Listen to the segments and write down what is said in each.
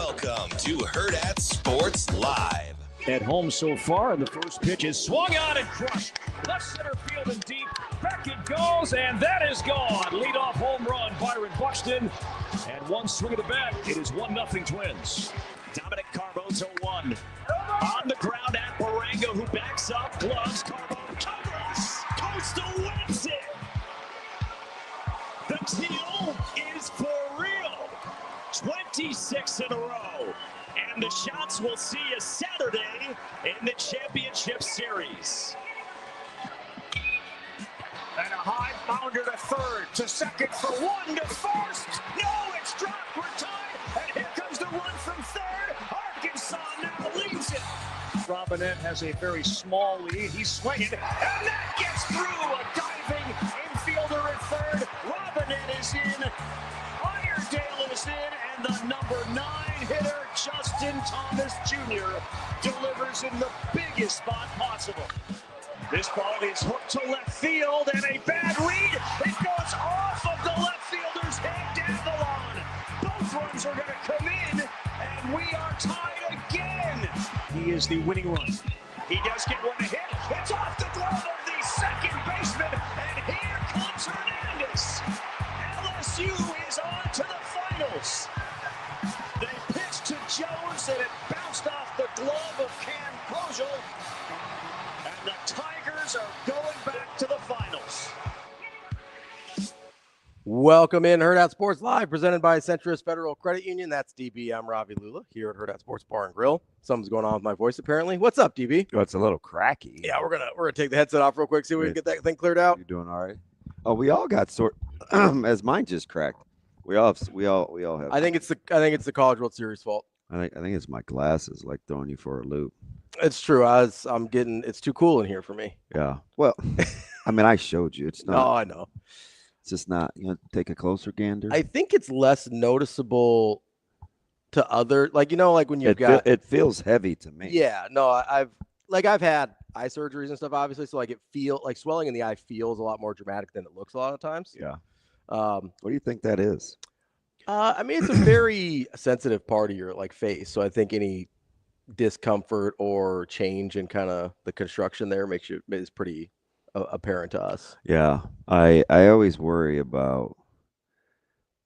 Welcome to Hurrdat Sports Live. At home so far, and the first pitch is swung on and crushed. Left center field and deep. Back it goes, and that is gone. Leadoff home run, Byron Buxton. And one swing of the bat. It is 1-0 Twins. Dominic Carbone's 0-1. On the ground at Barango, who backs up. Gloves, Carbone covers. Coastal wins it. The teal is for real. 26 in a row. And the shots we'll see you Saturday in the championship series. And a high bounder to third, to second for one, to first. No, it's dropped. We're tied. And here comes the run from third. Arkansas now leads it. Robinette has a very small lead. He's swinging, and that gets through. A diving infielder at third. Robinette is in. Iredale is in, and the number 9 hitter, Justin Thomas Jr., delivers in the biggest spot possible. This ball is hooked to left field, and a bad read. It goes off of the left fielder's head down the lawn. Both runs are going to come in, and we are tied again. He is the winning run. He does get one to hit. It's off the glove of the second baseman, and here comes Hernandez. LSU is on to the finals. They pitched to Jones, and it bounced off the glove of Cam Kojal. And the Tigers are going back to the finals. Welcome in Hurrdat Sports Live, presented by Centris Federal Credit Union. That's DB. I'm Ravi Lulla here at Hurrdat Sports Bar and Grill. Something's going on with my voice apparently. What's up, DB? Oh, it's a little cracky. Yeah, we're gonna take the headset off real quick, see if we can get that thing cleared out. You doing all right? Oh, we all got as mine just cracked. We all have. I think it's the College World Series fault. I think it's my glasses like throwing you for a loop. It's true. I'm getting. It's too cool in here for me. Yeah. Well, I mean, I showed you. It's not. No, I know. It's just not. You know, take a closer gander. I think it's less noticeable to other, like when you've got. It feels heavy to me. Yeah. No, I've had eye surgeries and stuff, obviously. So swelling in the eye feels a lot more dramatic than it looks a lot of times. Yeah. What do you think that is? I mean, it's a very sensitive part of your face. So I think any discomfort or change in kind of the construction there is pretty apparent to us. Yeah. I always worry about.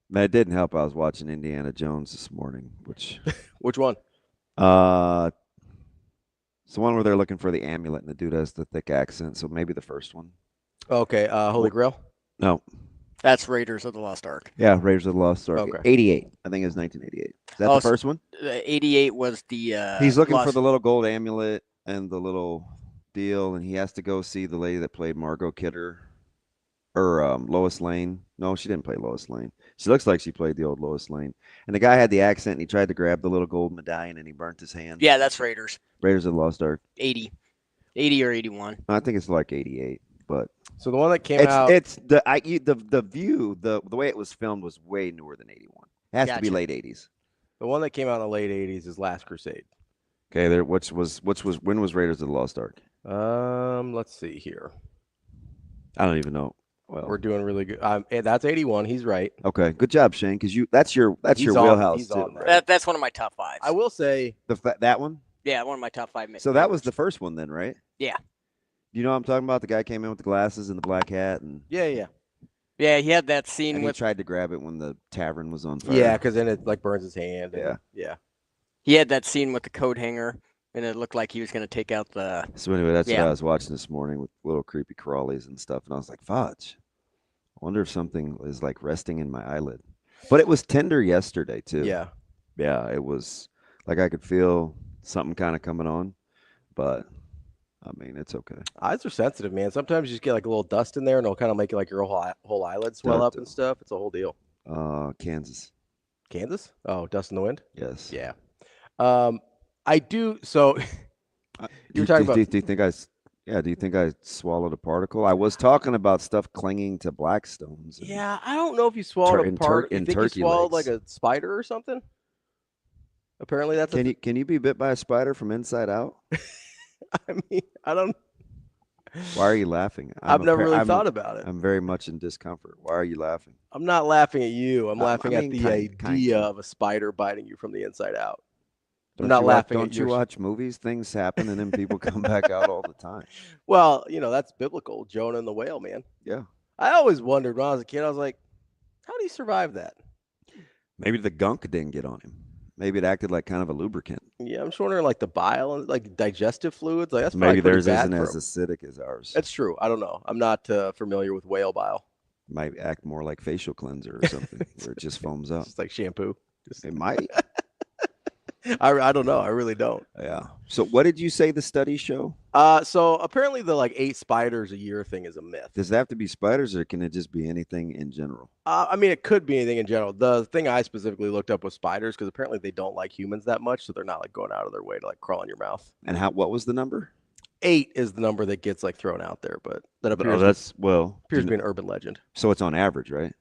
Man, it didn't help. I was watching Indiana Jones this morning, which one? It's the one where they're looking for the amulet and the dude has the thick accent. So maybe the first one. Okay. Holy Grail? No. That's Raiders of the Lost Ark. Yeah, Raiders of the Lost Ark. Okay. 88. I think it was 1988. Is that the first one? 88 was the He's looking for the little gold amulet and the little deal, and he has to go see the lady that played Margot Kidder or Lois Lane. No, she didn't play Lois Lane. She looks like she played the old Lois Lane. And the guy had the accent, and he tried to grab the little gold medallion, and he burnt his hand. Yeah, that's Raiders. Raiders of the Lost Ark. 80 or 81. I think it's like 88, but so the one that came out. It's the view, the way it was filmed was way newer than 81. It has to be late 80s. The one that came out in the late 80s is Last Crusade. Okay, when was Raiders of the Lost Ark? Let's see here. I don't even know. Well, we're doing really good. That's 81. He's right. Okay, good job, Shane. Because that's your wheelhouse too. That's one of my top 5. I will say that one. Yeah, one of my top 5. So that was the first one then, right? Yeah. You know what I'm talking about? The guy came in with the glasses and the black hat, and yeah. He had that scene he tried to grab it when the tavern was on fire. Yeah, because then it burns his hand. Yeah. He had that scene with the coat hanger, and it looked like he was going to take out the. So anyway, that's what I was watching this morning with little creepy crawlies and stuff, and I was like, fudge. I wonder if something is resting in my eyelid. But it was tender yesterday too. Yeah. Yeah, it was like I could feel something kind of coming on, but I mean, it's okay. Eyes are sensitive, man. Sometimes you just get a little dust in there, and it'll kind of make it your whole eyelid swell up and stuff. It's a whole deal. Kansas. Kansas? Oh, dust in the wind? Yes. Yeah. I do. So you're talking about. Do you think I swallowed a particle? I was talking about stuff clinging to Blackstones. Yeah, I don't know if you swallowed a particle. You think you swallowed like a spider or something? Apparently, that's. Can you be bit by a spider from inside out? I mean, I don't. Why are you laughing? I've never really thought about it. I'm very much in discomfort. Why are you laughing? I'm not laughing at you. I'm laughing at the idea of of a spider biting you from the inside out. I'm Don't not laughing Don't at you your... watch movies? Things happen and then people come back out all the time. Well, that's biblical. Jonah and the whale, man. Yeah. I always wondered when I was a kid, I was like, how do you survive that? Maybe the gunk didn't get on him. Maybe it acted like kind of a lubricant. Yeah, I'm just wondering, like the bile and like digestive fluids. Like that's maybe theirs isn't as acidic as ours. That's true. I don't know. I'm not familiar with whale bile. Might act more like facial cleanser or something, where it just foams up. It's like shampoo. It might. I don't know. I really don't. Yeah. So what did you say the studies show? So apparently the 8 spiders a year thing is a myth. Does it have to be spiders or can it just be anything in general? I mean, it could be anything in general. The thing I specifically looked up was spiders because apparently they don't like humans that much, so they're not like going out of their way to like crawl in your mouth. And what was the number? 8 is the number that gets like thrown out there, but that appears to be an urban legend. So it's on average, right?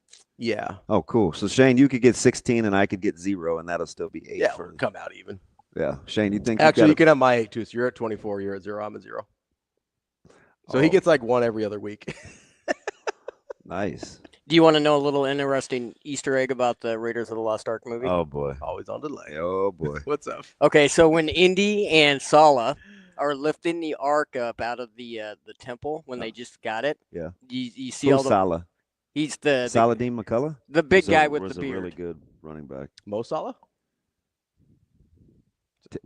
Yeah. Oh, cool. So Shane, you could get 16 and I could get 0, and that'll still be 8. Yeah, we'll come out even. Yeah. Shane, you think actually you can have my 8 too. So you're at 24, you're at 0, I'm at 0. So he gets like 1 every other week. Nice. Do you want to know a little interesting Easter egg about the Raiders of the Lost Ark movie? Oh boy. Always on delay. Oh boy. What's up? Okay, so when Indy and Sala are lifting the ark up out of the temple when they just got it. Yeah. You see all the Salah. He's the Saladin McCullough? The big guy with the beard. Was a really good running back. Mo Salah?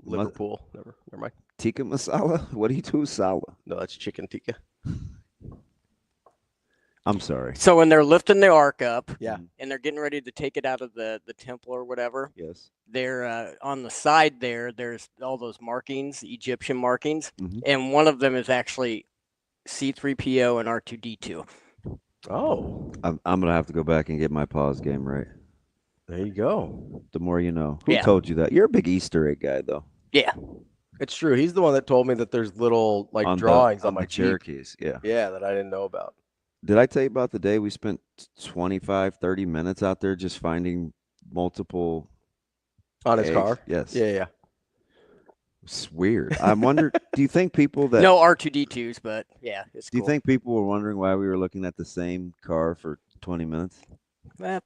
Liverpool. Never mind. Tikka masala? What do you do with Salah? No, that's chicken tikka. I'm sorry. So when they're lifting the ark up, yeah, and they're getting ready to take it out of the temple or whatever, yes, they're on the side there's all those markings, Egyptian markings, and one of them is actually C3PO and R2D2. Oh, I'm gonna have to go back and get my pause game right. There you go. The more you know. Who told you that? You're a big Easter egg guy, though. Yeah. It's true. He's the one that told me that there's little like drawings on my Cherokees. Yeah. Yeah, that I didn't know about. Did I tell you about the day we spent 25, 30 minutes out there just finding multiple on his car? Yes. Yeah. It's weird. I wonder, do you think people that no R2D2s, but yeah, it's do you think people were wondering why we were looking at the same car for 20 minutes?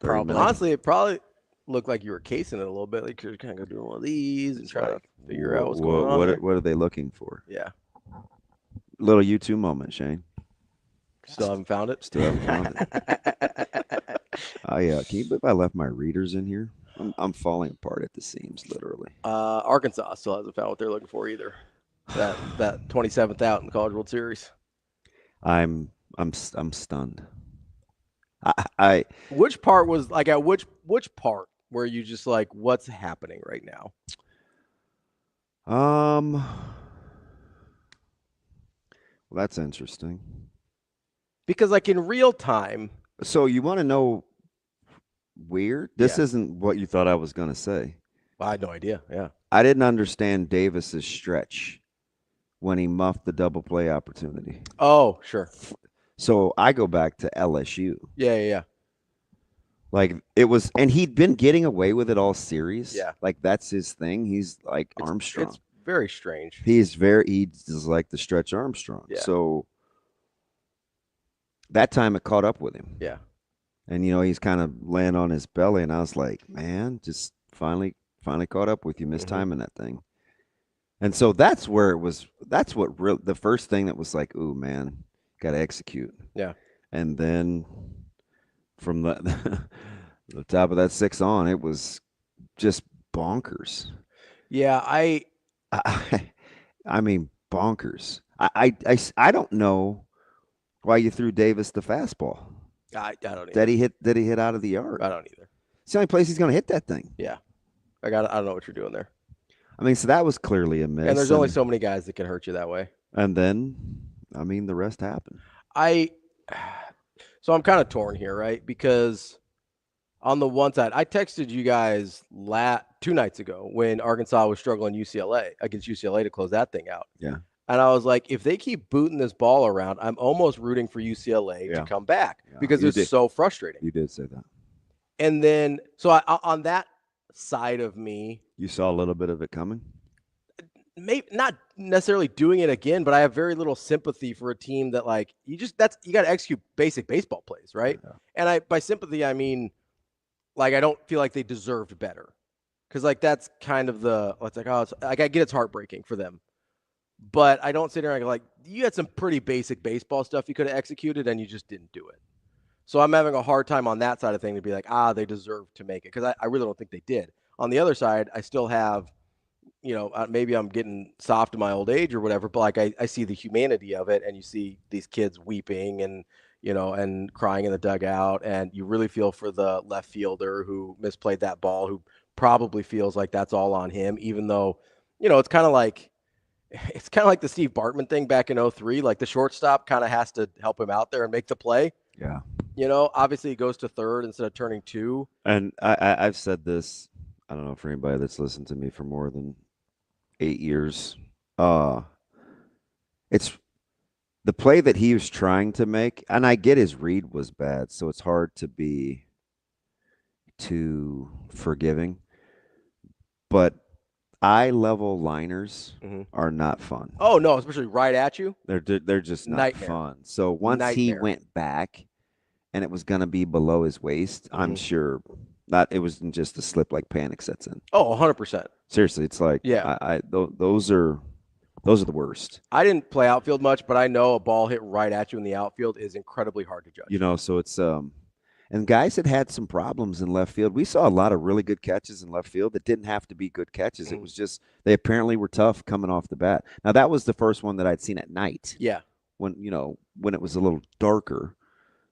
Probably. Honestly, it probably looked like you were casing it a little bit, like you're kind of doing one of these and trying to figure out what's going on. What are they looking for? Yeah. Little U2 moment, Shane. Still haven't found it? Still haven't found it. Can you believe I left my readers in here? I'm falling apart at the seams, literally. Arkansas still hasn't found what they're looking for either. That 27th out in the College World Series. I'm stunned. Which part was like at which part were you just like, what's happening right now? Well, that's interesting. Because like in real time. So you want to know weird? This isn't what you thought I was going to say. Well, I had no idea. Yeah. I didn't understand Davis's stretch when he muffed the double play opportunity. Oh, sure. So I go back to LSU. Yeah. Like it was, and he'd been getting away with it all series. Yeah. Like that's his thing. He's like Armstrong. It's very strange. He's like the stretch Armstrong. Yeah. So that time it caught up with him. Yeah. And he's kind of laying on his belly, and I was like, man, just finally caught up with you, mistiming that thing. And so that's where it was. That's what the first thing that was like, ooh, man, got to execute. Yeah. And then from the top of that 6 on, it was just bonkers. Yeah, I mean bonkers. I don't know why you threw Davis the fastball. I don't either. Did he hit out of the yard? I don't either. It's the only place he's going to hit that thing. Yeah. I don't know what you're doing there. I mean, so that was clearly a miss. And there's only so many guys that can hurt you that way. And then, I mean, the rest happened. So I'm kind of torn here, right? Because on the one side, I texted you guys 2 nights ago when Arkansas was struggling against UCLA to close that thing out. Yeah. And I was like, if they keep booting this ball around, I'm almost rooting for UCLA to come back because it's so frustrating. You did say that. And then, so on that side of me. You saw a little bit of it coming? maybe not necessarily doing it again, but I have very little sympathy for a team that like you got to execute basic baseball plays, right? Yeah. And by sympathy I mean like I don't feel like they deserved better, because like that's kind of it's like I get it's heartbreaking for them, but I don't sit there and like you had some pretty basic baseball stuff you could have executed and you just didn't do it. So I'm having a hard time on that side of thing to be like, they deserve to make it, because I really don't think they did. On the other side, I still have, maybe I'm getting soft in my old age or whatever, but like I see the humanity of it, and you see these kids weeping and, and crying in the dugout, and you really feel for the left fielder who misplayed that ball, who probably feels like that's all on him, even though, it's kind of like the Steve Bartman thing back in 2003. Like the shortstop kind of has to help him out there and make the play. Yeah. Obviously he goes to third instead of turning two. And I've said this, I don't know, for anybody that's listened to me for more than 8 years. It's the play that he was trying to make, and I get his read was bad, so it's hard to be too forgiving. But eye-level liners are not fun. Oh no, especially right at you. They're just not Nightmare. fun. So once he went back and it was going to be below his waist, I'm sure it wasn't just a slip, like panic sets in. Oh, 100%. Seriously, it's like those are the worst. I didn't play outfield much, but I know a ball hit right at you in the outfield is incredibly hard to judge. So it's and guys had some problems in left field. We saw a lot of really good catches in left field that didn't have to be good catches. It was just they apparently were tough coming off the bat. Now that was the first one that I'd seen at night. Yeah. When it was a little darker,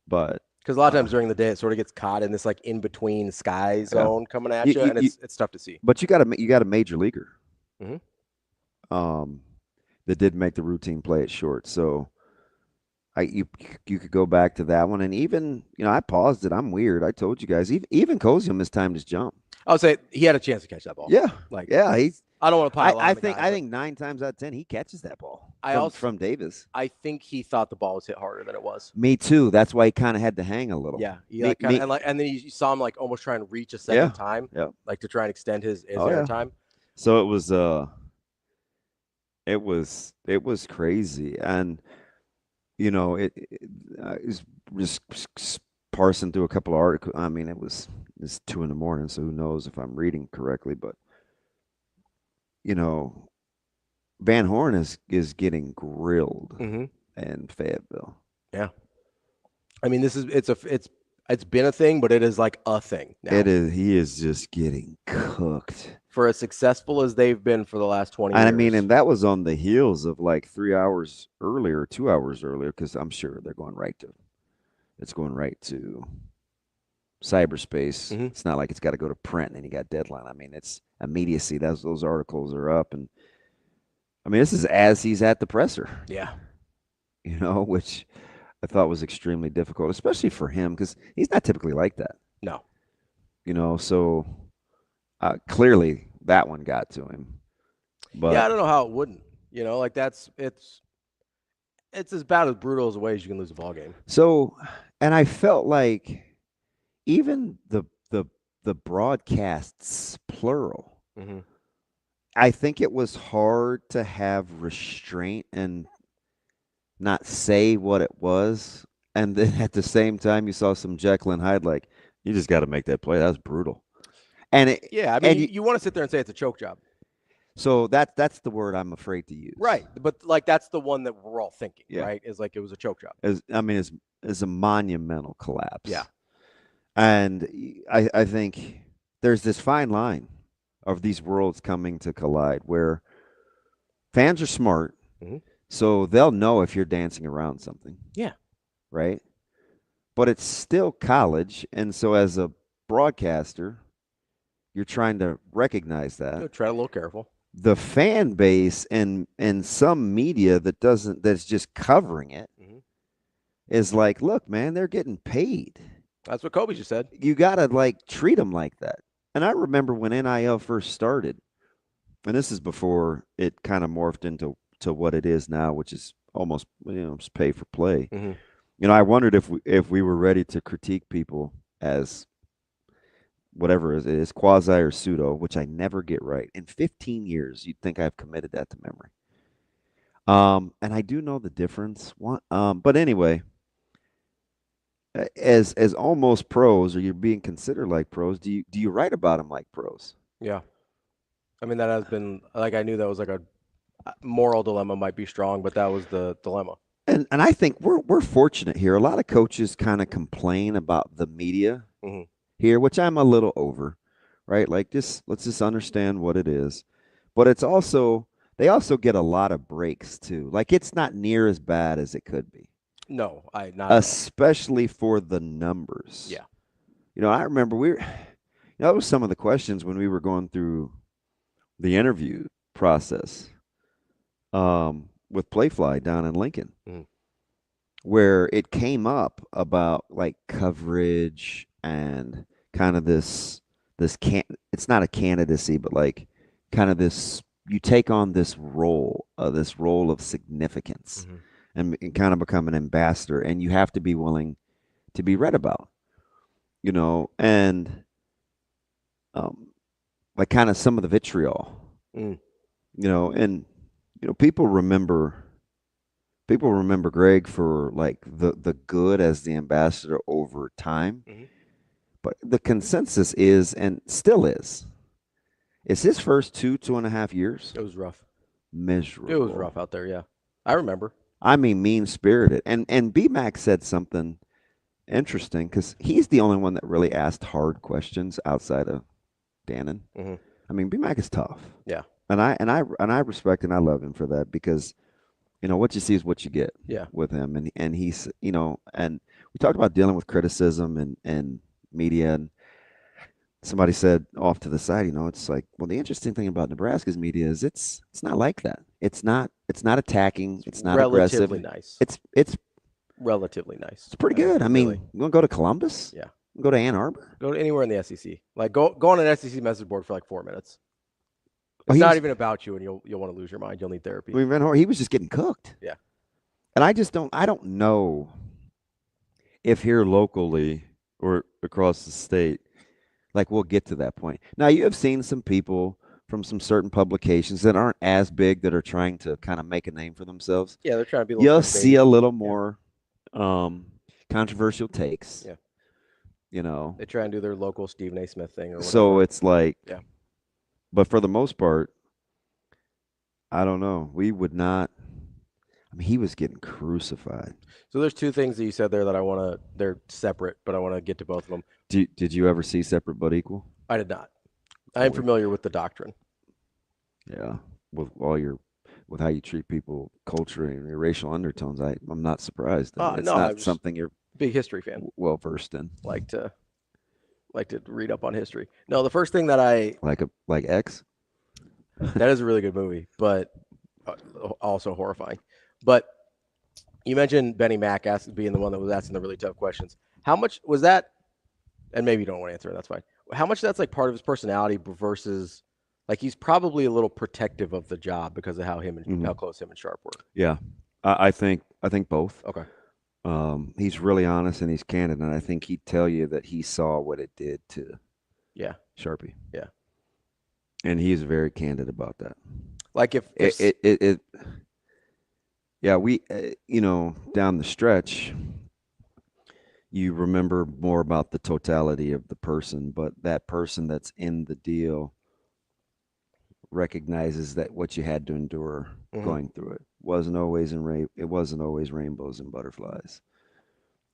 but because a lot of times during the day it sort of gets caught in this like in between sky zone coming at you, and it's tough to see. But you got a major leaguer, that did make the routine play at short. So you could go back to that one, and even I paused it. I'm weird. I told you guys. Even Kosium mistimed his jump. I would say he had a chance to catch that ball. Yeah, he's. I don't want to pile on. I think 9 times out of 10 he catches that ball. From Davis. I think he thought the ball was hit harder than it was. Me too. That's why he kind of had to hang a little. Yeah, and then you saw him like almost trying to reach a second time, like to try and extend his air time. So it was crazy, and it was just parsing through a couple of articles. I mean, it's 2 a.m, so who knows if I'm reading correctly, but Van Horn is getting grilled in Fayetteville. Yeah, I mean, it's been a thing, but it is like a thing now. It is. He is just getting cooked for as successful as they've been for the last 20 years. And I mean, and that was on the heels of like 3 hours earlier, 2 hours earlier, because I'm sure they're going right to cyberspace. It's not like it's got to go to print and then you got deadline. I mean, it's immediacy. Those articles are up, and I mean, this is as he's at the presser. Yeah, which I thought was extremely difficult, especially for him, because he's not typically like that. No, so clearly that one got to him. But yeah, I don't know how it wouldn't. Like it's about as brutal as a way as you can lose a ball game. So, and I felt like even the broadcasts, plural, I think it was hard to have restraint and not say what it was. And then at the same time, you saw some Jekyll and Hyde, like, you just got to make that play. That's brutal. And you want to sit there and say it's a choke job. So that's the word I'm afraid to use. Right. But like, that's the one that we're all thinking, Yeah. right? Is like, it was a choke job. It's a monumental collapse. Yeah. And I think there's this fine line of these worlds coming to collide where fans are smart, so they'll know if you're dancing around something. Yeah. Right? But it's still college, and so as a broadcaster, you're trying to recognize that. Tread a little careful. The fan base and some media that's just covering it is like, look, man, they're getting paid. That's what Kobe just said. You got to like treat them like that. And I remember when NIL first started, and this is before it kind of morphed into what it is now, which is almost just pay for play. I wondered if we were ready to critique people as whatever it is, quasi or pseudo, which I never get right. In 15 years, you'd think I've committed that to memory. And I do know the difference. But anyway, as almost pros, or you're being considered like pros, do you write about them like pros? Yeah. I mean, that has been like, I knew that was like a moral dilemma might be strong, but that was the dilemma. And I think we're fortunate here. A lot of coaches kind of complain about the media here, which I'm a little over, right? Like, let's just understand what it is. But it's also, they also get a lot of breaks too. Like, it's not near as bad as it could be. No, not especially for the numbers. Yeah. You know, I remember that was some of the questions when we were going through the interview process with Playfly down in Lincoln, where it came up about like coverage and kind of this it's not a candidacy, but like kind of this, you take on this role of significance and kind of become an ambassador, and you have to be willing to be read about, you know, and like kind of some of the vitriol, you know, and you know, people remember Greg for like the good as the ambassador over time. But the consensus is, and still is, it's his first 2.5 years. It was rough. Miserable. It was rough out there, yeah. I remember. I mean, mean-spirited. And B-Mac said something interesting, because he's the only one that really asked hard questions outside of Dannon. I mean, B-Mac is tough. Yeah. And I respect and I love him for that, because you know, what you see is what you get with him. And he's, you know, and we talked about dealing with criticism and media, and somebody said off to the side, you know, it's like, well, the interesting thing about Nebraska's media is it's not like that. It's not attacking. It's not aggressive. Nice. It's relatively nice. It's pretty good. I mean, you want to go to Columbus? Yeah. Go to Ann Arbor? Go to anywhere in the SEC. Like go on an SEC message board for like 4 minutes. It's not even about you, and you'll want to lose your mind. You'll need therapy. I mean, he was just getting cooked. Yeah. And I don't know if here locally or across the state, like, we'll get to that point. Now, you have seen some people from some certain publications that aren't as big that are trying to kind of make a name for themselves. Yeah, they're trying to be. You'll see a little more controversial takes. Yeah. You know, they try and do their local Stephen A. Smith thing or whatever. So it's like, yeah. But for the most part, I don't know. We would not. I mean, he was getting crucified. So there's two things that you said there that they're separate, but I want to get to both of them. Did you ever see Separate but Equal? I did not. I am familiar with the doctrine. Yeah, with how you treat people culturally and your racial undertones, I'm not surprised. It's not something you're big history fan, well versed in. Like to read up on history. No, the first thing that I like X. That is a really good movie, but also horrifying. But you mentioned Benny Mack being the one that was asking the really tough questions. How much was that? And maybe you don't want to answer it. That's fine. How much that's like part of his personality versus like he's probably a little protective of the job because of how how close him and Sharp were. Yeah, I think both. Okay. He's really honest and he's candid, and I think he'd tell you that he saw what it did to Sharpie. Yeah. And he's very candid about that. Like if we you know, down the stretch, you remember more about the totality of the person, but that person that's in the deal recognizes that what you had to endure going through it wasn't always rainbows and butterflies.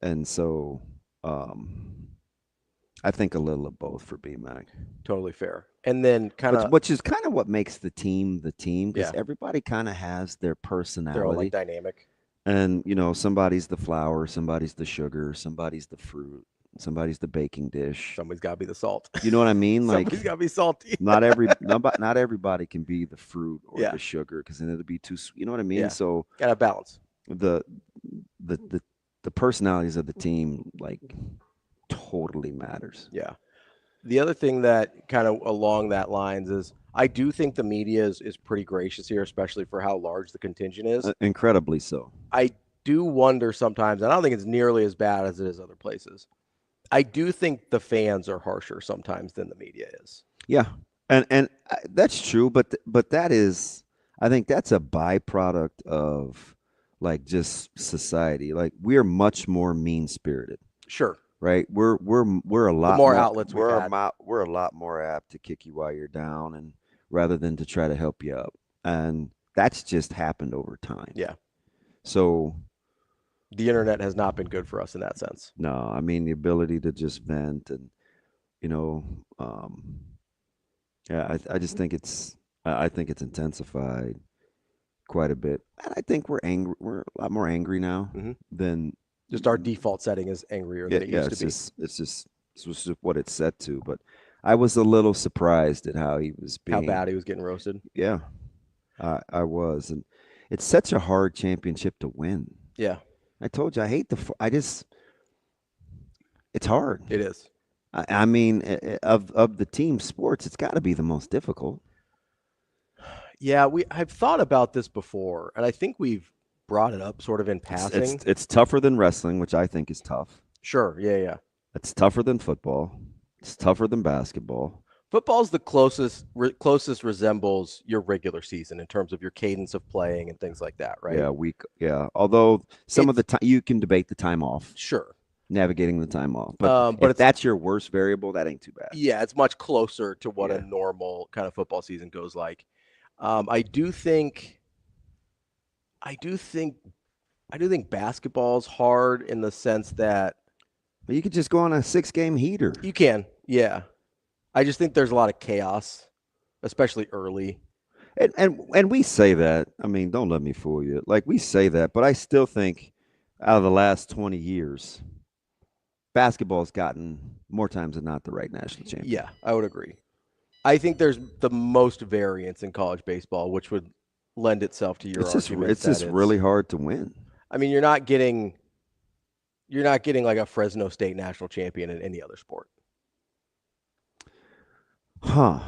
And so I think a little of both for BMAC. Totally fair. And then which is kind of what makes the team because everybody kind of has their personality. They're all like dynamic. And, you know, somebody's the flour, somebody's the sugar, somebody's the fruit, somebody's the baking dish. Somebody's got to be the salt. You know what I mean? Like, somebody's got to be salty. not everybody can be the fruit or the sugar, because then it'll be too sweet. You know what I mean? Yeah. So got to balance. The personalities of the team, like, totally matters. Yeah. The other thing that kind of along that lines is I do think the media is pretty gracious here, especially for how large the contingent is. Incredibly so. I do wonder sometimes, and I don't think it's nearly as bad as it is other places. I do think the fans are harsher sometimes than the media is. Yeah, and that's true, but that is, I think that's a byproduct of like just society. Like we're much more mean spirited, Sure. right? We're a lot more outlets we've we're had. we're a lot more apt to kick you while you're down, and rather than to try to help you up, and that's just happened over time. Yeah. So the internet has not been good for us in that sense. no, I mean the ability to just vent and yeah, I just think I think it's intensified quite a bit, and I think we're angry. We're a lot more angry now than just our default setting is angrier than it used to be. It's just what it's set to. But I was a little surprised at how he was being. How bad he was getting roasted. Yeah, I was, and it's such a hard championship to win. Yeah, I told you I hate it's hard. It is. I mean, of the team sports, it's got to be the most difficult. Yeah, I've thought about this before, and I think we've brought it up sort of in passing. It's tougher than wrestling, which I think is tough. Sure, yeah. It's tougher than football. It's tougher than basketball. Football's the closest resembles your regular season in terms of your cadence of playing and things like that, right? Yeah. Although some of the time you can debate the time off. Sure. Navigating the time off. But if that's your worst variable, that ain't too bad. Yeah, it's much closer to what a normal kind of football season goes like. I do think basketball's hard in the sense that you could just go on a 6-game heater. You can, yeah. I just think there's a lot of chaos, especially early. And we say that. I mean, don't let me fool you. Like we say that, but I still think out of the last 20 years, basketball's gotten more times than not the right national champion. Yeah, I would agree. I think there's the most variance in college baseball, which would lend itself to your argument. It's just really hard to win. I mean, you're not getting like a Fresno State national champion in any other sport. Huh.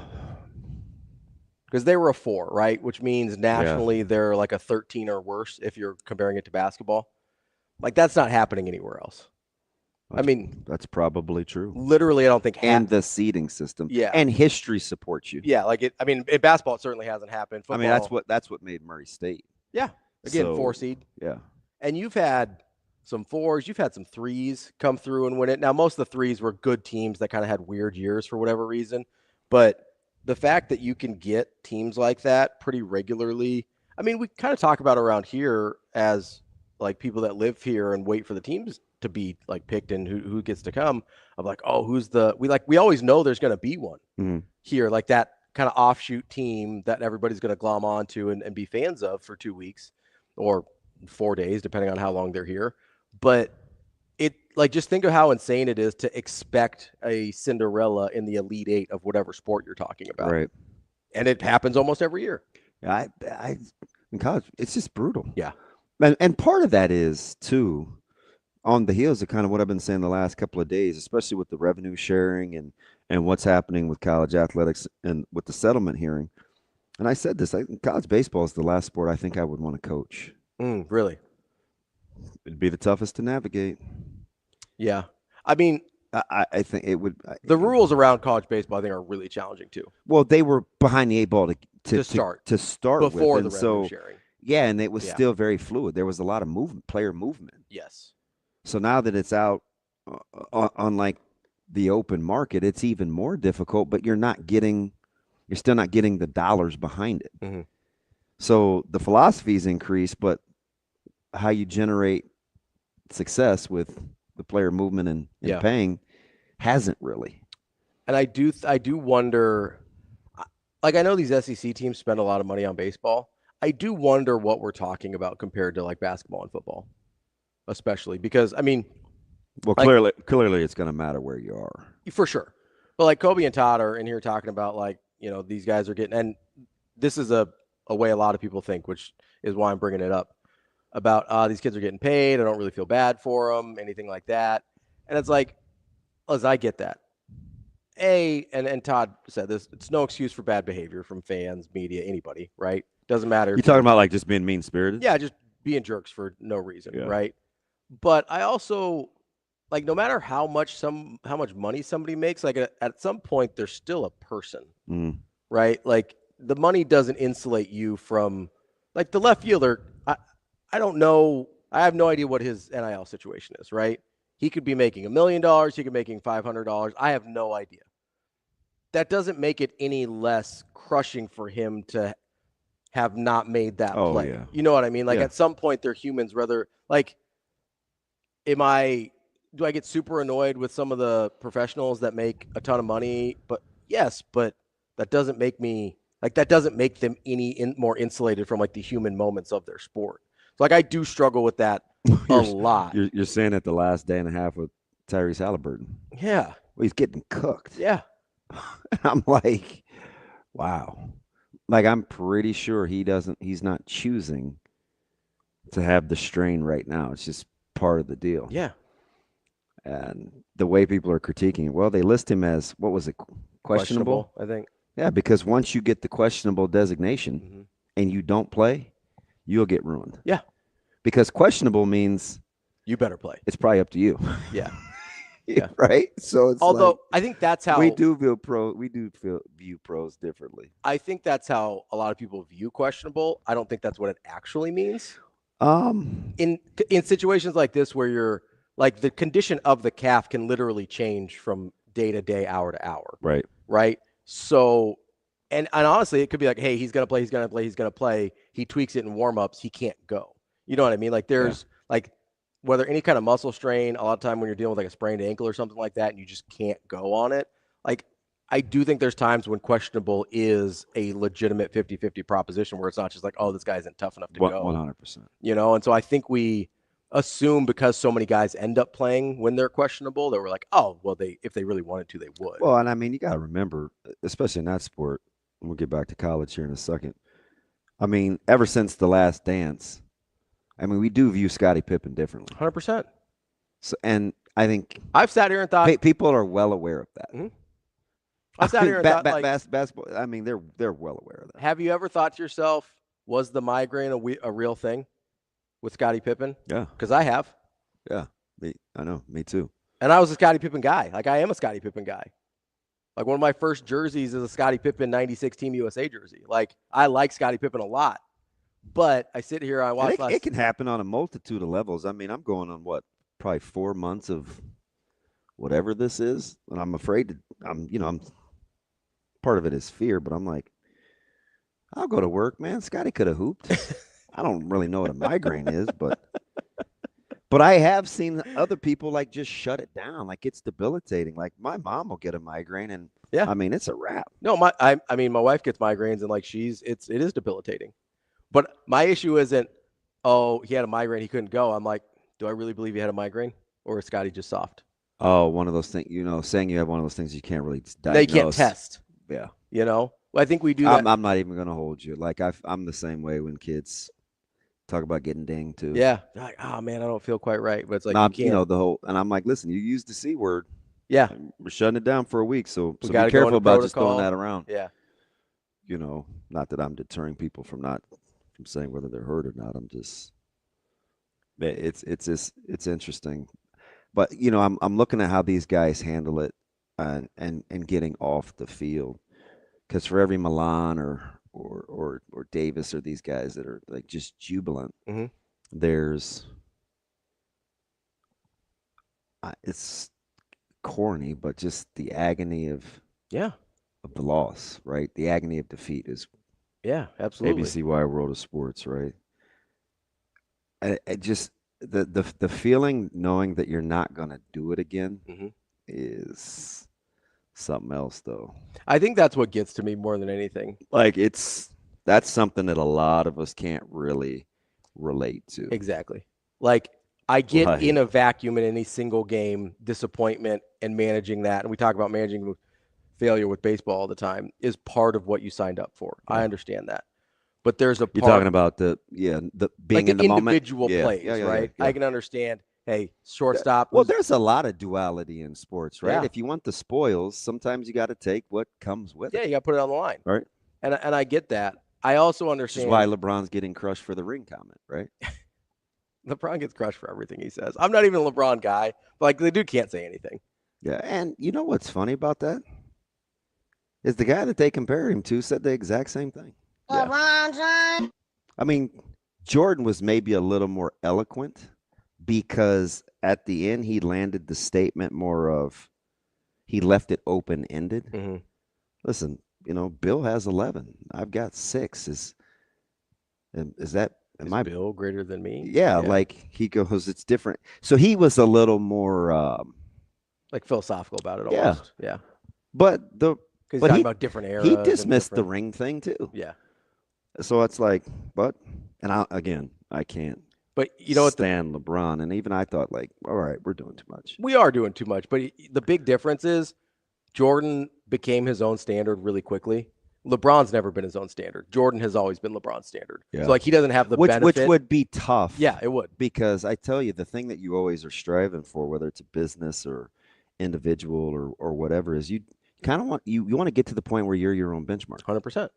Because they were a 4, right? Which means nationally they're like a 13 or worse if you're comparing it to basketball. Like that's not happening anywhere else. That's probably true. Literally, I don't think. And the seeding system. Yeah. And history supports you. Yeah, like it. I mean, in basketball, it certainly hasn't happened. Football, I mean, that's what made Murray State. Yeah. Again, 4 seed. Yeah. And you've had some 4s, you've had some 3s come through and win it. Now, most of the 3s were good teams that kind of had weird years for whatever reason. But the fact that you can get teams like that pretty regularly, I mean, we kind of talk about around here as like people that live here and wait for the teams to be like picked and who gets to come. I'm like, oh, we always know there's going to be one here, like that kind of offshoot team that everybody's going to glom onto and be fans of for 2 weeks or 4 days, depending on how long they're here. But it like, just think of how insane it is to expect a Cinderella in the Elite 8 of whatever sport you're talking about. Right. And it happens almost every year. I in college, it's just brutal. Yeah. And part of that is too, on the heels of kind of what I've been saying the last couple of days, especially with the revenue sharing and what's happening with college athletics and with the settlement hearing. And I said this, college baseball is the last sport I think I would want to coach. Really? It'd be the toughest to navigate. Yeah. I mean, I think it would. The rules around college baseball, I think, are really challenging too. Well, they were behind the 8 ball to start before with. the revenue sharing. Yeah, and it was still very fluid. There was a lot of player movement. Yes. So now that it's out on like the open market, it's even more difficult. But you're still not getting the dollars behind it. Mm-hmm. So the philosophy's increased, but how you generate success with the player movement and paying hasn't really. And I do wonder, like I know these SEC teams spend a lot of money on baseball. I do wonder what we're talking about compared to like basketball and football, especially because I mean, well, clearly it's going to matter where you are for sure. But like Kobe and Todd are in here talking about like, you know, these guys are getting, and this is a way a lot of people think, which is why I'm bringing it up about these kids are getting paid. I don't really feel bad for them, anything like that. And it's like, as I get that. And Todd said this, it's no excuse for bad behavior from fans, media, anybody, right? Doesn't matter. You're talking about like just being mean-spirited? Yeah, just being jerks for no reason, right? But I also, like no matter how much money somebody makes, like at some point they're still a person, right? Like the money doesn't insulate you from, like the left fielder. I don't know. I have no idea what his NIL situation is, right? He could be making $1 million. He could be making $500. I have no idea. That doesn't make it any less crushing for him to have not made that play. Yeah. You know what I mean? Like at some point they're humans, whether like, do I get super annoyed with some of the professionals that make a ton of money? But yes, but that doesn't make them any more insulated from like the human moments of their sport. So like I do struggle with that a lot. You're saying that the last day and a half with Tyrese Halliburton. Yeah. Well, he's getting cooked. Yeah. I'm like, wow. Like I'm pretty sure he's not choosing to have the strain right now. It's just part of the deal. Yeah. And the way people are critiquing it, well, they list him as, what was it? Questionable, I think. Yeah, because once you get the questionable designation and you don't play, you'll get ruined. Yeah. Because questionable means you better play. It's probably up to you. Yeah. Yeah. Right? So it's although I think that's how we do view pros differently. I think that's how a lot of people view questionable. I don't think that's what it actually means. In situations like this where you're like the condition of the calf can literally change from day to day, hour to hour. Right. Right. So, and honestly, it could be like, hey, he's going to play. He tweaks it in warmups. He can't go. You know what I mean? Like there's like whether any kind of muscle strain, a lot of time when you're dealing with like a sprained ankle or something like that, and you just can't go on it. Like I do think there's times when questionable is a legitimate 50-50 proposition where it's not just like, oh, this guy isn't tough enough to go. 100%. You know, and so I think we assume because so many guys end up playing when they're questionable that we're like, oh, well, if they really wanted to, they would. Well, and I mean, you got to remember, especially in that sport, and we'll get back to college here in a second. I mean, ever since The Last Dance, I mean, we do view Scottie Pippen differently. 100%. So, and I think I've sat here and thought people are well aware of that. Mm-hmm. I sat here and thought like basketball. I mean, they're well aware of that. Have you ever thought to yourself, was the migraine a real thing with Scottie Pippen? Yeah, because I have. Yeah, I know, me too. And I was a Scottie Pippen guy. Like I am a Scottie Pippen guy. Like one of my first jerseys is a Scottie Pippen '96 Team USA jersey. Like I like Scottie Pippen a lot. But I sit here, I watch. It can happen on a multitude of levels. I mean, I'm going on probably 4 months of whatever this is, and I'm afraid to. I'm part of it is fear, but I'm like, I'll go to work, man. Scotty could have hooped. I don't really know what a migraine is, but I have seen other people like just shut it down. Like it's debilitating. Like my mom will get a migraine, and I mean it's a wrap. No, I mean my wife gets migraines, and like it is debilitating. But my issue isn't, oh, he had a migraine, he couldn't go. I'm like, do I really believe he had a migraine, or is Scotty just soft? Oh, one of those things, saying you have one of those things you can't really diagnose. They can't test. Yeah. Well, I think we do that. I'm not even going to hold you. Like I'm the same way when kids talk about getting dinged too. Yeah. They're like, oh man, I don't feel quite right. But it's like, and I'm like, listen, you used the C word. Yeah. We're shutting it down for a week. So be about careful about just throwing that around. Yeah. Not that I'm deterring people from saying whether they're hurt or not. I'm just, it's interesting, but I'm looking at how these guys handle it and getting off the field, because for every Milan or Davis or these guys that are like just jubilant, there's it's corny, but just the agony of the loss, right? The agony of defeat is. Yeah, absolutely. ABCY World of Sports, right? I just the feeling knowing that you're not going to do it again is something else, though. I think that's what gets to me more than anything. Like that's something that a lot of us can't really relate to. Exactly. Like I get in a vacuum in any single game, disappointment and managing that, and we talk about managing failure with baseball all the time, is part of what you signed up for. I understand that. But there's a part. You're talking about the being like in the individual moment. plays, right? I can understand, hey, shortstop. Well, there's a lot of duality in sports, right? Yeah. If you want the spoils, sometimes you got to take what comes with it. Yeah, you got to put it on the line. Right. And I get that. I also understand. Which is why LeBron's getting crushed for the ring comment, right? LeBron gets crushed for everything he says. I'm not even a LeBron guy, but like the dude can't say anything. Yeah, and you know what's funny about that? Is the guy that they compared him to said the exact same thing. Yeah. I mean, Jordan was maybe a little more eloquent because at the end he landed the statement more of he left it open-ended. Mm-hmm. Listen, Bill has 11. I've got 6. Is Bill greater than me? Yeah, like he goes, it's different. So he was a little more like philosophical about it almost. Yeah. But because he's talking about different eras. He dismissed the ring thing too. Yeah. So it's like, I can't. But you know what? Stand LeBron, and even I thought, like, all right, we're doing too much. We are doing too much, but the big difference is Jordan became his own standard really quickly. LeBron's never been his own standard. Jordan has always been LeBron's standard. Yeah. So like he doesn't have the benefit. Which would be tough. Yeah, it would. Because I tell you, the thing that you always are striving for, whether it's a business or individual or whatever, is you kind of want you want to get to the point where you're your own benchmark. 100%.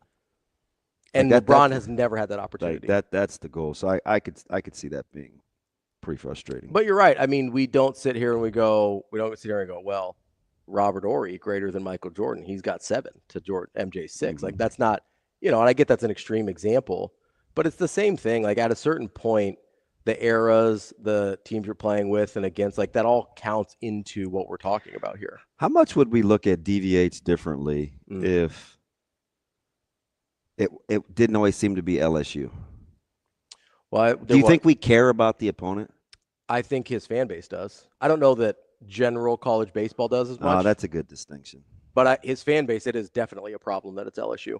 And LeBron has never had that opportunity. That's the goal. So I could see that being pretty frustrating. But you're right. I mean, we don't sit here and go, well, Robert Horry greater than Michael Jordan. He's got 7 to Jordan MJ 6. Mm-hmm. Like that's not, and I get that's an extreme example, but it's the same thing. Like at a certain point, the eras, the teams you're playing with and against, like that all counts into what we're talking about here. How much would we look at DVH differently if it didn't always seem to be LSU? Well, do you think we care about the opponent? I think his fan base does. I don't know that general college baseball does as much. Oh, that's a good distinction. But his fan base, it is definitely a problem that it's LSU.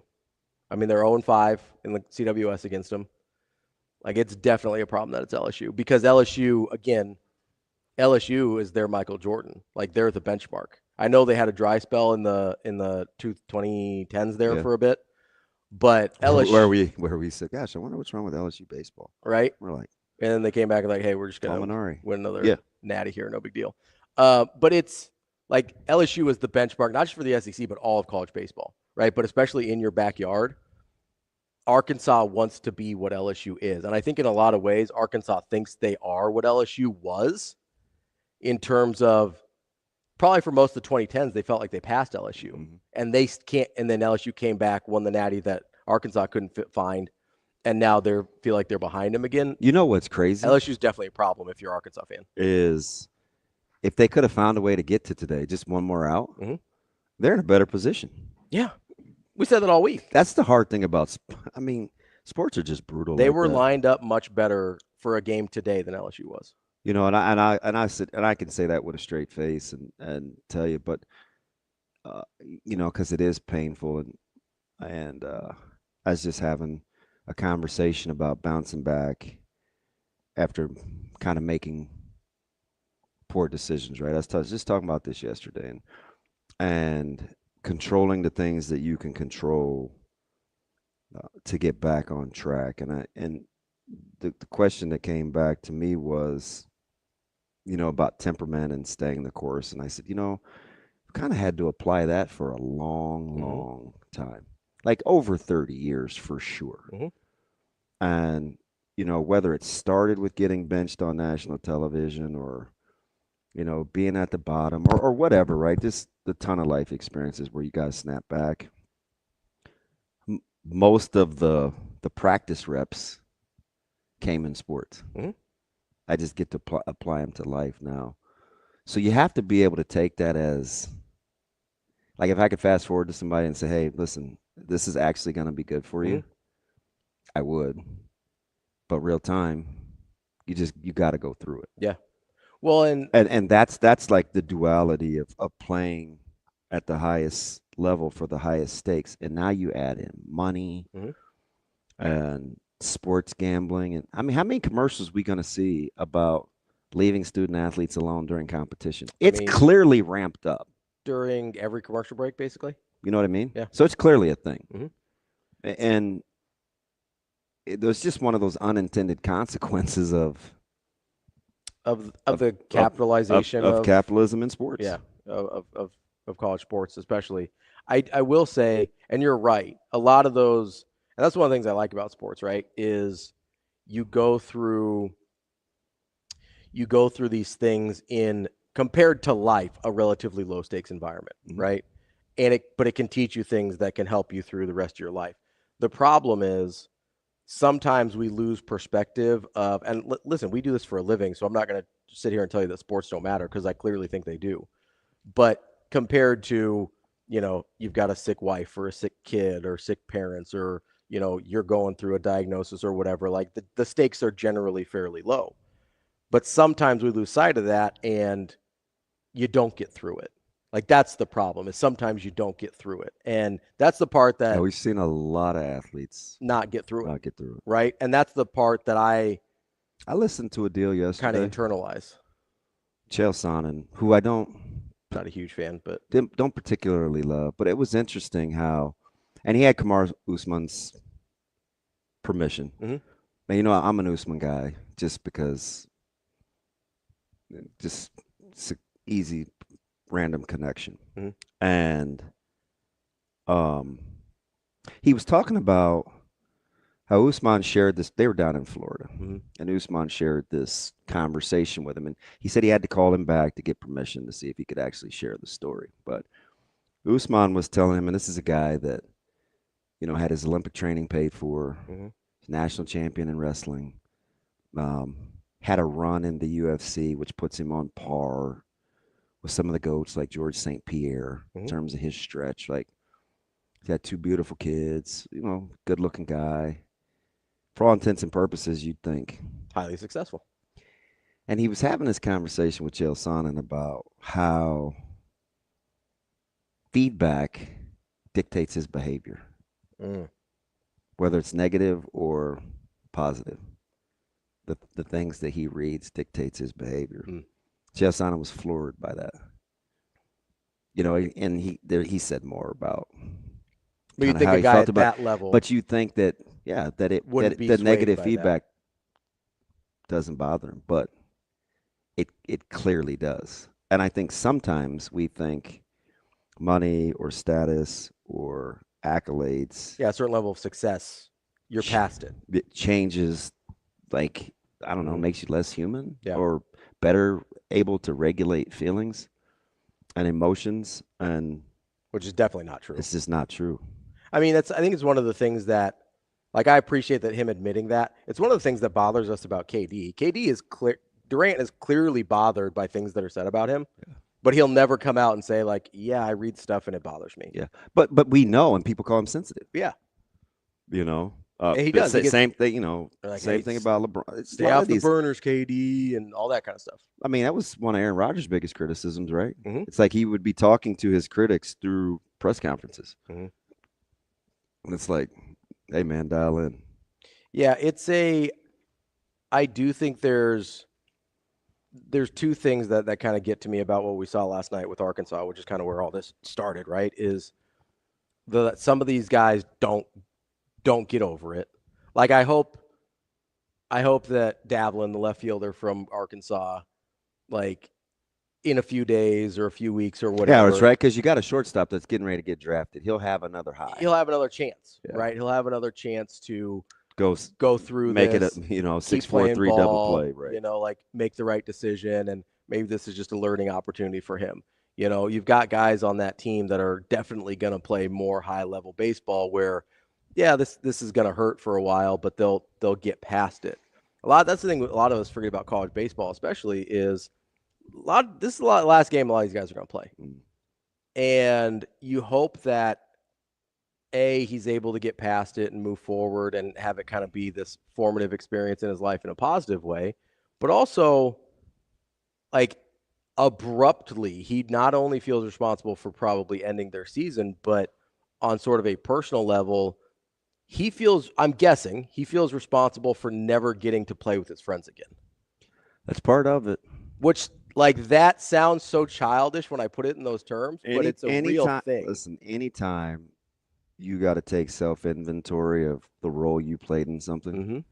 I mean, they're 0-5 in the CWS against them. Like, it's definitely a problem that it's LSU. Because LSU is their Michael Jordan. Like, they're the benchmark. I know they had a dry spell in the 2010s there for a bit. But LSU, where we said, gosh, I wonder what's wrong with LSU baseball. Right? We're like, and then they came back and like, hey, we're just going to win another natty here. No big deal. But it's like LSU is the benchmark, not just for the SEC, but all of college baseball, right? But especially in your backyard, Arkansas wants to be what LSU is. And I think in a lot of ways, Arkansas thinks they are what LSU was in terms of probably for most of the 2010s, they felt like they passed LSU. Mm-hmm. And they can't. And then LSU came back, won the natty that Arkansas couldn't find. And now they feel like they're behind them again. You know what's crazy? LSU's definitely a problem if you're an Arkansas fan. Is if they could have found a way to get to today, just one more out, they're in a better position. Yeah. We said that all week. That's the hard thing about sports are just brutal. They were lined up much better for a game today than LSU was. And I can say that with a straight face and tell you, but because it is painful and I was just having a conversation about bouncing back after kind of making poor decisions, right? I was just talking about this yesterday and controlling the things that you can control to get back on track. And the question that came back to me was, about temperament and staying the course. And I said, I've kind of had to apply that for a long, long time, like over 30 years for sure. Mm-hmm. And, whether it started with getting benched on national television or, being at the bottom or whatever, right? Just the ton of life experiences where you got to snap back. Most of the practice reps came in sports. Mm-hmm. I just get to apply them to life now. So you have to be able to take that as, like, if I could fast forward to somebody and say, hey, listen, this is actually going to be good for you, I would. But real time, you got to go through it. Yeah. Well, and that's like the duality of playing at the highest level for the highest stakes. And now you add in money and sports gambling. And I mean, how many commercials are we going to see about leaving student athletes alone during competition? It's clearly ramped up. During every commercial break, basically. You know what I mean? Yeah. So it's clearly a thing. Mm-hmm. And there's just one of those unintended consequences of the capitalization of capitalism in sports. Yeah, of college sports, especially. I will say, and you're right, a lot of those, and that's one of the things I like about sports, right, is you go through you go through these things in, compared to life, a relatively low stakes environment, right? But it can teach you things that can help you through the rest of your life. The problem is sometimes we lose perspective of, and listen, we do this for a living, so I'm not going to sit here and tell you that sports don't matter, because I clearly think they do. But compared to, you've got a sick wife or a sick kid or sick parents, or, you're going through a diagnosis or whatever, like the stakes are generally fairly low. But sometimes we lose sight of that and you don't get through it. Like, that's the problem, is sometimes you don't get through it. And that's the part that we've seen a lot of athletes not get through it. Right. And that's the part that I listened to a deal yesterday. Kind of internalize. Chael Sonnen, who I don't, not a huge fan, but don't particularly love, but it was interesting how, and he had Kamaru Usman's permission. And I'm an Usman guy just because, just it's an easy random connection. And he was talking about how Usman shared this. They were down in Florida, and Usman shared this conversation with him. And he said he had to call him back to get permission to see if he could actually share the story. But Usman was telling him, and this is a guy that, had his Olympic training paid for, national champion in wrestling, had a run in the UFC, which puts him on par with some of the GOATs like George St. Pierre in terms of his stretch. Like, he's had 2 beautiful kids, good looking guy. For all intents and purposes, you'd think highly successful. And he was having this conversation with Chael Sonnen about how feedback dictates his behavior, whether it's negative or positive. The things that he reads dictates his behavior. Chael Sonnen was floored by that. And he said more about but you think how a he guy felt at that level. But you think that, the negative feedback doesn't bother him, but it clearly does. And I think sometimes we think money or status or accolades. A certain level of success, you're past it. It changes, like, I don't know, makes you less human or better able to regulate feelings and emotions, and which is definitely not true. It's just not true. I mean, I think it's one of the things that, like, I appreciate that him admitting that. It's one of the things that bothers us about KD. Durant is clearly bothered by things that are said about him, but he'll never come out and say, like, yeah, I read stuff and it bothers me. Yeah, but we know, and people call him sensitive. Yeah, he does. Same thing, like, same thing about LeBron. Stay off the burners, KD, and all that kind of stuff. I mean, that was one of Aaron Rodgers' biggest criticisms, right? It's like he would be talking to his critics through press conferences. And it's like, hey, man, dial in. Yeah, I do think there's 2 things that kind of get to me about what we saw last night with Arkansas, which is kind of where all this started, right? Is that some of these guys don't get over it. Like, I hope that Davlin, the left fielder from Arkansas, like, in a few days or a few weeks or whatever. Yeah, that's right, because you got a shortstop that's getting ready to get drafted. He'll have another high. He'll have another chance, right? He'll have another chance to go through make this, it a 6-4-3 double play, right? Like, make the right decision, and maybe this is just a learning opportunity for him. You've got guys on that team that are definitely going to play more high-level baseball where, this is going to hurt for a while, but they'll get past it. That's the thing a lot of us forget about college baseball, especially, is this is the last game a lot of these guys are going to play. And you hope that he's able to get past it and move forward and have it kind of be this formative experience in his life in a positive way, but also, like, abruptly, he not only feels responsible for probably ending their season, but on sort of a personal level, I'm guessing he feels responsible for never getting to play with his friends again. That's part of it. Which, like, that sounds so childish when I put it in those terms, but it's a real thing. Listen, anytime you got to take self-inventory of the role you played in something,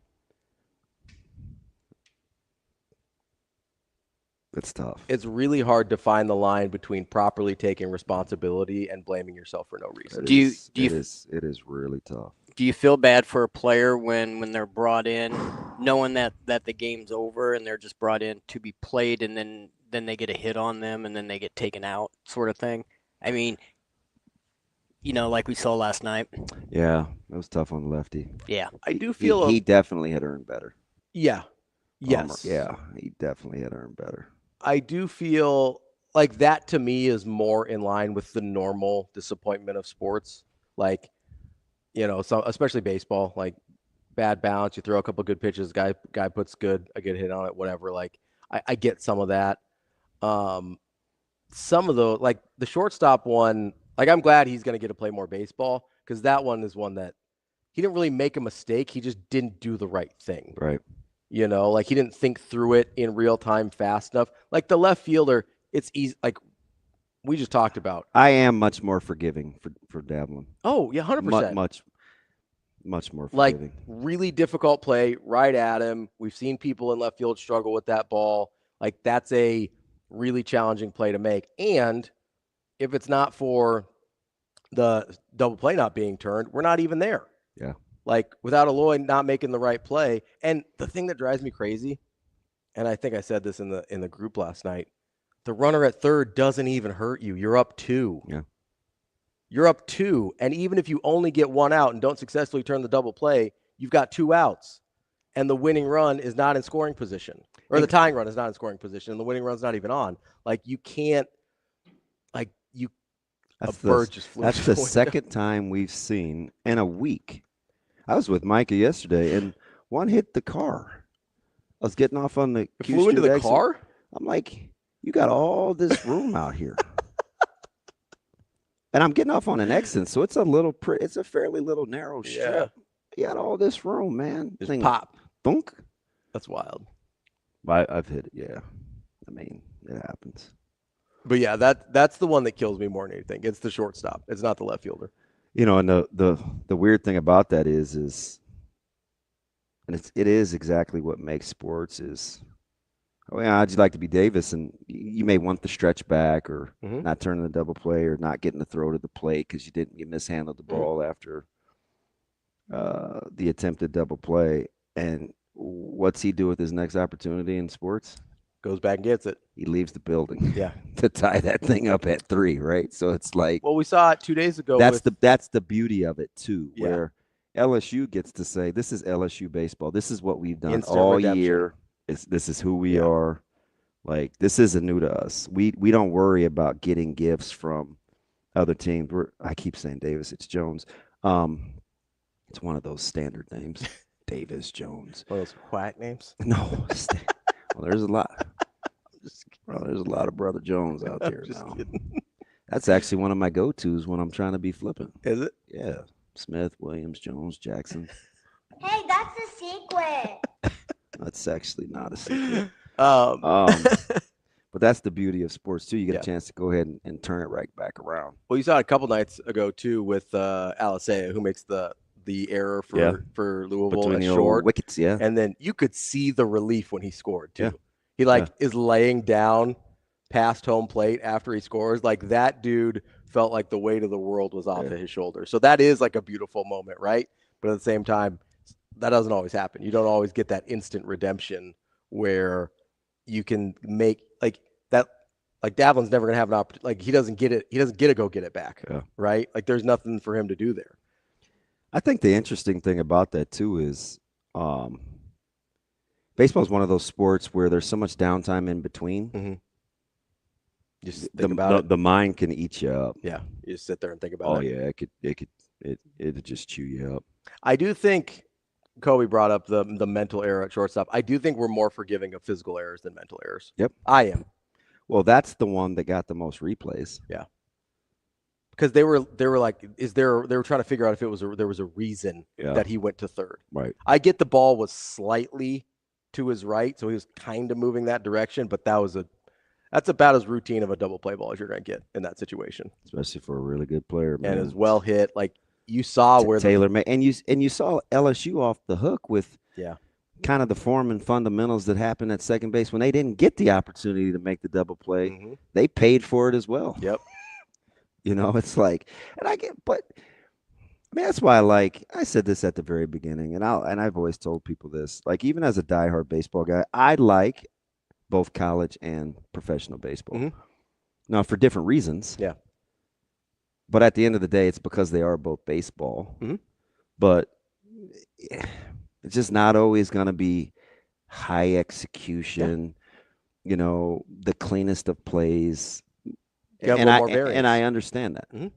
it's tough. It's really hard to find the line between properly taking responsibility and blaming yourself for no reason. It is really tough. Do you feel bad for a player when they're brought in knowing that the game's over and they're just brought in to be played, and then they get a hit on them and then they get taken out, sort of thing. I mean, like we saw last night. Yeah, it was tough on the lefty. Yeah. I do feel he definitely had earned better. Yeah. Yes. Yeah, he definitely had earned better. I do feel like that to me is more in line with the normal disappointment of sports. Like, so especially baseball, like bad bounce, you throw a couple good pitches, guy puts a good hit on it, whatever. Like I get some of that. Some of the shortstop one, like I'm glad he's going to get to play more baseball, because that one is one that he didn't really make a mistake. He just didn't do the right thing. Right. Like he didn't think through it in real time fast enough. Like the left fielder, it's easy. Like we just talked about. I am much more forgiving for Davlin. Oh, yeah, 100%. Much more forgiving. Like really difficult play right at him. We've seen people in left field struggle with that ball. Like that's a really challenging play to make. And if it's not for the double play not being turned, we're not even there. Yeah. Like without Aloy not making the right play. And the thing that drives me crazy, and I think I said this in the group last night, the runner at third doesn't even hurt you. You're up 2. Yeah. You're up 2. And even if you only get 1 out and don't successfully turn the double play, you've got 2 outs. And the winning run is not in scoring position. Or the tying run is not in scoring position. And the winning run's not even on. Like you can't, like you, bird just flew. That's the second time we've seen in a week. I was with Micah yesterday, and one hit the car. I was getting off on the Q flew into the exit. Car? I'm like, you got all this room out here. And I'm getting off on an exit, so it's a fairly little narrow strip. You got all this room, man. Just pop. Thunk. That's wild. I've hit it, yeah. I mean, it happens. But yeah, that's the one that kills me more than anything. It's the shortstop. It's not the left fielder. And the weird thing about that is and it is exactly what makes sports is, I'd like to be Davis, and you may want the stretch back or not turning the double play or not getting the throw to the plate because you mishandled the ball after the attempted double play. And what's he do with his next opportunity in sports? Goes back and gets it. He leaves the building. Yeah. To tie that thing up at 3, right? So it's like, well, we saw it 2 days ago. That's the beauty of it too, where LSU gets to say, this is LSU baseball. This is what we've done Instant all redemption. year. This is who we are. Like, this isn't new to us. We don't worry about getting gifts from other teams. I keep saying Davis. It's Jones. It's one of those standard names. Davis, Jones. One of those whack names? No. Well, there's a lot. There's a lot of Brother Jones out there now. Kidding. That's actually one of my go-tos when I'm trying to be flippant. Is it? Yeah. Smith, Williams, Jones, Jackson. Hey, that's a secret. That's actually not a secret. But that's the beauty of sports too. You get a chance to go ahead and turn it right back around. Well, you saw it a couple nights ago too with Alisea, who makes the error for Louisville between at the short wickets. Yeah, and then you could see the relief when he scored too. Yeah. He is laying down past home plate after he scores. Like that dude felt like the weight of the world was off of his shoulders. So that is like a beautiful moment, right? But at the same time, that doesn't always happen. You don't always get that instant redemption where you can make like that. Like Davlin's never gonna have an opportunity. Like he doesn't get it. He doesn't get to go get it back. Yeah. Right. Like there's nothing for him to do there. I think the interesting thing about that too is baseball is one of those sports where there's so much downtime in between. Mm-hmm. Just think about it. The mind can eat you up. Yeah, you just sit there and think about it. Oh yeah, it'd just chew you up. I do think Kobe brought up the mental error at shortstop. I do think we're more forgiving of physical errors than mental errors. Yep, I am. Well, that's the one that got the most replays. Yeah, because they were like, they were trying to figure out if there was a reason that he went to third. Right. I get the ball was slightly to his right, so he was kind of moving that direction, but that's about as routine of a double play ball as you're going to get in that situation, especially for a really good player, man. And as well hit. Like you saw where Taylor made, and you saw LSU off the hook with kind of the form and fundamentals that happened at second base when they didn't get the opportunity to make the double play. Mm-hmm. They paid for it as well. Yep. It's like, and I get, but I mean, that's why I said this at the very beginning, and I've always told people this. Like, even as a diehard baseball guy, I like both college and professional baseball. Mhm. Now, for different reasons. Yeah. But at the end of the day, it's because they are both baseball. Mhm. But it's just not always going to be high execution, the cleanest of plays. You have a little more variance. And I understand that. Mhm.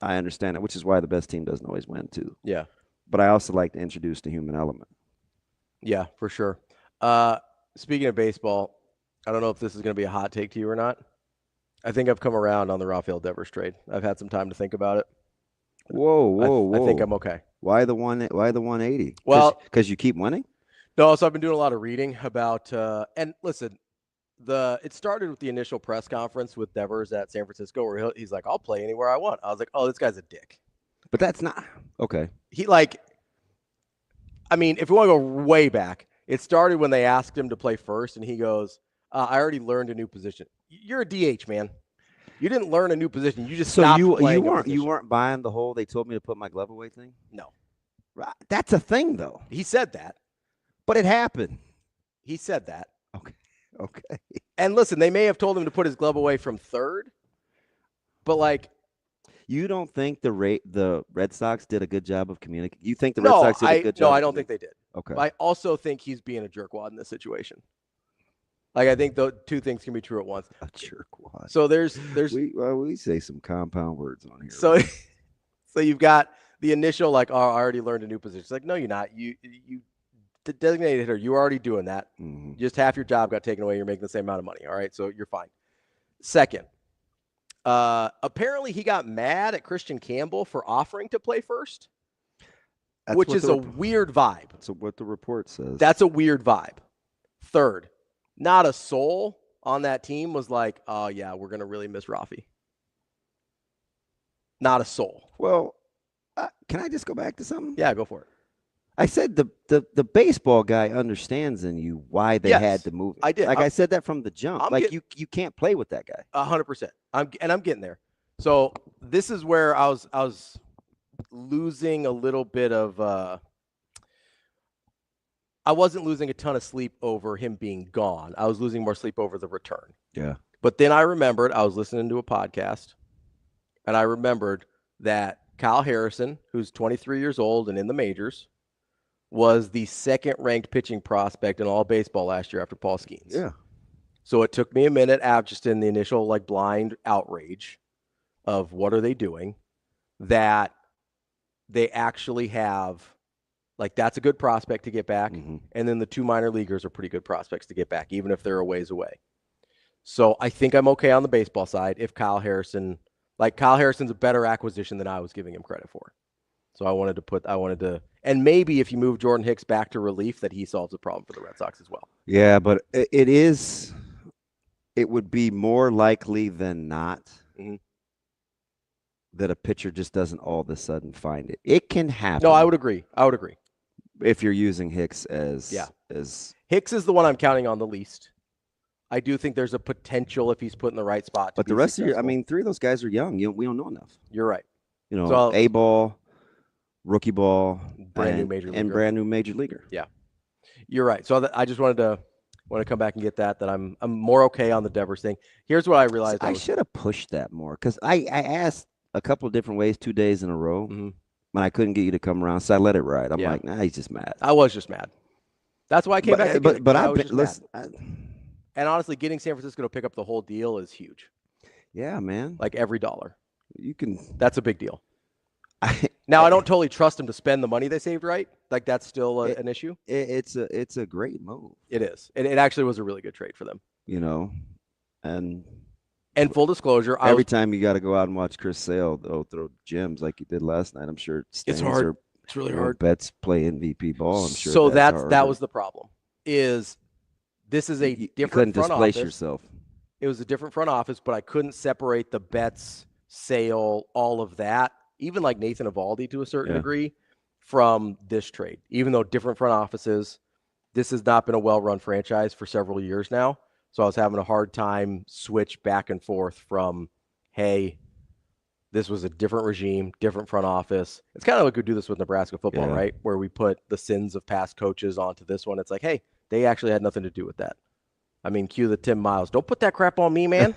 I understand it, which is why the best team doesn't always win, too. Yeah. But I also like to introduce the human element. Yeah, for sure. Speaking of baseball, I don't know if this is going to be a hot take to you or not. I think I've come around on the Rafael Devers trade. I've had some time to think about it. Whoa. I think I'm okay. Why the 180? Well, because you keep winning? No, so I've been doing a lot of reading about and listen, it started with the initial press conference with Devers at San Francisco where he's like, I'll play anywhere I want. I was like, oh, this guy's a dick. But that's not okay. If we want to go way back, it started when they asked him to play first, and he goes, I already learned a new position. You're a DH, man. You didn't learn a new position. You just stopped playing you weren't buying the whole they told me to put my glove away thing? No. Right. That's a thing, though. He said that. But it happened. He said that. Okay. And listen, they may have told him to put his glove away from third, but you don't think the Red Sox did a good job of communicating? You think the Red Sox did a good job? No, I don't think they did. Okay. I also think he's being a jerkwad in this situation. I think the two things can be true at once. A jerkwad. So there's we say some compound words on here. So so you've got the initial I already learned a new position. It's like, no, you're not. You the designated hitter, you're already doing that. Mm-hmm. Just half your job got taken away. You're making the same amount of money. All right, so you're fine. Second, apparently he got mad at Christian Campbell for offering to play first, which is a weird vibe. That's what the report says. That's a weird vibe. Third, not a soul on that team was like, oh, yeah, we're going to really miss Rafi. Not a soul. Well, can I just go back to something? Yeah, go for it. I said the baseball guy understands in you why they had to move. I did. I said that from the jump. You can't play with that guy. 100%. I'm getting there. So this is where I was losing a little bit of. I wasn't losing a ton of sleep over him being gone. I was losing more sleep over the return. Yeah. But then I remembered I was listening to a podcast, and I remembered that Kyle Harrison, who's 23 years old and in the majors, was the second-ranked pitching prospect in all baseball last year after Paul Skeens. Yeah. So it took me a minute, just in the initial blind outrage of what are they doing, that they actually have, that's a good prospect to get back, mm-hmm. and then the two minor leaguers are pretty good prospects to get back, even if they're a ways away. So I think I'm okay on the baseball side if Kyle Harrison's a better acquisition than I was giving him credit for. So I wanted to, and maybe if you move Jordan Hicks back to relief, that he solves the problem for the Red Sox as well. Yeah, but it would be more likely than not mm-hmm. that a pitcher just doesn't all of a sudden find it. It can happen. No, I would agree. If you're using Hicks as Hicks is the one I'm counting on the least. I do think there's a potential if he's put in the right spot. But the rest of three of those guys are young. We don't know enough. You're right. A-ball, rookie ball, brand new major leaguer. Yeah, you're right. So I just wanted to come back and get that I'm more okay on the Devers thing. Here's what I realized. I should have pushed that more because I asked a couple of different ways 2 days in a row mm-hmm. when I couldn't get you to come around, so I let it ride. I'm like, nah, he's just mad. I was just mad. That's why I came back. And honestly, getting San Francisco to pick up the whole deal is huge. Yeah, man. Every dollar. That's a big deal. I don't totally trust them to spend the money they saved, right? That's still an issue. It's a great move. It is. It actually was a really good trade for them. And full disclosure, every time you got to go out and watch Chris Sale throw gems like he did last night, I'm sure it's hard. It's really hard. Bets play MVP ball. I'm sure. So that was the problem. This is a different you couldn't front displace office. yourself. It was a different front office, but I couldn't separate the bets, Sale, all of that, even Nathan Eovaldi to a certain degree, from this trade. Even though different front offices, this has not been a well-run franchise for several years now. So I was having a hard time switch back and forth from, hey, this was a different regime, different front office. It's kind of like we do this with Nebraska football, Yeah. right? Where we put the sins of past coaches onto this one. It's like, hey, they actually had nothing to do with that. I mean, cue the Tim Miles. Don't put that crap on me, man.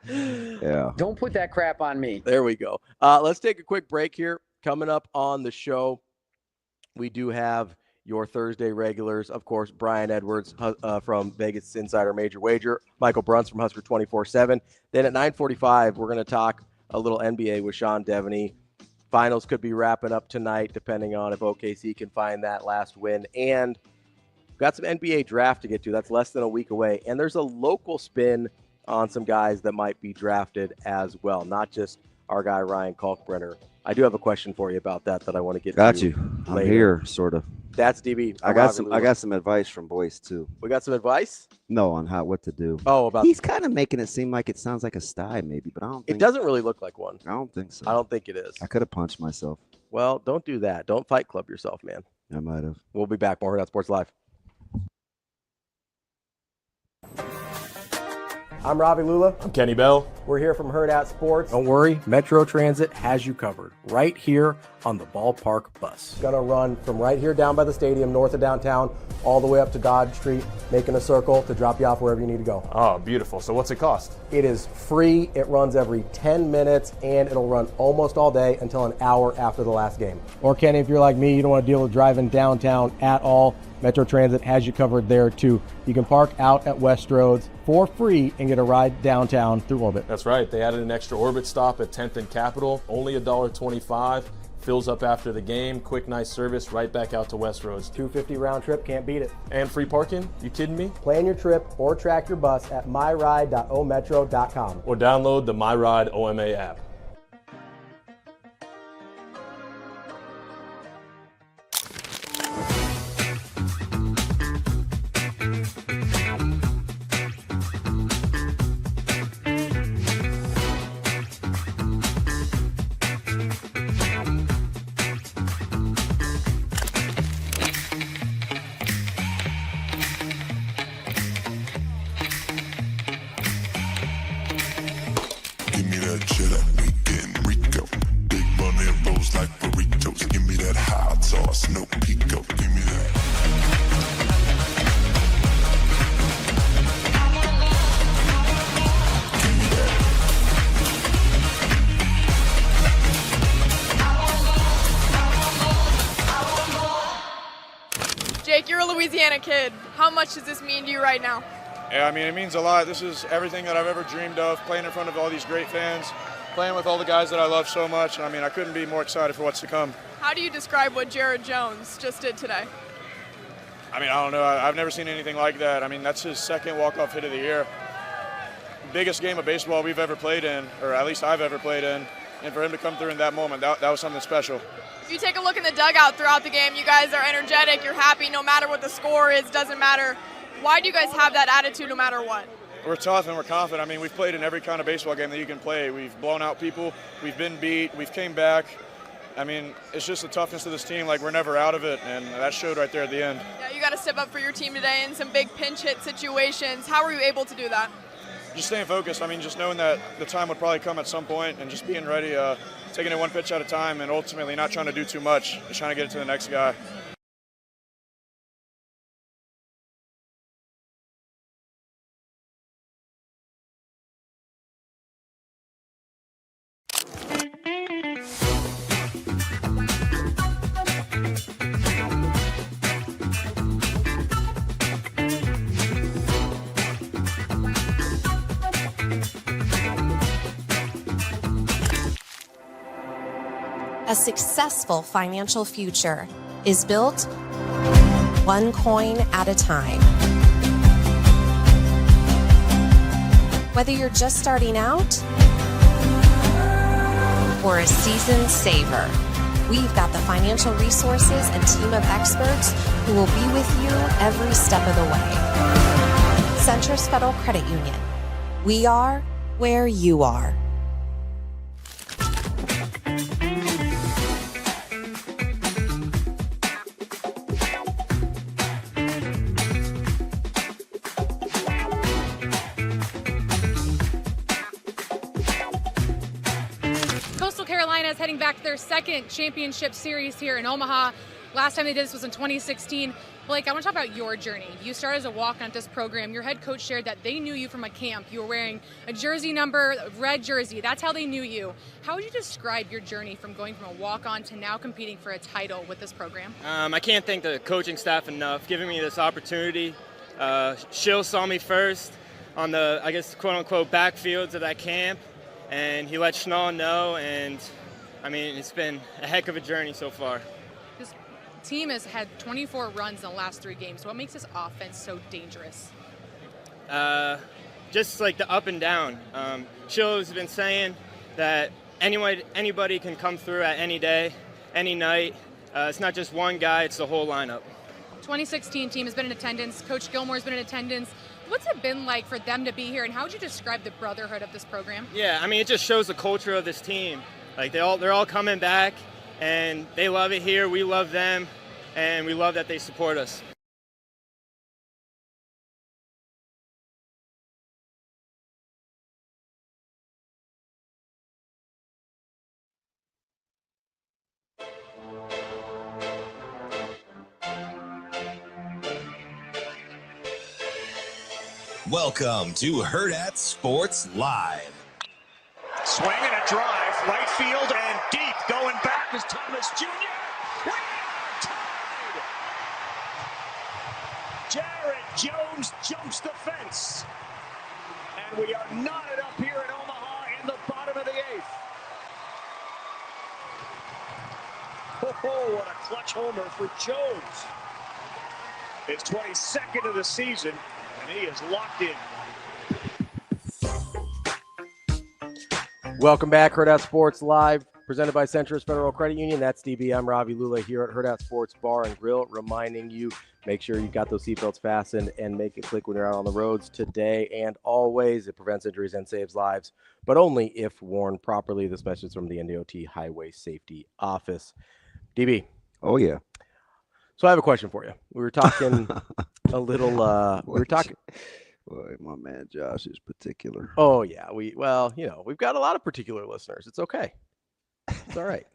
Yeah. Don't put that crap on me. There we go. Let's take a quick break here. Coming up on the show, we do have your Thursday regulars. Of course, Brian Edwards from Vegas Insider Major Wager, Michael Bruntz from Husker 24/7. Then at 9:45, we're going to talk a little NBA with Sean Deveney. Finals could be wrapping up tonight, depending on if OKC can find that last win. And we've got some NBA draft to get to. That's less than a week away. And there's a local spin on some guys that might be drafted as well, not just our guy Ryan Kalkbrenner. I do have a question for you about that I want to get Got to you. I'm later. here, sort of. That's DB. I got some advice from Boyce too. We got some advice? No, on what to do. Oh, about He's kind of making it seem like it sounds like a sty, maybe, but I don't think it doesn't really look like one. I don't think so. I don't think it is. I could have punched myself. Well, don't do that. Don't fight club yourself, man. I might have. We'll be back. More Hurrdat Sports Live. I'm Ravi Lulla. I'm Kenny Bell. We're here from Hurrdat Sports. Don't worry, Metro Transit has you covered right here on the ballpark bus. Gonna run from right here down by the stadium, north of downtown, all the way up to Dodge Street, making a circle to drop you off wherever you need to go. Oh, beautiful. So what's it cost? It is free. It runs every 10 minutes, and it'll run almost all day until an hour after the last game. Or Kenny, if you're like me, you don't want to deal with driving downtown at all, Metro Transit has you covered there too. You can park out at West Roads for free and get a ride downtown through Orbit. That's right. They added an extra Orbit stop at 10th and Capitol. Only $1.25. Fills up after the game. Quick, nice service right back out to West Roads. $250 round trip, can't beat it. And free parking? You kidding me? Plan your trip or track your bus at myride.ometro.com. Or download the MyRide OMA app. Give me that cheddar, we getting Rico. Big money and rolls like burritos. Give me that hot sauce, no pico. Give me that. Jake, you're a Louisiana kid. How much does this mean to you right now? Yeah, I mean, it means a lot. This is everything that I've ever dreamed of, playing in front of all these great fans, playing with all the guys that I love so much. I mean, I couldn't be more excited for what's to come. How do you describe what Jared Jones just did today? I mean, I don't know. I've never seen anything like that. I mean, that's his second walk-off hit of the year. Biggest game of baseball we've ever played in, or at least I've ever played in. And for him to come through in that moment, that was something special. If you take a look in the dugout throughout the game, you guys are energetic, you're happy no matter what the score is, doesn't matter. Why do you guys have that attitude no matter what? We're tough and we're confident. I mean, we've played in every kind of baseball game that you can play. We've blown out people, we've been beat, we've came back. I mean, it's just the toughness of this team, like we're never out of it, and that showed right there at the end. Yeah, you got to step up for your team today in some big pinch hit situations. How were you able to do that? Just staying focused. I mean, just knowing that the time would probably come at some point and just being ready, taking it one pitch at a time and ultimately not trying to do too much, just trying to get it to the next guy. A successful financial future is built one coin at a time. Whether you're just starting out or a seasoned saver, we've got the financial resources and team of experts who will be with you every step of the way. Centris Federal Credit Union. We are where you are. heading back to their second championship series here in Omaha. Last time they did this was in 2016. Blake, I want to talk about your journey. You started as a walk-on at this program. Your head coach shared that they knew you from a camp. You were wearing a jersey number, a red jersey. That's how they knew you. How would you describe your journey from going from a walk-on to now competing for a title with this program? I can't thank the coaching staff enough giving me this opportunity. Shill saw me first on the, I guess, quote-unquote backfields of that camp, and he let Schnall know, and, I mean, it's been a heck of a journey so far. This team has had 24 runs in the last 3 games. What makes this offense so dangerous? Just like the up and down. Shill has been saying that anybody can come through at any day, any night. It's not just one guy, it's the whole lineup. 2016 team has been in attendance. Coach Gilmore's been in attendance. What's it been like for them to be here, and how would you describe the brotherhood of this program? Yeah, I mean, it just shows the culture of this team. Like they're all coming back, and they love it here. We love them, and we love that they support us. Welcome to Hurrdat Sports Live. Swing and a drive, right field and deep. Going back is Thomas Jr. We are tied. Jared Jones jumps the fence. And we are knotted up here in Omaha in the bottom of the 8th. Oh, what a clutch homer for Jones. His 22nd of the season. And he is locked in. Welcome back, Hurrdat Sports Live, presented by Centris Federal Credit Union. That's DB. I'm Ravi Lulla here at Hurrdat Sports Bar and Grill, reminding you, make sure you've got those seatbelts fastened and make it click when you're out on the roads today and always. It prevents injuries and saves lives, but only if worn properly. This message is from the NDOT Highway Safety Office. DB. Oh, yeah. So I have a question for you. We were talking a little, Boy, my man Josh is particular. Oh, yeah. We've got a lot of particular listeners. It's okay. It's all right.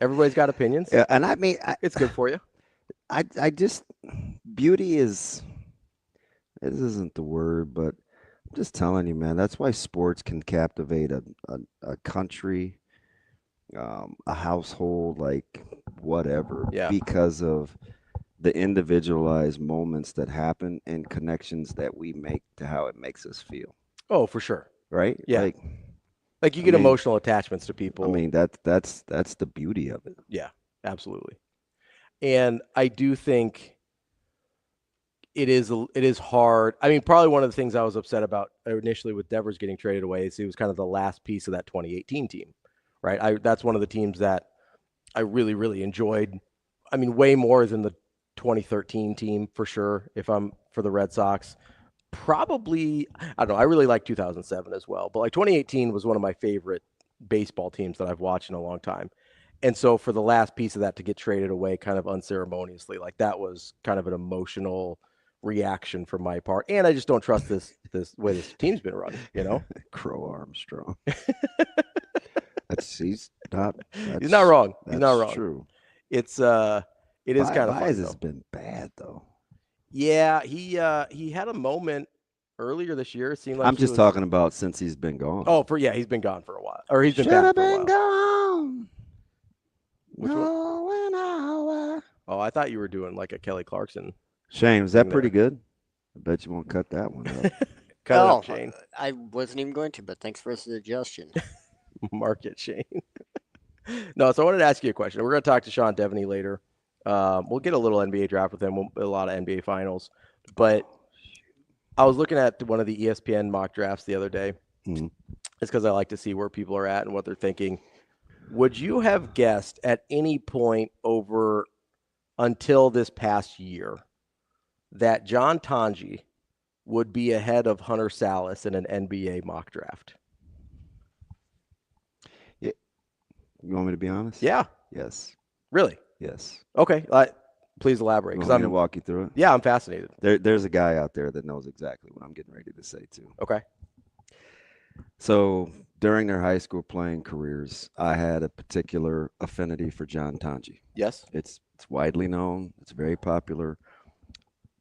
Everybody's got opinions. Yeah, and I mean, it's good for you. I just, beauty is, this isn't the word, but I'm just telling you, man, that's why sports can captivate a country, a household, like whatever, because of the individualized moments that happen and connections that we make to how it makes us feel. Oh, for sure. Right? Yeah. Like you get emotional attachments to people. I mean, that's the beauty of it. Yeah, absolutely. And I do think it is hard. I mean, probably one of the things I was upset about initially with Devers getting traded away is he was kind of the last piece of that 2018 team, right? That's one of the teams that I really, really enjoyed. I mean, way more than the 2013 team for sure. If I'm for the Red Sox, probably, I don't know. I really like 2007 as well, but like 2018 was one of my favorite baseball teams that I've watched in a long time. And so for the last piece of that to get traded away kind of unceremoniously, like that was kind of an emotional reaction from my part. And I just don't trust this way this team's been run, you know? Crow Armstrong. He's not wrong. He's not wrong. True. It is kind of fun, has been bad though. Yeah, he had a moment earlier this year. It seemed like I'm just talking about since he's been gone. Oh, he's been gone for a while, or he's been Should back have for a been while. gone. Which one? Oh, I thought you were doing like a Kelly Clarkson. Shane, was that pretty good? I bet you won't cut that one up. Cut it up, Shane. I wasn't even going to, but thanks for the suggestion. Mark it, Shane. No, so I wanted to ask you a question. We're going to talk to Sean Deveney later. We'll get a little NBA draft with him, a lot of NBA finals. But I was looking at one of the ESPN mock drafts the other day. Mm-hmm. It's because I like to see where people are at and what they're thinking. Would you have guessed at any point until this past year that John Tanji would be ahead of Hunter Salas in an NBA mock draft? Yeah. You want me to be honest? Yeah. Yes. Really? Yes. Okay. Please elaborate. Because I'm going to walk you through it. Yeah, I'm fascinated. There's a guy out there that knows exactly what I'm getting ready to say too. Okay. So during their high school playing careers, I had a particular affinity for John Tanji. Yes. It's widely known. It's very popular.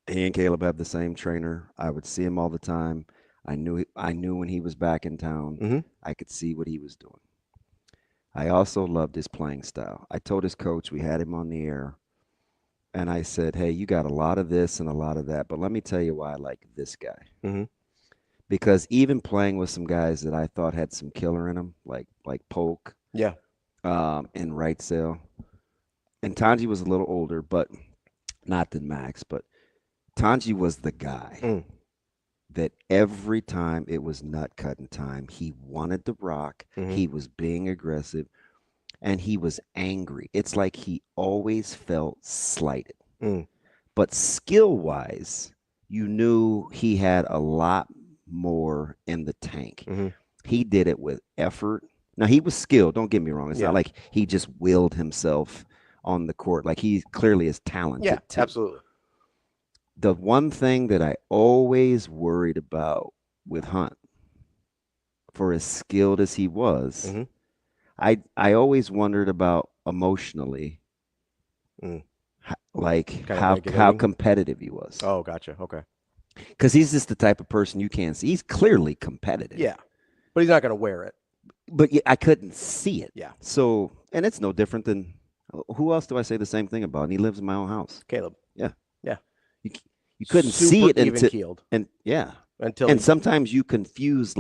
He and Caleb have the same trainer. I would see him all the time. I knew when he was back in town. Mhm. I could see what he was doing. I also loved his playing style. I told his coach, we had him on the air, and I said, hey, you got a lot of this and a lot of that, but let me tell you why I like this guy. Mm-hmm. Because even playing with some guys that I thought had some killer in them, like Polk, Yeah. and Right Sail, and Tanji was a little older, but not than Max, but Tanji was the guy that every time it was nut cutting time, he wanted to rock. Mhm. He was being aggressive, and he was angry. It's like he always felt slighted. But skill-wise, you knew he had a lot more in the tank. He did it with effort. Now, he was skilled. Don't get me wrong. It's not like he just willed himself on the court. Like, he clearly is talented. Yeah, too. absolutely. The one thing that I always worried about with Hunt, for as skilled as he was, I always wondered about emotionally, like how competitive he was. Oh, gotcha. Okay. Because he's just the type of person you can't see. He's clearly competitive. Yeah, but he's not going to wear it. But I couldn't see it. Yeah. So, and it's no different than who else do I say the same thing about? And he lives in my own house. Caleb. Yeah. Yeah. You couldn't Super see it even-keeled. until sometimes you confuse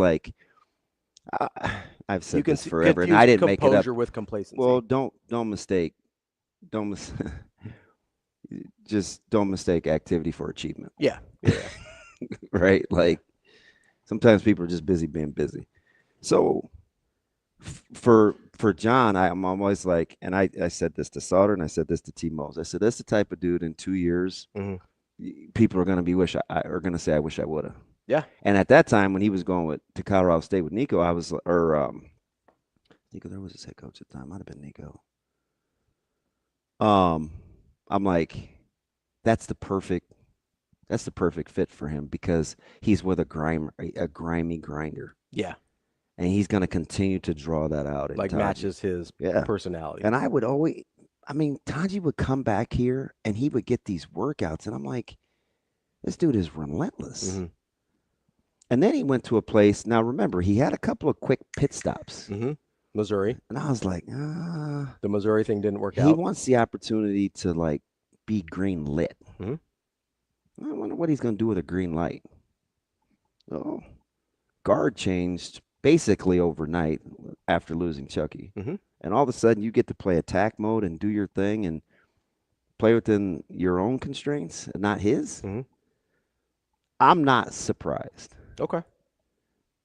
I've said this forever and I didn't make it up. Composure with complacency. Well, don't mistake just don't mistake activity for achievement. Yeah. Right? Like sometimes people are just busy being busy. So for John, I'm always like, and I said this to Sauter and I said this to T. Mose. I said, that's the type of dude in 2 years, people are going to be going to say, I wish I would have. Yeah. And at that time, when he was going to Colorado State with Nico, Nico, there was his head coach at the time. Might have been Nico. I'm like, that's the perfect fit for him because he's with a grimy grinder. Yeah. And he's going to continue to draw that out. Like matches his personality. And I would always, Tanji would come back here and he would get these workouts. And I'm like, this dude is relentless. And then he went to a place. Now, remember, he had a couple of quick pit stops. Missouri. And I was like, the Missouri thing didn't work out. He wants the opportunity to, be green lit. I wonder what he's going to do with a green light. Oh, guard changed basically overnight after losing Chucky. And all of a sudden, you get to play attack mode and do your thing and play within your own constraints and not his. I'm not surprised. Okay.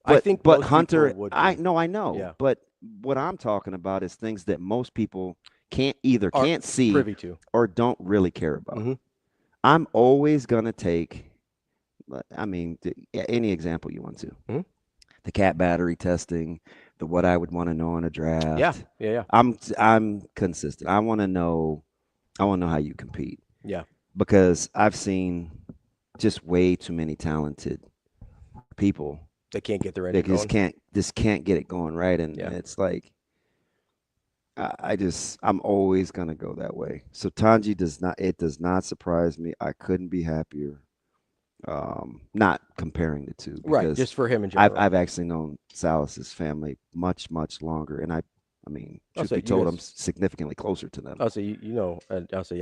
But, I think Hunter, would be. I know. Yeah. But what I'm talking about is things that most people can't see privy to or don't really care about. I'm always going to take, any example you want to. The cat battery testing, the what I would want to know in a draft. Yeah. I'm consistent. I want to know how you compete. Yeah. Because I've seen just way too many talented people. They can't get their engine going. Just can't get it going right. And it's like, I'm always going to go that way. So Tanji does not surprise me. I couldn't be happier. Not comparing the two. Right, just for him in general. I've actually known Salas's family much, much longer. And truth be told, I'm significantly closer to them. I'll say,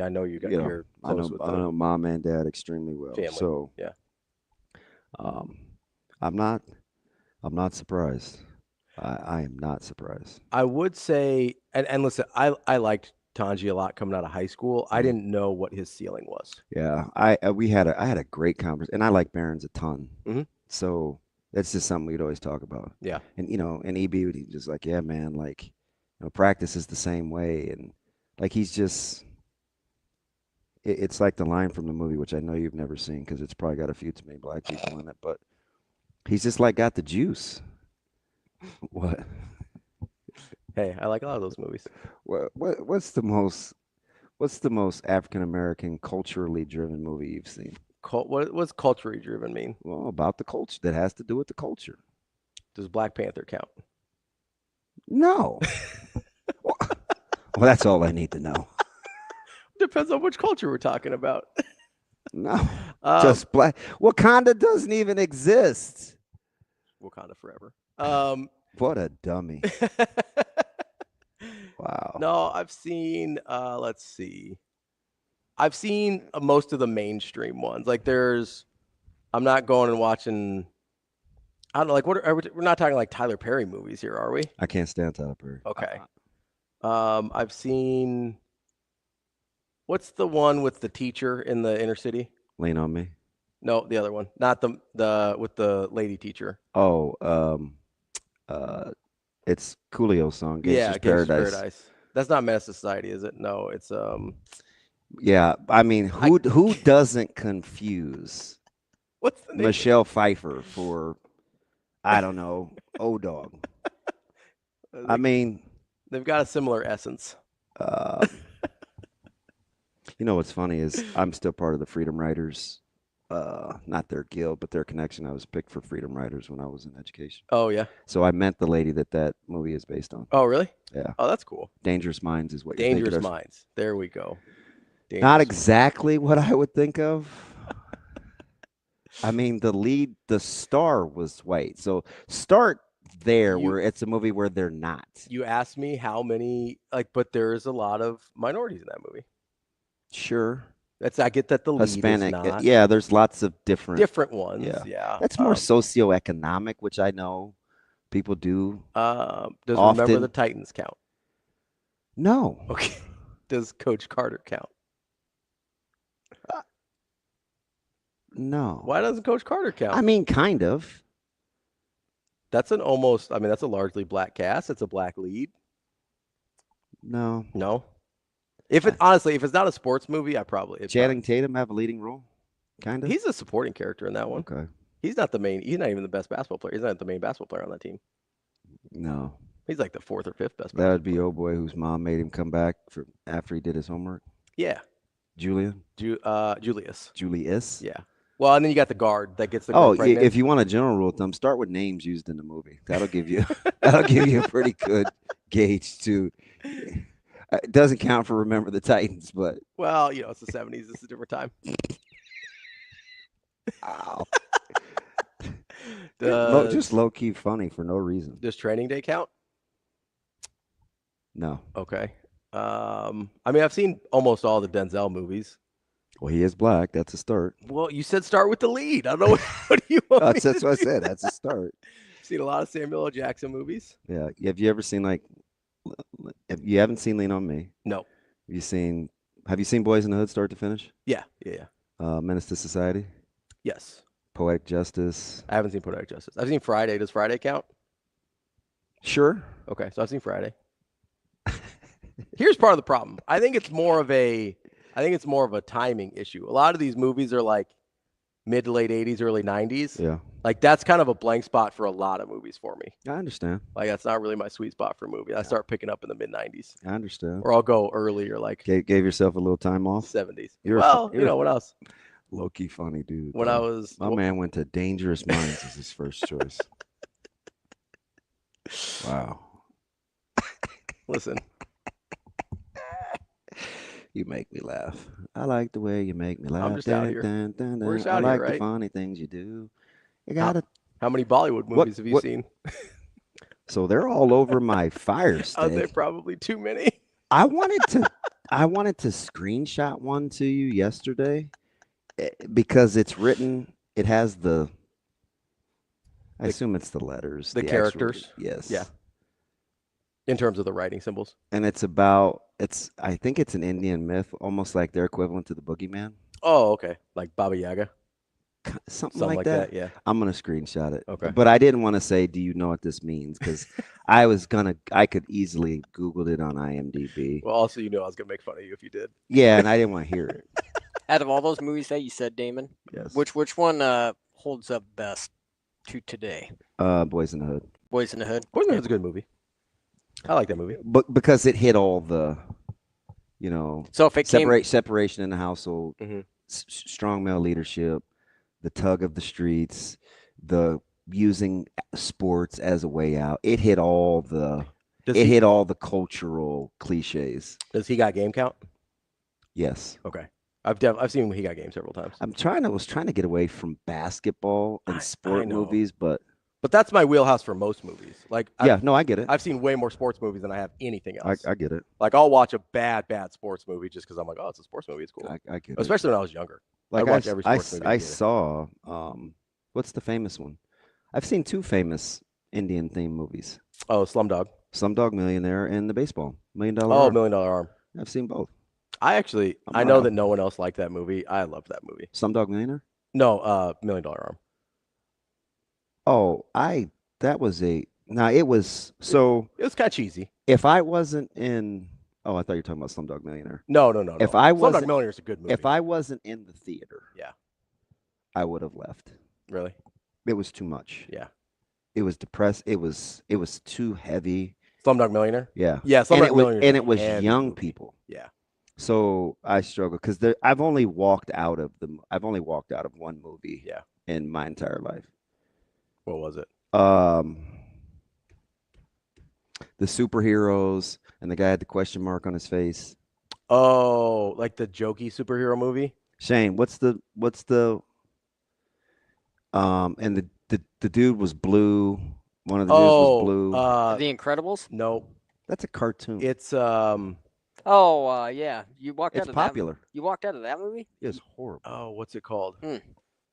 I know you got your close with I know mom and dad extremely well. Family. So yeah. I'm not surprised. I am not surprised. I would say, and listen, I liked Tanji a lot coming out of high school. I didn't know what his ceiling was. Yeah, I had a great conversation, and I like Barron's a ton. So that's just something we'd always talk about. Yeah, and and EB would just like, yeah, man, practice is the same way, and he's just. It's like the line from the movie, which I know you've never seen because it's probably got a few too many black people in it, but he's just got the juice. What? Hey, I like a lot of those movies. What's the most African American culturally driven movie you've seen? What's culturally driven mean? Well, about the culture that has to do with the culture. Does Black Panther count? No. Well, that's all I need to know. Depends on which culture we're talking about. No. Just black. Wakanda doesn't even exist. Wakanda forever. What a dummy. Wow. No, I've seen, let's see. I've seen most of the mainstream ones. Like I'm not going and watching, I don't know, like we're not talking like Tyler Perry movies here, are we? I can't stand Tyler Perry. Okay. I've seen, what's the one with the teacher in the inner city? Lean on Me. No, the other one. Not the with the lady teacher. Oh, it's Coolio's song, Gangster's Paradise. That's not Menace to Society, is it? No, it's Yeah, I mean, who doesn't confuse what's the name? Michelle Pfeiffer for, I don't know, O-Dog? I mean, they've got a similar essence. You know what's funny is I'm still part of the Freedom Riders, not their guild, but their connection. I was picked for Freedom Riders when I was in education. Oh, yeah. So I met the lady that movie is based on. Oh, really? Yeah. Oh, that's cool. Dangerous Minds is what you're thinking of. Dangerous Minds. There we go. Not exactly what I would think of. I mean, the star was white. So start there where it's a movie where they're not. You asked me how many, but there's a lot of minorities in that movie. Sure. I get that the lead Hispanic. is not. Yeah, there's lots of different ones. Yeah. That's more socioeconomic, which I know people do. Does often. Remember the Titans count? No. Okay. Does Coach Carter count? No. Why doesn't Coach Carter count? I mean, kind of. That's a largely black cast. It's a black lead. No. Honestly, if it's not a sports movie, Channing Tatum have a leading role? Kind of. He's a supporting character in that one. Okay. He's not even the best basketball player. He's not the main basketball player on that team. No. He's like the fourth or fifth best. That would be old boy whose mom made him come back after he did his homework. Yeah. Julian? Julius. Julius? Yeah. Well, and then you got the guard that gets the girl pregnant. If you want a general rule of thumb, start with names used in the movie. That'll give you a pretty good gauge to. It doesn't count for Remember the Titans, but well, it's the 70s. It's a different time. Wow. Just low key funny for no reason. Does Training Day count? No. Okay. I've seen almost all the Denzel movies. Well, he is black. That's a start. Well, you said start with the lead. I don't know what do you want. That's what I said. That's a start. Seen a lot of Samuel L. Jackson movies. Yeah. Have you ever seen if you haven't seen Lean on Me? No. Have you seen Boys in the Hood start to finish? Yeah. Menace to Society? Yes. Poetic Justice? I haven't seen Poetic Justice. I've seen Friday. Does Friday count? Sure. Okay, so I've seen Friday. Here's part of the problem. I think it's more of a timing issue. A lot of these movies are like mid to late 80s, early 90s. Yeah. Like that's kind of a blank spot for a lot of movies for me. I understand. Like that's not really my sweet spot for a movie. I start picking up in the mid 90s. I understand. Or I'll go earlier, like gave yourself a little time off. 70s. What else? Low key funny dude. When my man went to Dangerous Minds as his first choice. Wow. Listen. You make me laugh. I like the way you make me laugh. I'm just out here. We're just out I like here, right? the funny things you do. You gotta. How many Bollywood movies have you seen? So they're all over my fire stick. Are there probably too many? I wanted to screenshot one to you yesterday because it's written. It has I assume it's the letters, the characters. Yes. Yeah. In terms of the writing symbols. And I think it's an Indian myth, almost like their equivalent to the boogeyman. Oh, okay. Like Baba Yaga. Something like that. Yeah. I'm going to screenshot it. Okay. But I didn't want to say, do you know what this means? Because I could easily Googled it on IMDb. Well, also, I was going to make fun of you if you did. Yeah, and I didn't want to hear it. Out of all those movies that you said, Damon, yes. Which one holds up best to today? Boys in the Hood. Boys in the Hood. Boys in the Hood's a good movie. I like that movie. But because it hit all the, so if it separation in the household, strong male leadership, the tug of the streets, the using sports as a way out. It hit all the cultural cliches. Does He Got Game count? Yes. Okay. I've seen He Got Game several times. I was trying to get away from basketball and sport movies, but that's my wheelhouse for most movies. Like, I get it. I've seen way more sports movies than I have anything else. I get it. Like, I'll watch a bad sports movie just because I'm like, oh, it's a sports movie. It's cool. I get it. Especially when I was younger. Like, I watched every sports movie. I saw, what's the famous one? I've seen 2 famous Indian themed movies. Oh, Slumdog Millionaire and the baseball $1 Million Arm. Arm. $1 Million Arm. I've seen both. I know that no one else liked that movie. I loved that movie. Slumdog Millionaire? No, $1 Million Arm. Oh, it was kind of cheesy. If I wasn't in, I thought you were talking about Slumdog Millionaire. No. If I wasn't, Slumdog Millionaire is a good movie. If I wasn't in the theater, I would have left. Really? It was too much. Yeah. It was depressed. It was too heavy. Slumdog Millionaire? Yeah. Yeah, Slumdog Millionaire. And it was young people. Yeah. So I struggle because I've only walked out of one movie in my entire life. What was it? The superheroes and the guy had the question mark on his face. Oh, like the jokey superhero movie? Shane, what's the and the dude was blue. One of the dudes was blue. The Incredibles? No. That's a cartoon. It's yeah. You walked out It's of popular. You walked out of that movie? It's horrible. Oh, what's it called? Hmm.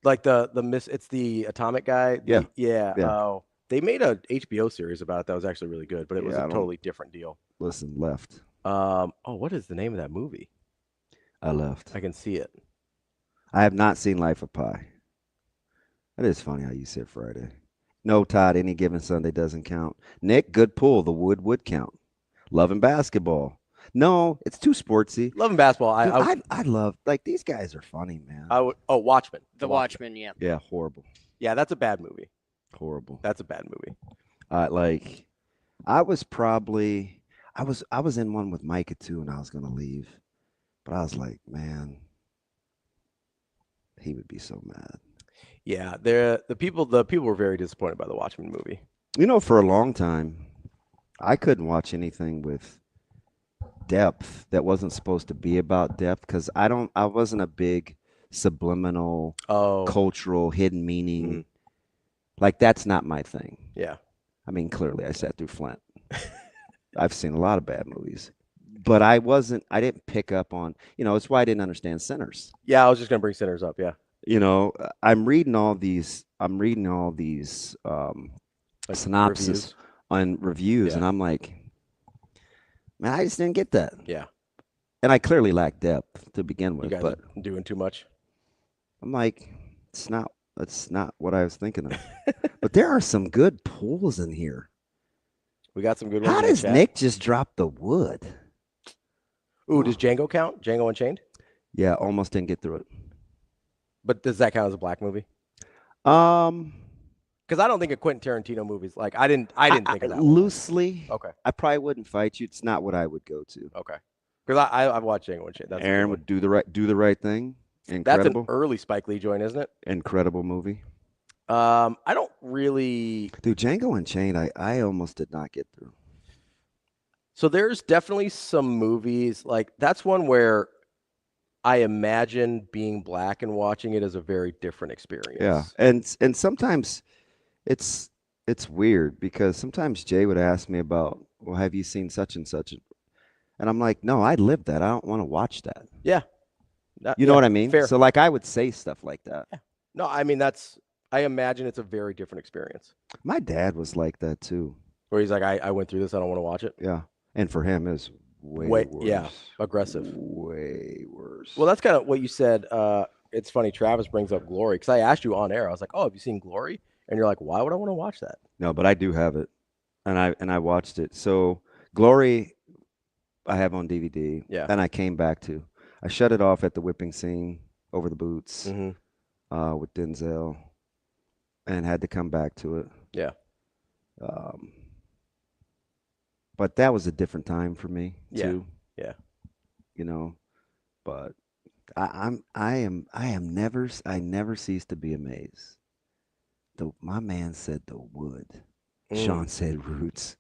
Like it's the Atomic guy. Yeah. Oh, they made a HBO series about it that was actually really good, but it was a totally different deal. Listen, left. What is the name of that movie? I left. I can see it. I have not seen Life of Pi. That is funny how you said Friday. No, Todd, any given Sunday doesn't count. Nick, good pull. The would count. Love and Basketball. No, it's too sportsy. Love and Basketball. I love, like, these guys are funny, man. Watchmen. The Watchmen, yeah. Yeah, horrible. Yeah, that's a bad movie. Horrible. That's a bad movie. I was in one with Micah too, and I was gonna leave, but I was like, man, he would be so mad. Yeah, the people were very disappointed by the Watchmen movie. You know, for a long time, I couldn't watch anything with depth that wasn't supposed to be about depth because I wasn't a big subliminal cultural hidden meaning. Mm-hmm. Like, that's not my thing. Yeah. I mean, clearly I sat through Flint. I've seen a lot of bad movies, but I didn't pick up on, it's why I didn't understand Sinners. Yeah, I was just going to bring Sinners up. Yeah. I'm reading all these synopsis on reviews, and I'm like, man, I just didn't get that. Yeah. And I clearly lack depth to begin with. You guys but are doing too much. I'm like, that's not what I was thinking of. But there are some good pulls in here. We got some good ones. How does Nick just drop the wood? Ooh, does Django count? Django Unchained? Yeah, almost didn't get through it. But does that count as a black movie? Because I don't think of Quentin Tarantino movies. Like, I didn't think of that loosely. One. Okay. I probably wouldn't fight you. It's not what I would go to. Okay. Because I've watched Django Unchained. That's Aaron would do the right thing. Incredible. That's an early Spike Lee joint, isn't it? Incredible movie. I don't really. Dude, Django Unchained, I almost did not get through. So there's definitely some movies like that's one where I imagine being black and watching it is a very different experience. Yeah, and sometimes it's weird because sometimes Jay would ask me about, well, have you seen such and such? And I'm like, no, I lived that. I don't want to watch that. Yeah. You know what I mean? Fair. So like I would say stuff like that. Yeah. No, I mean I imagine it's a very different experience. My dad was like that too. Where he's like, I went through this, I don't want to watch it. Yeah. And for him it's way worse. Yeah, aggressive. Way worse. Well, that's kind of what you said. It's funny, Travis brings up Glory, because I asked you on air. I was like, oh, have you seen Glory? And you're like, why would I want to watch that? No, but I do have it. And I watched it. So Glory I have on DVD. Yeah. And I came back to. I shut it off at the whipping scene over the boots with Denzel and had to come back to it. Yeah. But that was a different time for me too. Yeah. But I never cease to be amazed My man said the wood. Mm. Sean said Roots.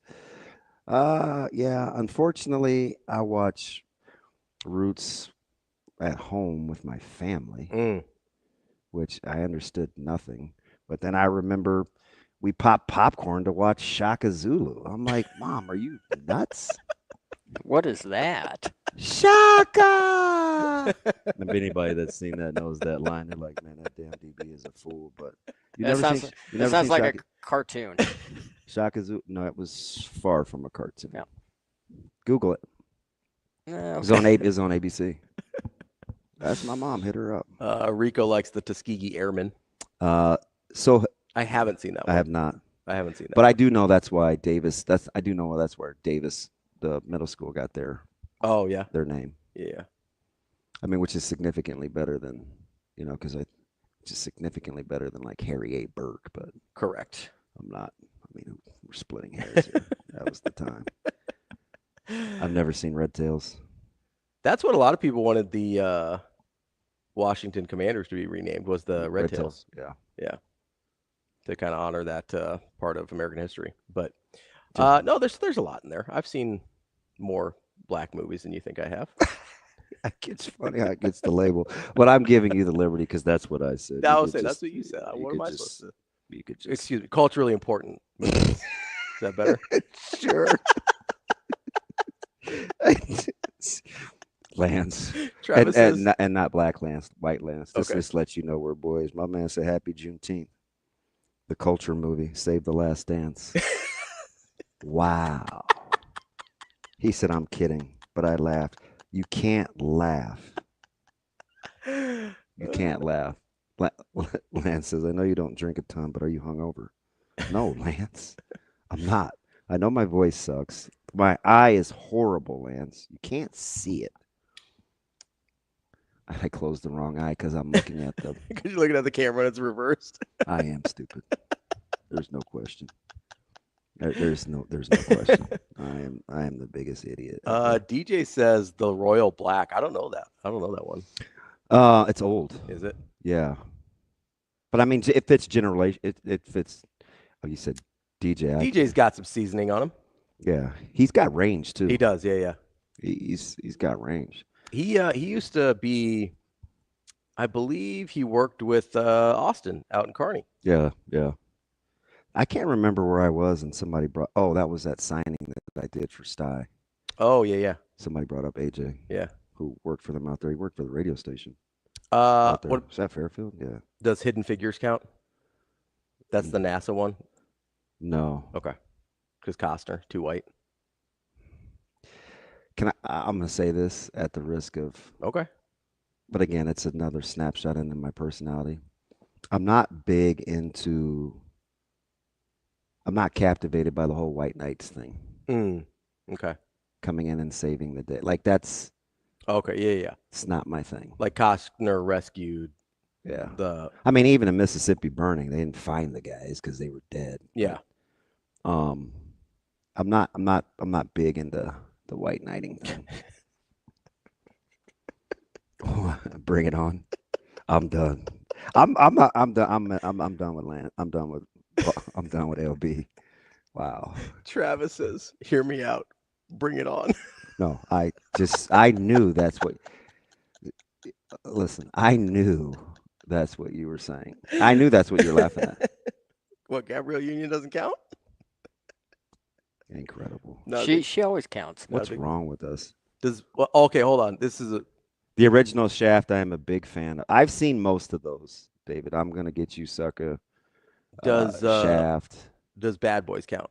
Yeah. Unfortunately, I watch Roots at home with my family, which I understood nothing. But then I remember we popped popcorn to watch Shaka Zulu. I'm like, Mom, are you nuts? What is that? Shaka! And anybody that's seen that knows that line. They're like, man, that damn DB is a fool. But That sounds like a cartoon. Shaka Zulu? No, it was far from a cartoon. Yeah. Google it. Okay. It's on ABC. That's my mom. Hit her up. Rico likes the Tuskegee Airmen. So I haven't seen that one. I have not. I haven't seen that. But I do know that's why Davis. I do know that's where Davis, the middle school, got their name. Yeah. I mean, which is significantly better than, because which is significantly better than like Harry A. Burke. But correct. I'm not. I mean, we're splitting hairs here. That was the time. I've never seen Red Tails. That's what a lot of people wanted the Washington Commanders to be renamed, was the Red Tails. Yeah. Yeah. To kind of honor that part of American history. But no, there's a lot in there. I've seen more black movies than you think I have. It's funny how it gets the label. But I'm giving you the liberty because that's what I said. That's what you said. What am I supposed to? You could just... Excuse me. Culturally important movies. Is that better? Sure. Lance. And not black Lance, white Lance. This just lets you know we're boys. My man said happy Juneteenth. The culture movie, Save the Last Dance. Wow. He said, I'm kidding, but I laughed. You can't laugh. You can't laugh. Lance says, I know you don't drink a ton, but are you hungover? No, Lance, I'm not. I know my voice sucks. My eye is horrible, Lance. You can't see it. I closed the wrong eye because I'm looking at the... Because you're looking at the camera and it's reversed. I am stupid. There's no question. There's no question. I am the biggest idiot. DJ says the Royal Black. I don't know that. I don't know that one. It's old. Is it? Yeah. But I mean, it fits generation. It fits. Oh, you said DJ. DJ's got some seasoning on him. Yeah, he's got range too. He does. Yeah. He's got range. He used to be, I believe he worked with Austin out in Kearney. Yeah. I can't remember where I was, and somebody brought. Oh, that was that signing that I did for Sty. Oh yeah. Somebody brought up AJ. Yeah. Who worked for them out there? He worked for the radio station. What is that? Fairfield? Yeah. Does Hidden Figures count? That's the NASA one. No. Okay. Because Costner, too white. I'm going to say this at the risk of... Okay. But again, it's another snapshot into my personality. I'm not big into... I'm not captivated by the whole White Knights thing. Okay. Coming in and saving the day. Like, that's... Okay, yeah. It's not my thing. Like Costner rescued... Yeah. I mean, even in Mississippi Burning, they didn't find the guys because they were dead. Yeah. I'm not big into the white knighting thing. Bring it on. I'm done. I'm done with Land. I'm done with LB. Wow. Travis says, "Hear me out. Bring it on." No, I knew that's what. Listen, I knew that's what you were saying. I knew that's what you're laughing at. What, Gabrielle Union doesn't count? Incredible. No, she always counts. What's wrong with us? Okay, hold on. This is the original Shaft. I am a big fan of. I've seen most of those, David. I'm gonna get you, sucker. Does Shaft? Does Bad Boys count?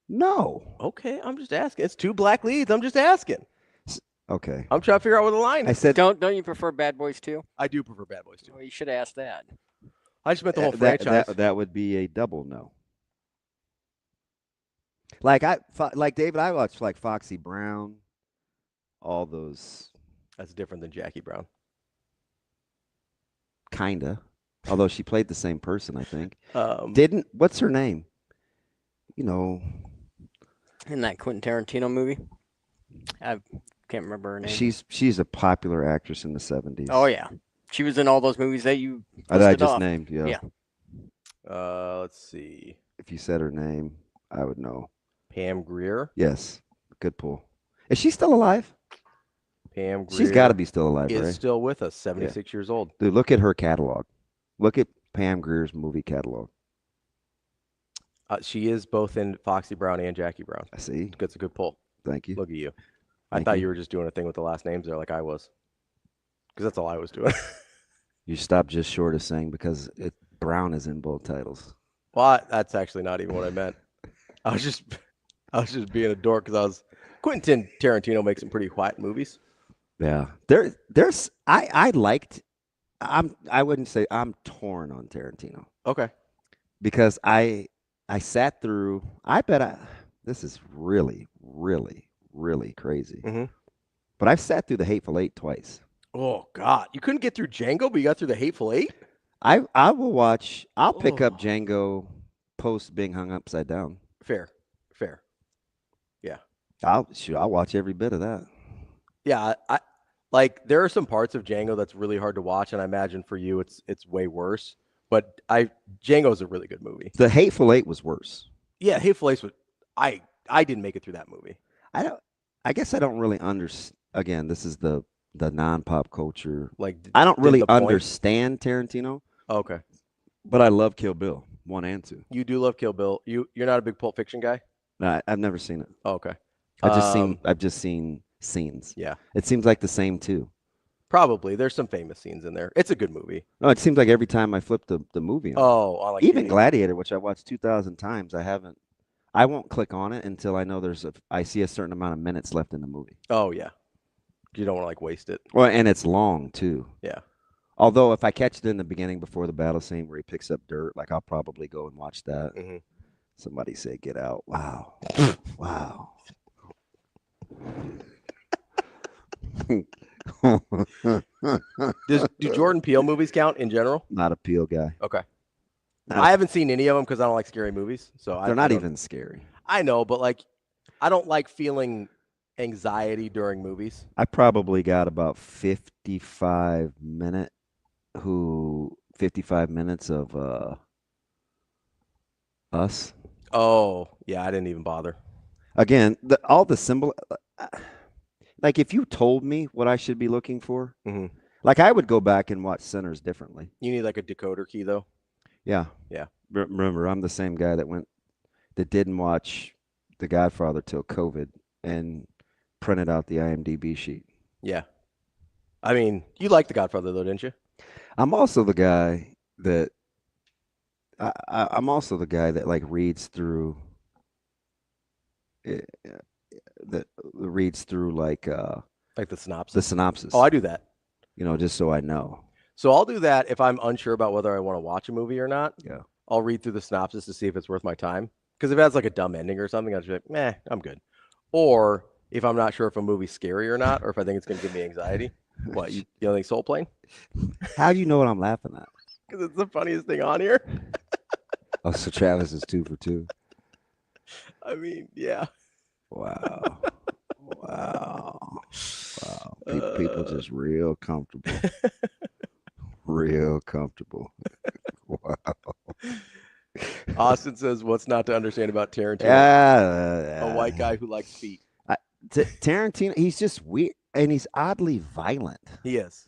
No. Okay, I'm just asking. It's two black leads. I'm just asking. Okay. I'm trying to figure out what the line is. I said, don't you prefer Bad Boys 2? I do prefer Bad Boys 2. Well, you should have asked that. I just meant the whole franchise. That would be a double no. Like David, I watched like Foxy Brown, all those. That's different than Jackie Brown. Kinda, although she played the same person, I think. What's her name? You know, in that Quentin Tarantino movie, I can't remember her name. She's a popular actress in the 70s. Oh yeah, she was in all those movies that you that I just off. named. Yeah. Let's see. If you said her name, I would know. Pam Grier. Yes. Good pull. Is she still alive? Pam Grier. She's got to be still alive, is right? still with us, 76 years old. Dude, look at her catalog. Look at Pam Grier's movie catalog. She is both in Foxy Brown and Jackie Brown. I see. That's a good pull. Thank you. Look at you. I thought you were just doing a thing with the last names there like I was. Because that's all I was doing. You stopped just short of saying because Brown is in both titles. Well, that's actually not even what I meant. I was just being a dork because Quentin Tarantino makes some pretty quiet movies. Yeah. I wouldn't say I'm torn on Tarantino. Okay. Because I sat through, this is really, really, really crazy. Mm-hmm. But I've sat through The Hateful Eight twice. Oh, God. You couldn't get through Django, but you got through The Hateful Eight? I'll pick up Django post being hung upside down. Fair. Yeah. I'll watch every bit of that. Yeah, I like there are some parts of Django that's really hard to watch, and I imagine for you it's way worse. But Django's a really good movie. The Hateful Eight was worse. Yeah, Hateful Eight was I didn't make it through that movie. I guess I don't really understand. Again, this is the non-pop culture. Like I don't really understand Tarantino. Okay. But I love Kill Bill 1 and 2. You do love Kill Bill. You're not a big Pulp Fiction guy? No, I've never seen it. Oh, okay. I've just seen scenes. Yeah. It seems like the same too. Probably. There's some famous scenes in there. It's a good movie. No, it seems like every time I flip the movie on. Oh, like even Gladiator, which I watched 2,000 times, I won't click on it until I know I see a certain amount of minutes left in the movie. Oh yeah. You don't want to like waste it. Well, and it's long too. Yeah. Although if I catch it in the beginning before the battle scene where he picks up dirt, like I'll probably go and watch that. Mm-hmm. Somebody say, "Get out!" Wow, wow. Do Jordan Peele movies count in general? Not a Peele guy. Okay. I haven't seen any of them because I don't like scary movies. So they're not even scary. I know, but like, I don't like feeling anxiety during movies. I probably got about 55 minutes of Us. Oh, yeah, I didn't even bother. Again, all the symbol, like if you told me what I should be looking for, mm-hmm. like I would go back and watch Sinners differently. You need like a decoder key though. Yeah. Yeah. Remember, I'm the same guy that didn't watch The Godfather till COVID and printed out the IMDb sheet. Yeah. I mean, you liked The Godfather though, didn't you? I'm also the guy that like reads through like the synopsis. The synopsis. Oh, I do that. Just so I know. So I'll do that if I'm unsure about whether I want to watch a movie or not. Yeah. I'll read through the synopsis to see if it's worth my time. Because if it has like a dumb ending or something, I'll just be like, meh, I'm good. Or if I'm not sure if a movie's scary or not, or if I think it's going to give me anxiety. What, you don't think Soul Plane? How do you know what I'm laughing at? Because it's the funniest thing on here. Oh, so Travis is 2 for 2. I mean, yeah. Wow. Wow. People just real comfortable. Real comfortable. Wow. Austin says, what's not to understand about Tarantino? A white guy who likes feet. Tarantino, he's just weird, and he's oddly violent. He is.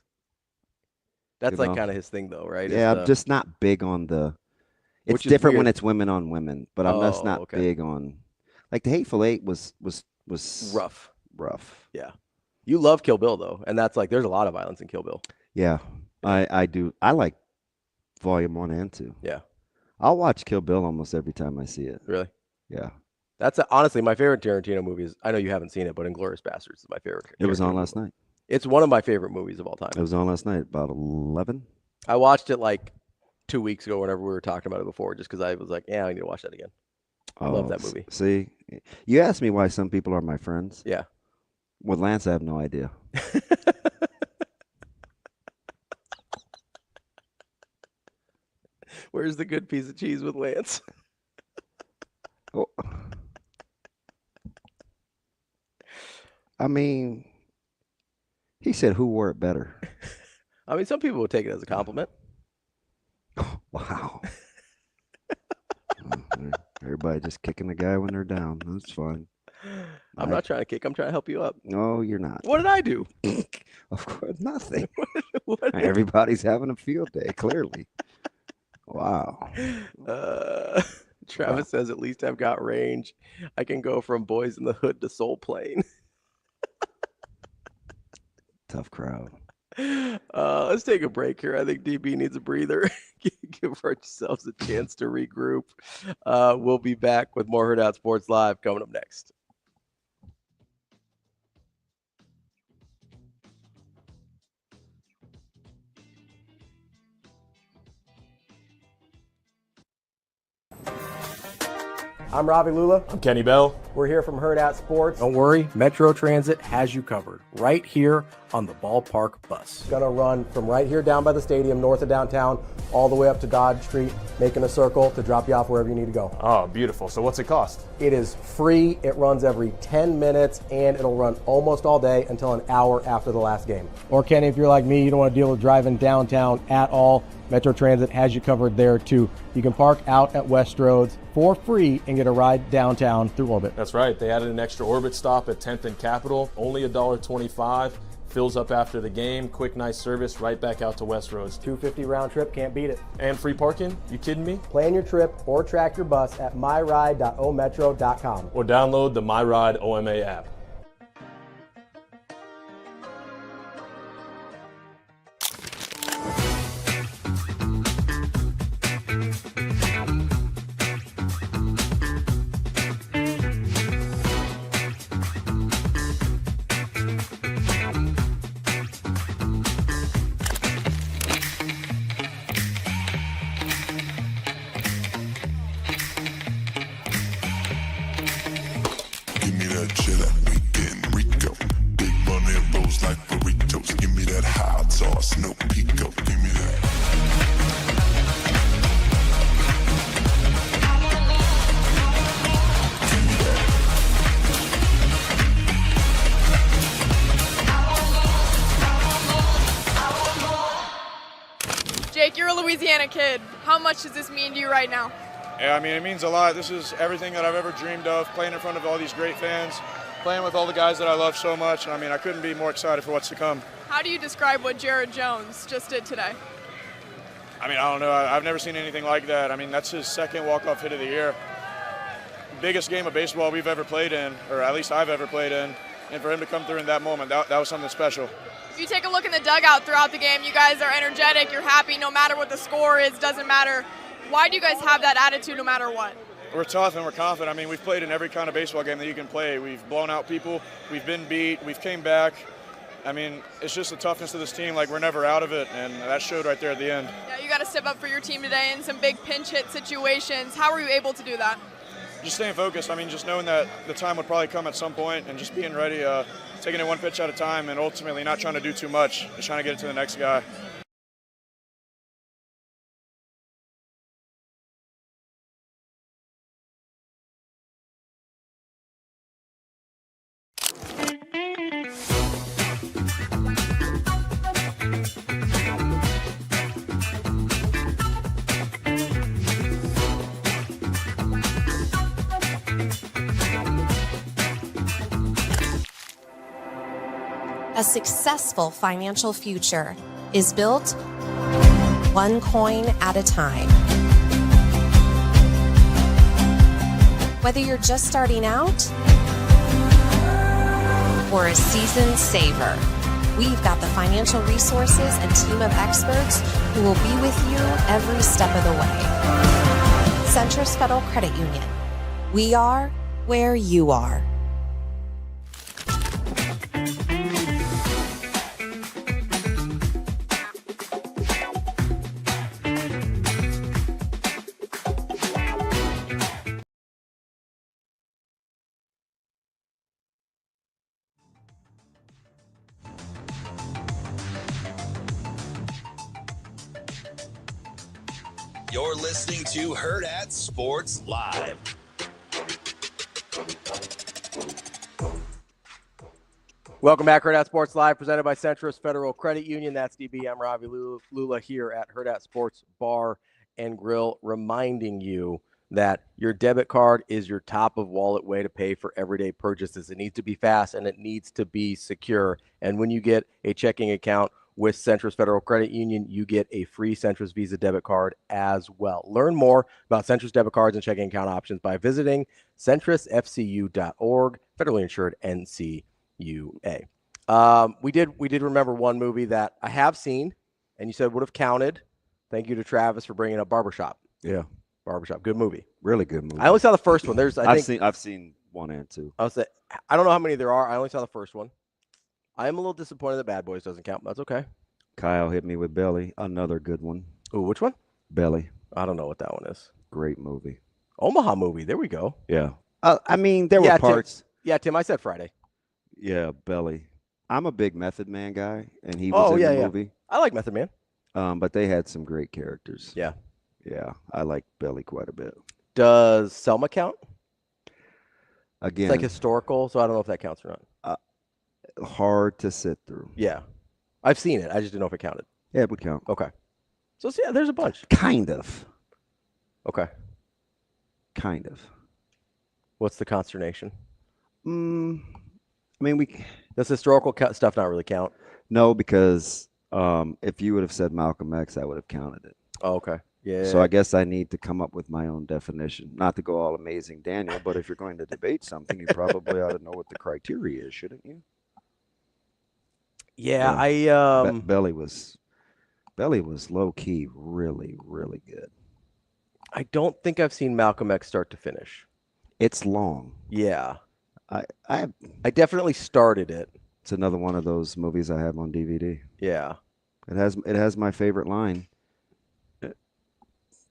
That's like kind of his thing, though, right? Yeah, I'm just not big on the. It's different when it's women on women, but I'm just not big on. Like the Hateful Eight was rough. Rough. Yeah. You love Kill Bill though, and that's like there's a lot of violence in Kill Bill. Yeah, I do. I like Volume 1 and 2. Yeah. I'll watch Kill Bill almost every time I see it. Really? Yeah. That's honestly my favorite Tarantino movie is, I know you haven't seen it, but Inglourious Basterds is my favorite. It was on last night. It's one of my favorite movies of all time. It was on last night, about 11. I watched it like 2 weeks ago whenever we were talking about it before, just because I was like, yeah, I need to watch that again. I love that movie. See, you asked me why some people are my friends. Yeah. With Lance, I have no idea. Where's the good piece of cheese with Lance? Oh. I mean, he said, who wore it better? I mean, some people would take it as a compliment. Wow. Everybody just kicking the guy when they're down. That's fine. I'm not trying to kick. I'm trying to help you up. No, you're not. What did I do? Of course, nothing. What? Everybody's having a field day, clearly. Wow. Travis says, at least I've got range. I can go from Boys in the Hood to Soul Plane. Tough crowd. Let's take a break here. I think DB needs a breather. Give ourselves a chance to regroup. We'll be back with more Hurrdat Sports Live coming up next. I'm Ravi Lulla. I'm Kenny Bell. We're here from Hurrdat Sports. Don't worry, Metro Transit has you covered right here on the ballpark bus. Gonna run from right here down by the stadium, north of downtown, all the way up to Dodge Street, making a circle to drop you off wherever you need to go. Oh, beautiful. So what's it cost? It is free. It runs every 10 minutes, and it'll run almost all day until an hour after the last game. Or Kenny, if you're like me, you don't want to deal with driving downtown at all, Metro Transit has you covered there too. You can park out at West Roads for free and get a ride downtown through Orbit. That's right. They added an extra Orbit stop at 10th and Capitol, only $1.25. Fills up after the game. Quick, nice service right back out to West Roads. $250 round trip, can't beat it. And free parking? You kidding me? Plan your trip or track your bus at myride.ometro.com. Or download the MyRide OMA app. Jake, you're a Louisiana kid. How much does this mean to you right now? Yeah, I mean, it means a lot. This is everything that I've ever dreamed of, playing in front of all these great fans, playing with all the guys that I love so much. And I mean, I couldn't be more excited for what's to come. How do you describe what Jared Jones just did today? I mean, I don't know. I've never seen anything like that. I mean, that's his second walk-off hit of the year. Biggest game of baseball we've ever played in, or at least I've ever played in. And for him to come through in that moment, that was something special. If you take a look in the dugout throughout the game, you guys are energetic, you're happy no matter what the score is, doesn't matter. Why do you guys have that attitude no matter what? We're tough and we're confident. I mean, we've played in every kind of baseball game that you can play. We've blown out people, we've been beat, we've came back. I mean, it's just the toughness of this team, like we're never out of it, and that showed right there at the end. Yeah, you got to step up for your team today in some big pinch hit situations. How were you able to do that? Just staying focused. I mean, just knowing that the time would probably come at some point and just being ready, taking it one pitch at a time and ultimately not trying to do too much, just trying to get it to the next guy. A successful financial future is built one coin at a time. Whether you're just starting out or a seasoned saver, we've got the financial resources and team of experts who will be with you every step of the way. Centris Federal Credit Union. We are where you are. You're listening to Hurrdat Sports Live. Welcome back, Hurrdat Sports Live, presented by Centris Federal Credit Union. That's DB. I'm Ravi Lulla here at Hurrdat Sports Bar and Grill, reminding you that your debit card is your top of wallet way to pay for everyday purchases. It needs to be fast and it needs to be secure. And when you get a checking account with Centris Federal Credit Union, you get a free Centris Visa debit card as well. Learn more about Centris debit cards and checking account options by visiting centrisfcu.org, federally insured NCUA. We did remember one movie that I have seen, and you said would have counted. Thank you to Travis for bringing up Barbershop. Yeah. Barbershop, good movie. Really good movie. I only saw the first one. I've seen 1 and 2. I don't know how many there are. I only saw the first one. I am a little disappointed that Bad Boys doesn't count, but that's okay. Kyle hit me with Belly, another good one. Ooh, which one? Belly. I don't know what that one is. Great movie. Omaha movie. There we go. Yeah. I mean, there were parts. Tim, I said Friday. Yeah, Belly. I'm a big Method Man guy, and he was in the movie. I like Method Man. But they had some great characters. Yeah. Yeah, I like Belly quite a bit. Does Selma count? Again, it's like historical, so I don't know if that counts or not. Hard to sit through. Yeah. I've seen it. I just didn't know if it counted. Yeah, it would count. Okay. So, yeah, there's a bunch. Kind of. Okay. Kind of. What's the consternation? I mean, does historical stuff not really count? No, because if you would have said Malcolm X, I would have counted it. Oh, okay. Yeah. So I guess I need to come up with my own definition. Not to go all amazing Daniel, but if you're going to debate something, you probably ought to know what the criteria is, shouldn't you? Yeah, Belly was low key really, really good. I don't think I've seen Malcolm X start to finish. It's long. Yeah. I definitely started it. It's another one of those movies I have on DVD. Yeah. It has my favorite line.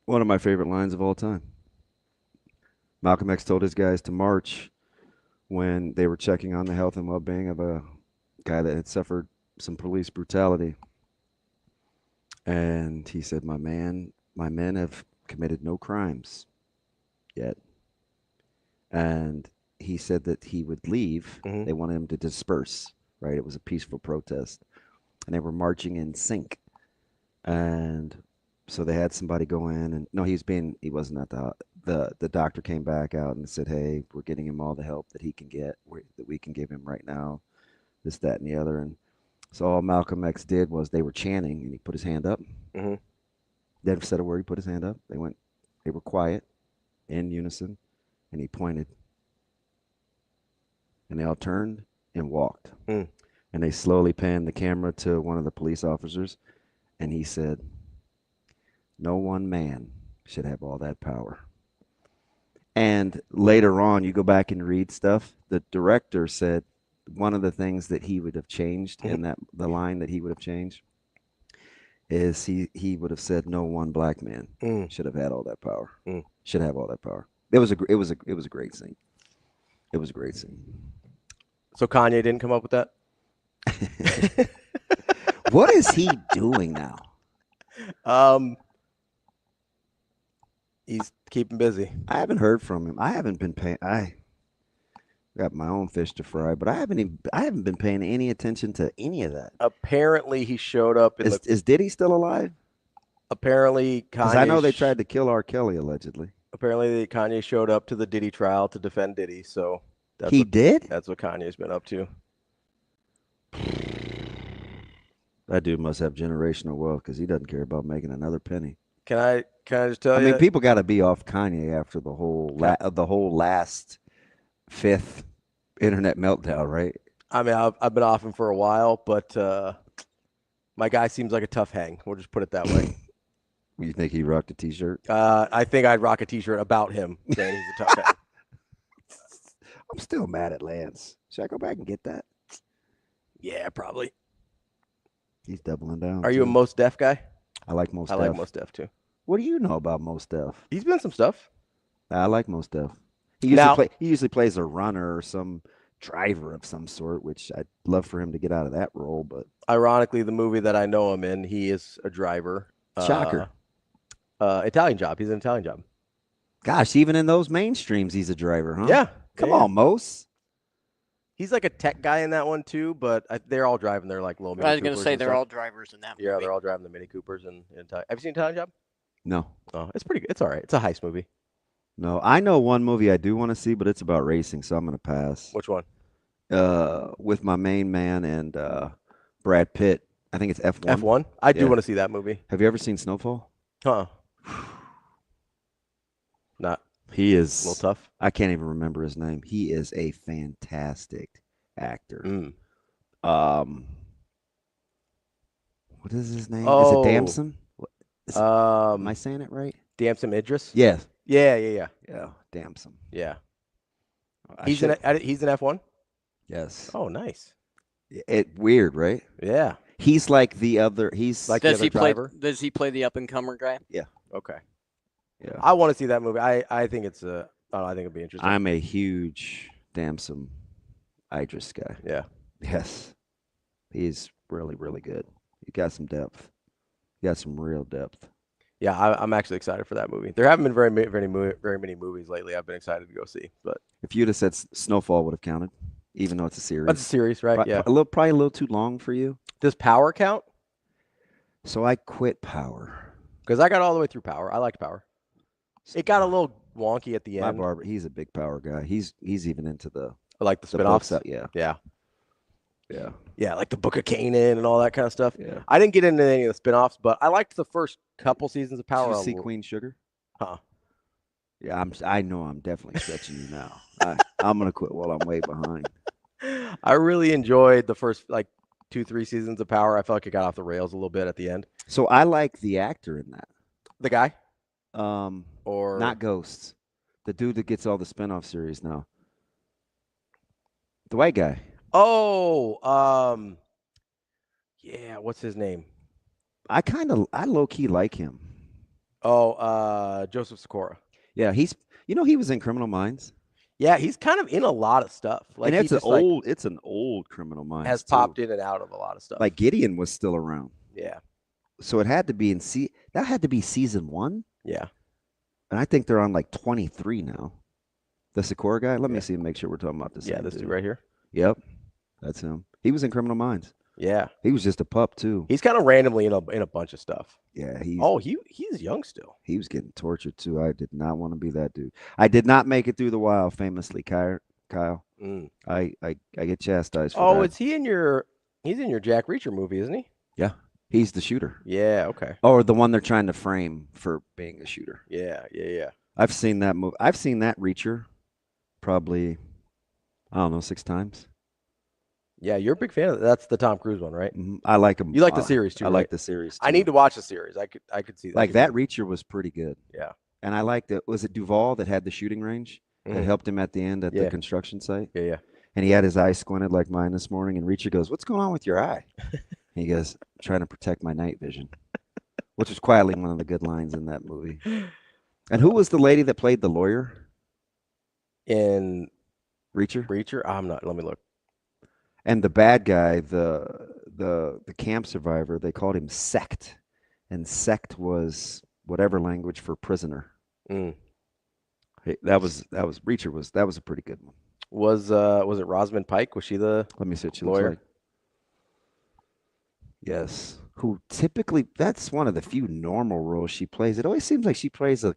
One of my favorite lines of all time. Malcolm X told his guys to march when they were checking on the health and well-being of a guy that had suffered some police brutality. And he said, my men have committed no crimes yet. And he said that he would leave. Mm-hmm. They wanted him to disperse, right? It was a peaceful protest. And they were marching in sync. And so they had somebody go in and he wasn't at the doctor came back out and said, hey, we're getting him all the help that he can get, that we can give him right now, this, that, and the other. And so all Malcolm X did was they were chanting and he put his hand up. Mm-hmm. Never said a word. He put his hand up. They were quiet in unison and he pointed. And they all turned and walked. Mm. And they slowly panned the camera to one of the police officers. And he said, no one man should have all that power. And later on, you go back and read stuff. The director said one of the things that he would have changed in the line that he would have changed is he would have said no one black man should have had all that power. Should have all that power. It was a great scene. It was a great scene. So Kanye didn't come up with that? What is he doing now? He's keeping busy. I haven't heard from him. I haven't been paying. I got my own fish to fry, but I haven't been paying any attention to any of that. Apparently, he showed up. Is Diddy still alive? Apparently, Kanye. Because I know they tried to kill R. Kelly allegedly. Apparently, Kanye showed up to the Diddy trial to defend Diddy. So did. That's what Kanye's been up to. That dude must have generational wealth because he doesn't care about making another penny. Can I just tell you? I mean, people got to be off Kanye after the whole last fifth internet meltdown, right? I mean, I've been off him for a while, but my guy seems like a tough hang. We'll just put it that way. You think he rocked a T-shirt? I think I'd rock a T-shirt about him saying he's a tough hang. I'm still mad at Lance. Should I go back and get that? Yeah, probably. He's doubling down. Are you a Mos Def guy? I like Mos Def. I like Mos Def too. What do you know about Mos Def? He's been some stuff. I like Mos Def. He usually plays a runner or some driver of some sort, which I'd love for him to get out of that role. But ironically, the movie that I know him in, he is a driver. Shocker. Italian Job. He's an Italian Job. Gosh, even in those mainstreams, he's a driver, huh? Yeah. Come on, Mos. He's like a tech guy in that one too, but they're all driving their like little Mini Coopers. I was going to say they're all drivers in that movie. Yeah, they're all driving the Mini Coopers. And have you seen Italian Job? No. Oh, it's pretty good. It's all right. It's a heist movie. No, I know one movie I do want to see, but it's about racing, so I'm going to pass. Which one? With my main man and Brad Pitt. I think it's F1. F1? I do Yeah. want to see that movie. Have you ever seen Snowfall? Huh. Not. He is a little tough. I can't even remember his name. He is a fantastic actor. What is his name? Is it Damson? Am I saying it right? Damson Idris? Yes. Yeah. Yeah, Damson. Yeah. I He's should- he's in F1? Yes. Oh, nice. Weird, right? Yeah. He's like the other. He's Like Does the he other play? driver? Does he play the up and comer guy? Yeah. Okay. Yeah. I want to see that movie. I think it's I think it'd be interesting. I'm a huge Damson Idris guy. Yeah. Yes. He's really, really good. He got some depth. He got some real depth. Yeah, I'm actually excited for that movie. There haven't been very many movies lately I've been excited to go see, but If you'd have said Snowfall would have counted, even though it's a series. that's a series, right? Yeah. Probably a little too long for you. Does Power count? So I quit Power. Because I got all the way through Power. I liked Power. It got a little wonky at the My end. barber, he's a big Power guy. He's even into the I like the books spinoffs. out- Yeah. Yeah. Yeah. Yeah, like the Book of Canaan and all that kind of stuff. Yeah. I didn't get into any of the spinoffs, but I liked the first couple seasons of Power. Did you see Queen Sugar? Huh. Yeah, I know I'm definitely stretching you now. I'm gonna quit while I'm way behind. I really enjoyed the first like 2-3 seasons of Power. I felt like it got off the rails a little bit at the end. So I like the actor in that. The guy? Or not Ghosts. The dude that gets all the spinoff series now. The white guy. Oh, yeah, what's his name? I low key like him. Oh, Joseph Sikora. Yeah, he was in Criminal Minds. Yeah, he's kind of in a lot of stuff. Like And he it's an old Criminal Minds. has too. popped in and out of a lot of stuff. Like Gideon was still around. Yeah. So it had to be that had to be season 1. Yeah. And I think they're on like 23 now. The Sikora guy. Let me see and make sure we're talking about this. Yeah, this dude right here. Yep, that's him. He was in Criminal Minds. Yeah. He was just a pup too. He's kind of randomly in a bunch of stuff. Yeah, he's young still. He was getting tortured too. I did not want to be that dude. I did not make it through the wild, famously, Kyle. I get chastised for that. Oh, he's in your Jack Reacher movie, isn't he? Yeah, he's the shooter. Yeah, okay. Or the one they're trying to frame for being a shooter. Yeah. I've seen that movie. I've seen that Reacher probably, I don't know, 6 times. Yeah, you're a big fan of that. That's the Tom Cruise one, right? I like him. You like the series too, I right? like the series too. I need to watch the series. I could see that. Like that Reacher was pretty good. Yeah. And I liked it. Was it Duvall that had the shooting range that helped him at the end at the construction site? Yeah. And he had his eye squinted like mine this morning. And Reacher goes, "What's going on with your eye?" And he goes, "Trying to protect my night vision," which was quietly one of the good lines in that movie. And who was the lady that played the lawyer in Reacher? I'm not. Let me look. And the bad guy, the camp survivor, they called him Sect, and Sect was whatever language for prisoner. Hey, that was Reacher that was a pretty good one. Was it Rosamund Pike? Was she the Let me see what she lawyer? looks like. Yes. Who typically, that's one of the few normal roles she plays. It always seems like she plays The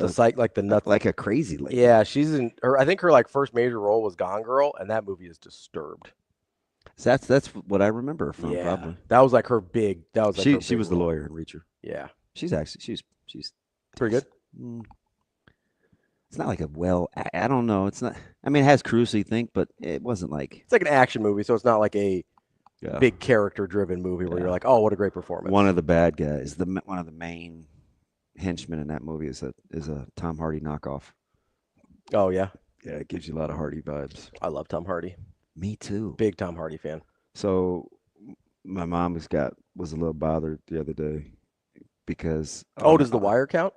psych, like the nuts, like a crazy lady. Yeah, she's in her. I think her like first major role was Gone Girl, and that movie is Disturbed. So that's what I remember her from. Yeah, Probably. that was like her big. That was like her she big was the role. lawyer in Reacher. Yeah, she's pretty good. It's not like I don't know. It's not. I mean, it has Cruise, you think, but it wasn't like. It's like an action movie, so it's not like a Yeah. big character-driven movie where you're like, oh, what a great performance. One of the bad guys, one of the main henchmen in that movie is a Tom Hardy knockoff. Oh yeah, Yeah, it gives you a lot of Hardy vibes. I love Tom Hardy. Me too. Big Tom Hardy fan. So my mom was a little bothered the other day because. Oh, does The Wire count?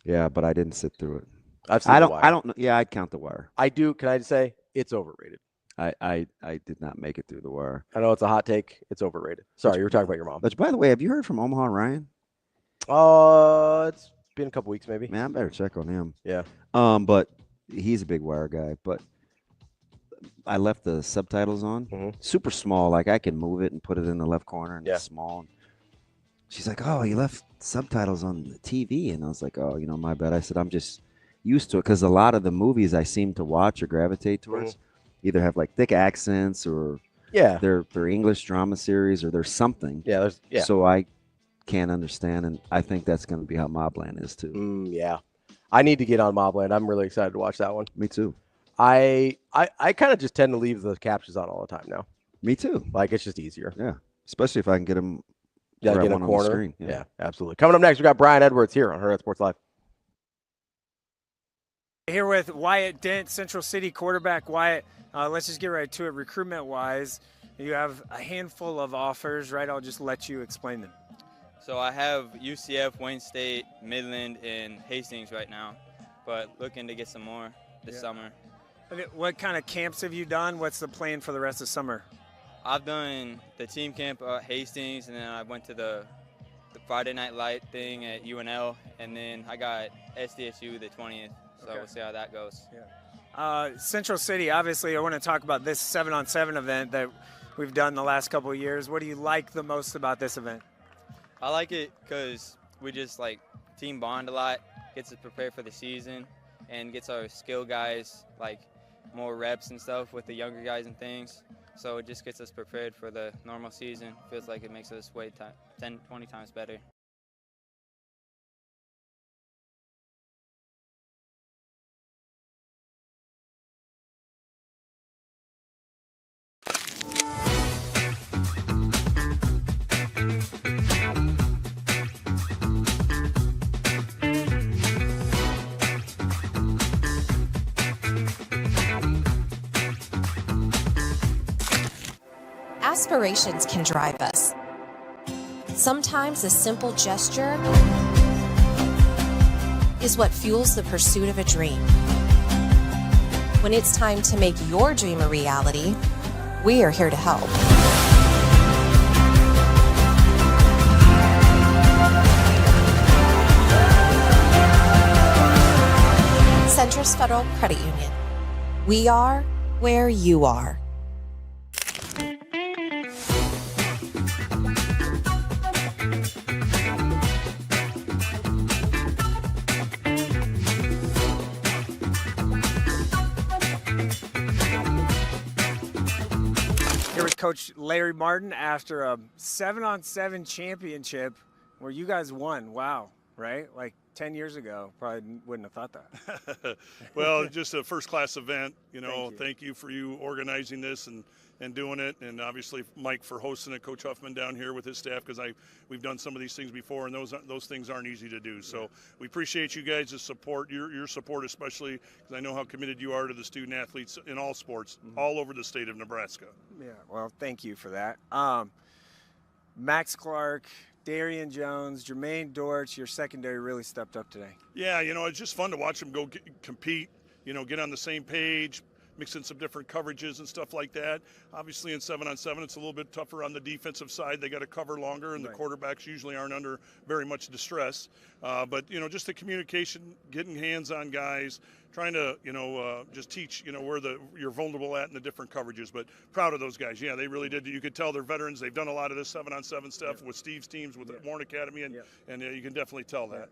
Yeah, but I didn't sit through it. I've seen The Wire. I don't know. Yeah, I'd count The Wire. I do. Can I just say it's overrated? I did not make it through The Wire. I know it's a hot take. It's overrated. Sorry, you were talking about your mom. Which, by the way, have you heard from Omaha Ryan? It's been a couple weeks maybe. Man, I better check on him. Yeah. But he's a big Wire guy. But I left the subtitles on, super small. Like I can move it and put it in the left corner, and it's small. She's like, "Oh, you left subtitles on the TV," and I was like, "Oh, my bad." I said, used to it because a lot of the movies I seem to watch or gravitate towards either have like thick accents or they're English drama series or there's something. So I can't understand, and I think that's going to be how Mobland is too. Yeah, I need to get on Mobland. I'm really excited to watch that one. Me too. I kind of just tend to leave the captions on all the time now. Me too. Like it's just easier. Yeah, especially if I can get them. Yeah, get in a corner. Screen. Yeah, absolutely. Coming up next, we got Brian Edwards here on Hurrdat Sports Live. Here with Wyatt Dent, Central City quarterback. Wyatt, let's just get right to it. Recruitment-wise, you have a handful of offers, right? I'll just let you explain them. So I have UCF, Wayne State, Midland, and Hastings right now, but looking to get some more this summer. What kind of camps have you done? What's the plan for the rest of summer? I've done the team camp at Hastings, and then I went to the Friday Night Light thing at UNL, and then I got SDSU the 20th, so we'll see how that goes. Central City, obviously, I want to talk about this 7-on-7 event that we've done the last couple of years. What do you like the most about this event? I like it because we just like team bond a lot, gets us prepared for the season, and gets our skill guys like more reps and stuff with the younger guys and things. So it just gets us prepared for the normal season. Feels like it makes us way 10, 20 times better. Aspirations can drive us. Sometimes a simple gesture is what fuels the pursuit of a dream. When it's time to make your dream a reality, we are here to help. Centris Federal Credit Union. We are where you are. Coach Larry Martin after a 7-on-7 championship where you guys won. Wow, right? Like 10 years ago, probably wouldn't have thought that. Well, just a first-class event. Thank you for you organizing this and doing it, and obviously Mike for hosting it, Coach Huffman down here with his staff, because we've done some of these things before, and those things aren't easy to do. So we appreciate you guys' support, your support especially, because I know how committed you are to the student athletes in all sports, all over the state of Nebraska. Yeah, well, thank you for that. Max Clark, Darian Jones, Jermaine Dortch, your secondary really stepped up today. Yeah, it's just fun to watch them go compete, get on the same page, mix in some different coverages and stuff like that. Obviously in 7-on-7, it's a little bit tougher on the defensive side. They got to cover longer, and the quarterbacks usually aren't under very much distress. But, just the communication, getting hands on guys, trying to, just teach, where you're vulnerable at in the different coverages. But proud of those guys. Yeah, they really did. You could tell they're veterans. They've done a lot of this 7-on-7 stuff with Steve's teams, with Warren Academy, and you can definitely tell that.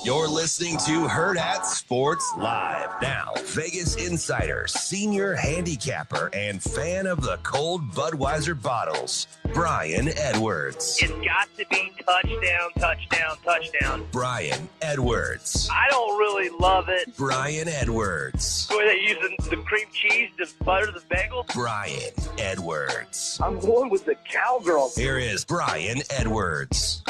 You're listening to Hurrdat Sports Live. Now, Vegas insider, senior handicapper, and fan of the cold Budweiser bottles, Brian Edwards. It's got to be touchdown, touchdown, touchdown. Brian Edwards. I don't really love it. Brian Edwards. The way they're using the cream cheese to butter the bagel. Brian Edwards. I'm going with the cowgirl. Here is Brian Edwards.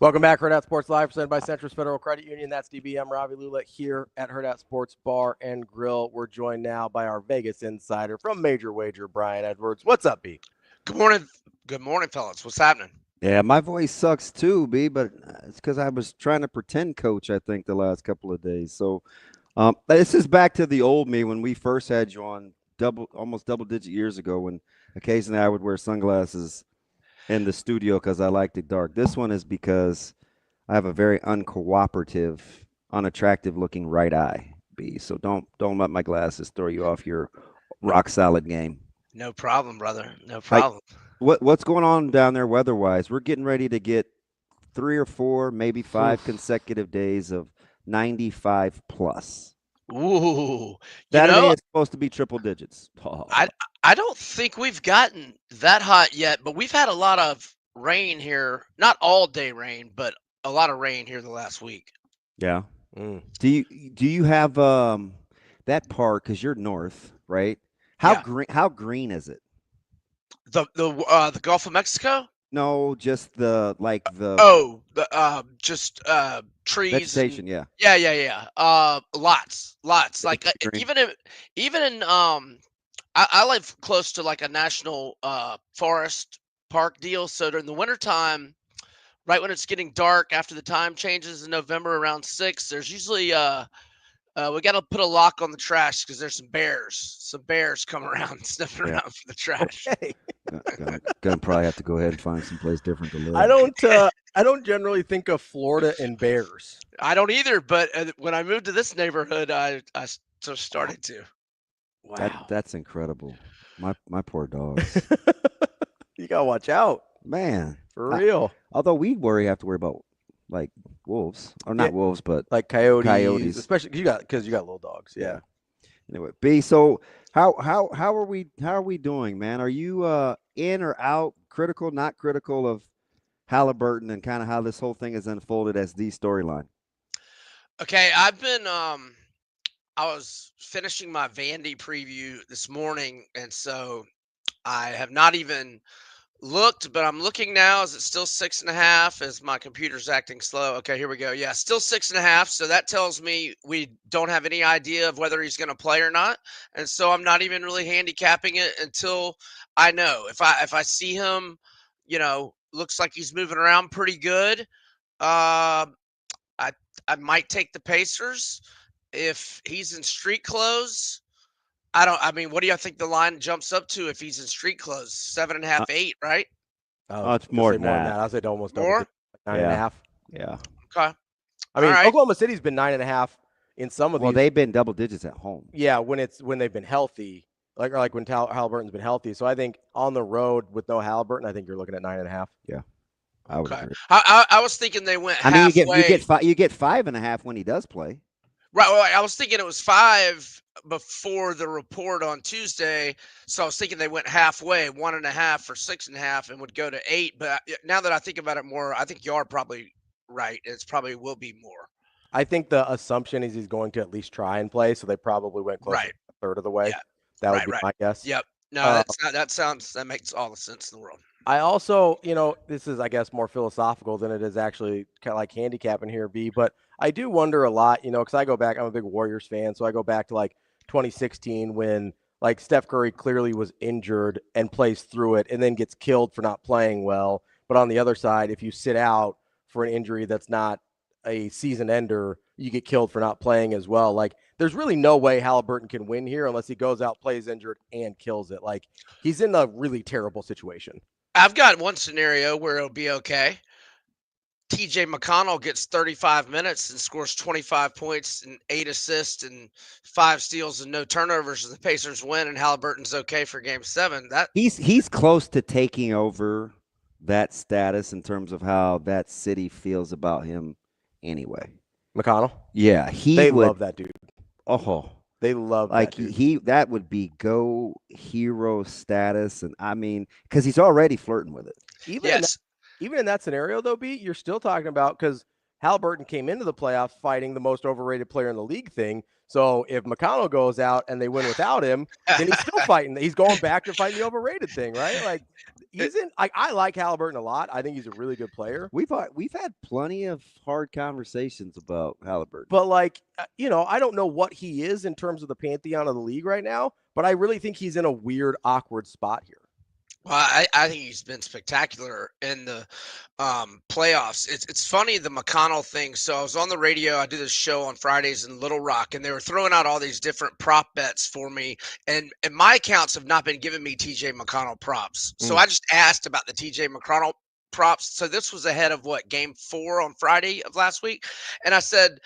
Welcome back, Hurrdat Sports Live, presented by Centris Federal Credit Union. That's DB. I'm Ravi Lulla here at Hurrdat Sports Bar and Grill. We're joined now by our Vegas insider from Major Wager, Brian Edwards. What's up, B? Good morning. Good morning, fellas. What's happening? Yeah, my voice sucks too, B, but it's because I was trying to pretend coach, I think, the last couple of days. So this is back to the old me when we first had you on almost double-digit years ago, when occasionally I would wear sunglasses in the studio because I liked it dark. This one is because I have a very uncooperative, unattractive-looking right eye, B. So don't let my glasses throw you off your rock-solid game. No problem, brother. No problem. What's going on down there weather-wise? We're getting ready to get 3 or 4, maybe 5 consecutive days of 95 plus. Ooh. Saturday is supposed to be triple digits. Oh. I don't think we've gotten that hot yet, but we've had a lot of rain here. Not all day rain, but a lot of rain here the last week. Yeah. Do you have that part, because you're north, right? How green is it? The Gulf of Mexico? No, just trees. Vegetation, yeah. Yeah. Lots. Like even in I live close to like a national forest park deal. So during the wintertime, right when it's getting dark after the time changes in November around 6, there's usually we got to put a lock on the trash because there's some bears coming around sniffing around for the trash. Okay. Gonna probably have to go ahead and find someplace different to live. I don't generally think of Florida and bears. I don't either, but when I moved to this neighborhood, I just started to. Wow, that's incredible. My poor dogs. You gotta watch out, man. For real. Although we have to worry about like wolves, or not wolves, but like coyotes, especially because you got little dogs. Yeah. Anyway, B. So how are we doing, man? Are you in or out, critical, not critical of Haliburton and kind of how this whole thing has unfolded as the storyline? Okay, I've been I was finishing my Vandy preview this morning, and so I have not even looked, but I'm looking now. Is it still 6.5? Is my computer's acting slow? Okay, here we go. Yeah, still 6.5. So that tells me we don't have any idea of whether he's going to play or not. And so I'm not even really handicapping it until I know. If I see him, looks like he's moving around pretty good, I might take the Pacers. If he's in street clothes, what do you think the line jumps up to if he's in street clothes? 7.5, 8, right? Oh, it's more than that. I'll say almost more. 9.5. Yeah. Okay. I mean, Oklahoma City's been 9.5 in some of these. Well, they've been double digits at home. Yeah, when they've been healthy, like when Haliburton's been healthy. So I think on the road with no Haliburton, I think you're looking at 9.5. Yeah, I would agree. I was thinking they went. I mean, halfway. you get 5.5 when he does play. Right. Well, I was thinking it was 5 before the report on Tuesday. So I was thinking they went halfway, 1.5 for 6.5, and would go to 8. But now that I think about it more, I think you are probably right. It's probably will be more. I think the assumption is he's going to at least try and play. So they probably went close to a third of the way. Yeah. That would be my guess. Yep. No, that makes all the sense in the world. I also, this is, I guess, more philosophical than it is actually kind of like handicapping here, B. But I do wonder a lot, because I go back, I'm a big Warriors fan. So I go back to like 2016 when like Steph Curry clearly was injured and plays through it and then gets killed for not playing well. But on the other side, if you sit out for an injury that's not a season ender, you get killed for not playing as well. Like, there's really no way Haliburton can win here unless he goes out, plays injured, and kills it. Like, he's in a really terrible situation. I've got one scenario where it'll be okay. TJ McConnell gets 35 minutes and scores 25 points and 8 assists and 5 steals and no turnovers, and the Pacers win, and Haliburton's okay for Game 7. That he's close to taking over that status in terms of how that city feels about him anyway. McConnell? Yeah, They love that dude. Oh, they love like that dude. he that would be go hero status, and I mean, because he's already flirting with it. Even in that scenario, though, B, you're still talking about because Haliburton came into the playoffs fighting the most overrated player in the league thing. So if McConnell goes out and they win without him, then he's still fighting. He's going back to fighting the overrated thing, right? Like I like Haliburton a lot. I think he's a really good player. We've had plenty of hard conversations about Haliburton, but I don't know what he is in terms of the pantheon of the league right now. But I really think he's in a weird, awkward spot here. Well, I think he's been spectacular in the playoffs. It's funny, the McConnell thing. So I was on the radio. I do this show on Fridays in Little Rock, and they were throwing out all these different prop bets for me. And my accounts have not been giving me TJ McConnell props. So I just asked about the TJ McConnell props. So this was ahead of Game 4 on Friday of last week. And I said,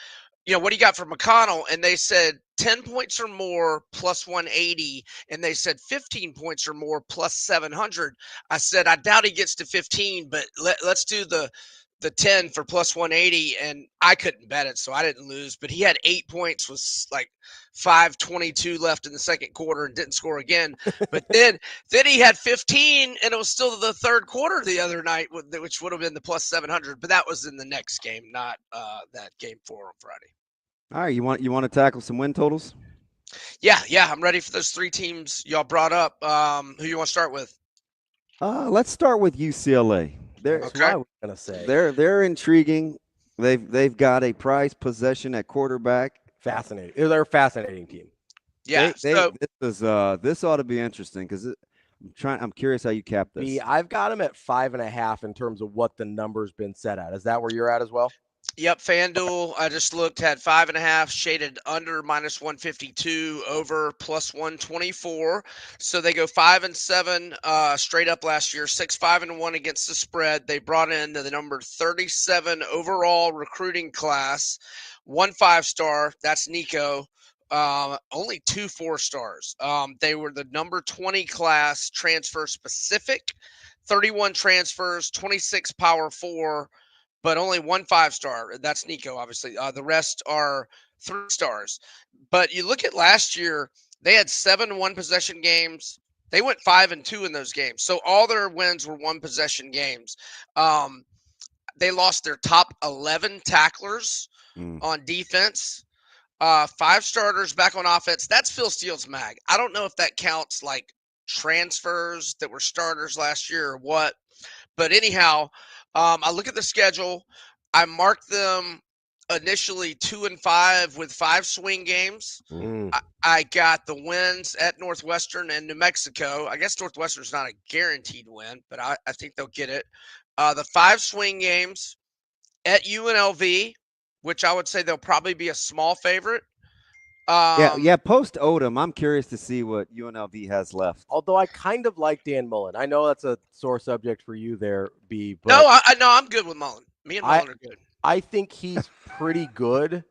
what do you got for McConnell? And they said 10 points or more plus 180. And they said 15 points or more plus 700. I said, I doubt he gets to 15, but let's do the 10 for plus 180. And I couldn't bet it, so I didn't lose. But he had 8 points, was like 5:22 left in the second quarter and didn't score again. But then he had 15, and it was still the third quarter the other night, which would have been the plus 700. But that was in the next game, not that Game 4 on Friday. All right, you want to tackle some win totals? Yeah, I'm ready for those three teams y'all brought up. Who you want to start with? Let's start with UCLA. That's what I was gonna say. They're intriguing. They've got a prized possession at quarterback. Fascinating. They're a fascinating team. Yeah. This ought to be interesting because I'm curious how you cap this. I've got them at 5.5 in terms of what the number's been set at. Is that where you're at as well? Yep, FanDuel, I just looked, had 5.5, shaded under minus 152, over plus 124. So they go 5-7 straight up last year, 6-5-1 against the spread. They brought in the number 37 overall recruiting class, 1 5-star, that's Nico. Only 2 4-stars. They were the number 20 class transfer specific, 31 transfers, 26 power 4. But only 1 5-star. That's Nico, obviously. The rest are 3 stars. But you look at last year, they had 7 one-possession games. They went 5-2 in those games. So all their wins were one-possession games. They lost their top 11 tacklers on defense. 5 starters back on offense. That's Phil Steele's mag. I don't know if that counts like transfers that were starters last year or what. But anyhow, I look at the schedule. I marked them initially 2-5 with 5 swing games. I got the wins at Northwestern and New Mexico. I guess Northwestern's not a guaranteed win, but I think they'll get it. The 5 swing games at UNLV, which I would say they'll probably be a small favorite. Post Odom, I'm curious to see what UNLV has left. Although I kind of like Dan Mullen. I know that's a sore subject for you there, B. But no, I'm good with Mullen. Me and Mullen are good. I think he's pretty good,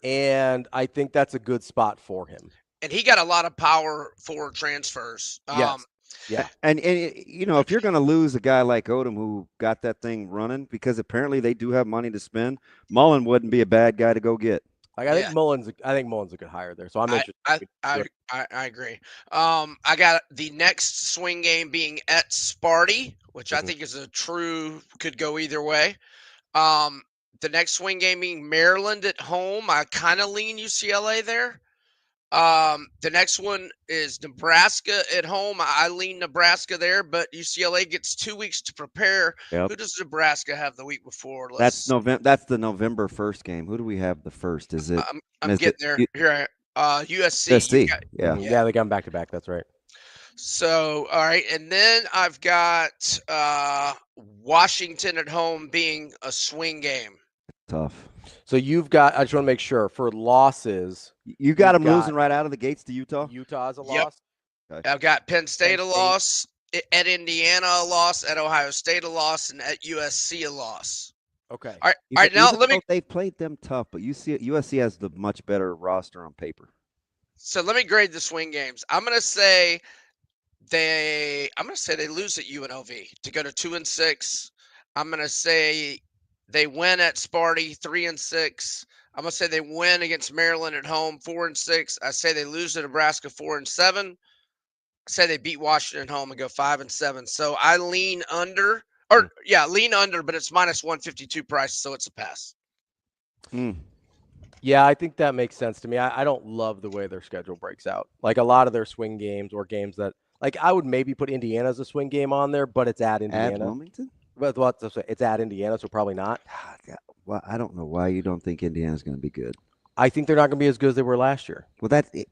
and I think that's a good spot for him. And he got a lot of power for transfers. Yes. Yeah. And if you're going to lose a guy like Odom who got that thing running, because apparently they do have money to spend, Mullen wouldn't be a bad guy to go get. Like I think Mullen's a good hire there. So I'm interested. I agree. I got the next swing game being at Sparty, which I think is could go either way. The next swing game being Maryland at home. I kind of lean UCLA there. The next one is Nebraska at home. I lean Nebraska there, but UCLA gets 2 weeks to prepare. Yep. Who does Nebraska have the week before? That's the November 1st game. Who do we have the first? Is it? I'm getting there. Here, USC. USC. Yeah, they got them back to back. That's right. So, all right, and then I've got Washington at home being a swing game. Tough. So you've got. I just want to make sure for losses. You got them losing right out of the gates to Utah. Utah's a loss. Okay. I've got Penn State a loss, at Indiana a loss, at Ohio State a loss, and at USC a loss. Okay. All right. Now let me. They played them tough, but USC has the much better roster on paper. So let me grade the swing games. I'm gonna say they lose at UNLV to go to 2-6. I'm gonna say They win at Sparty 3-6. I'm gonna say they win against Maryland at home 4-6. I say they lose to Nebraska 4-7. I say they beat Washington at home and go 5-7. So I lean under, lean under, but it's minus 152 price, so it's a pass. Yeah, I think that makes sense to me. I don't love the way their schedule breaks out. Like a lot of their swing games or games that, like I would maybe put Indiana as a swing game on there, but it's at Indiana. At Wilmington? But it's at Indiana, so probably not. Well, I don't know why you don't think Indiana's going to be good. I think they're not going to be as good as they were last year. Well, that's it.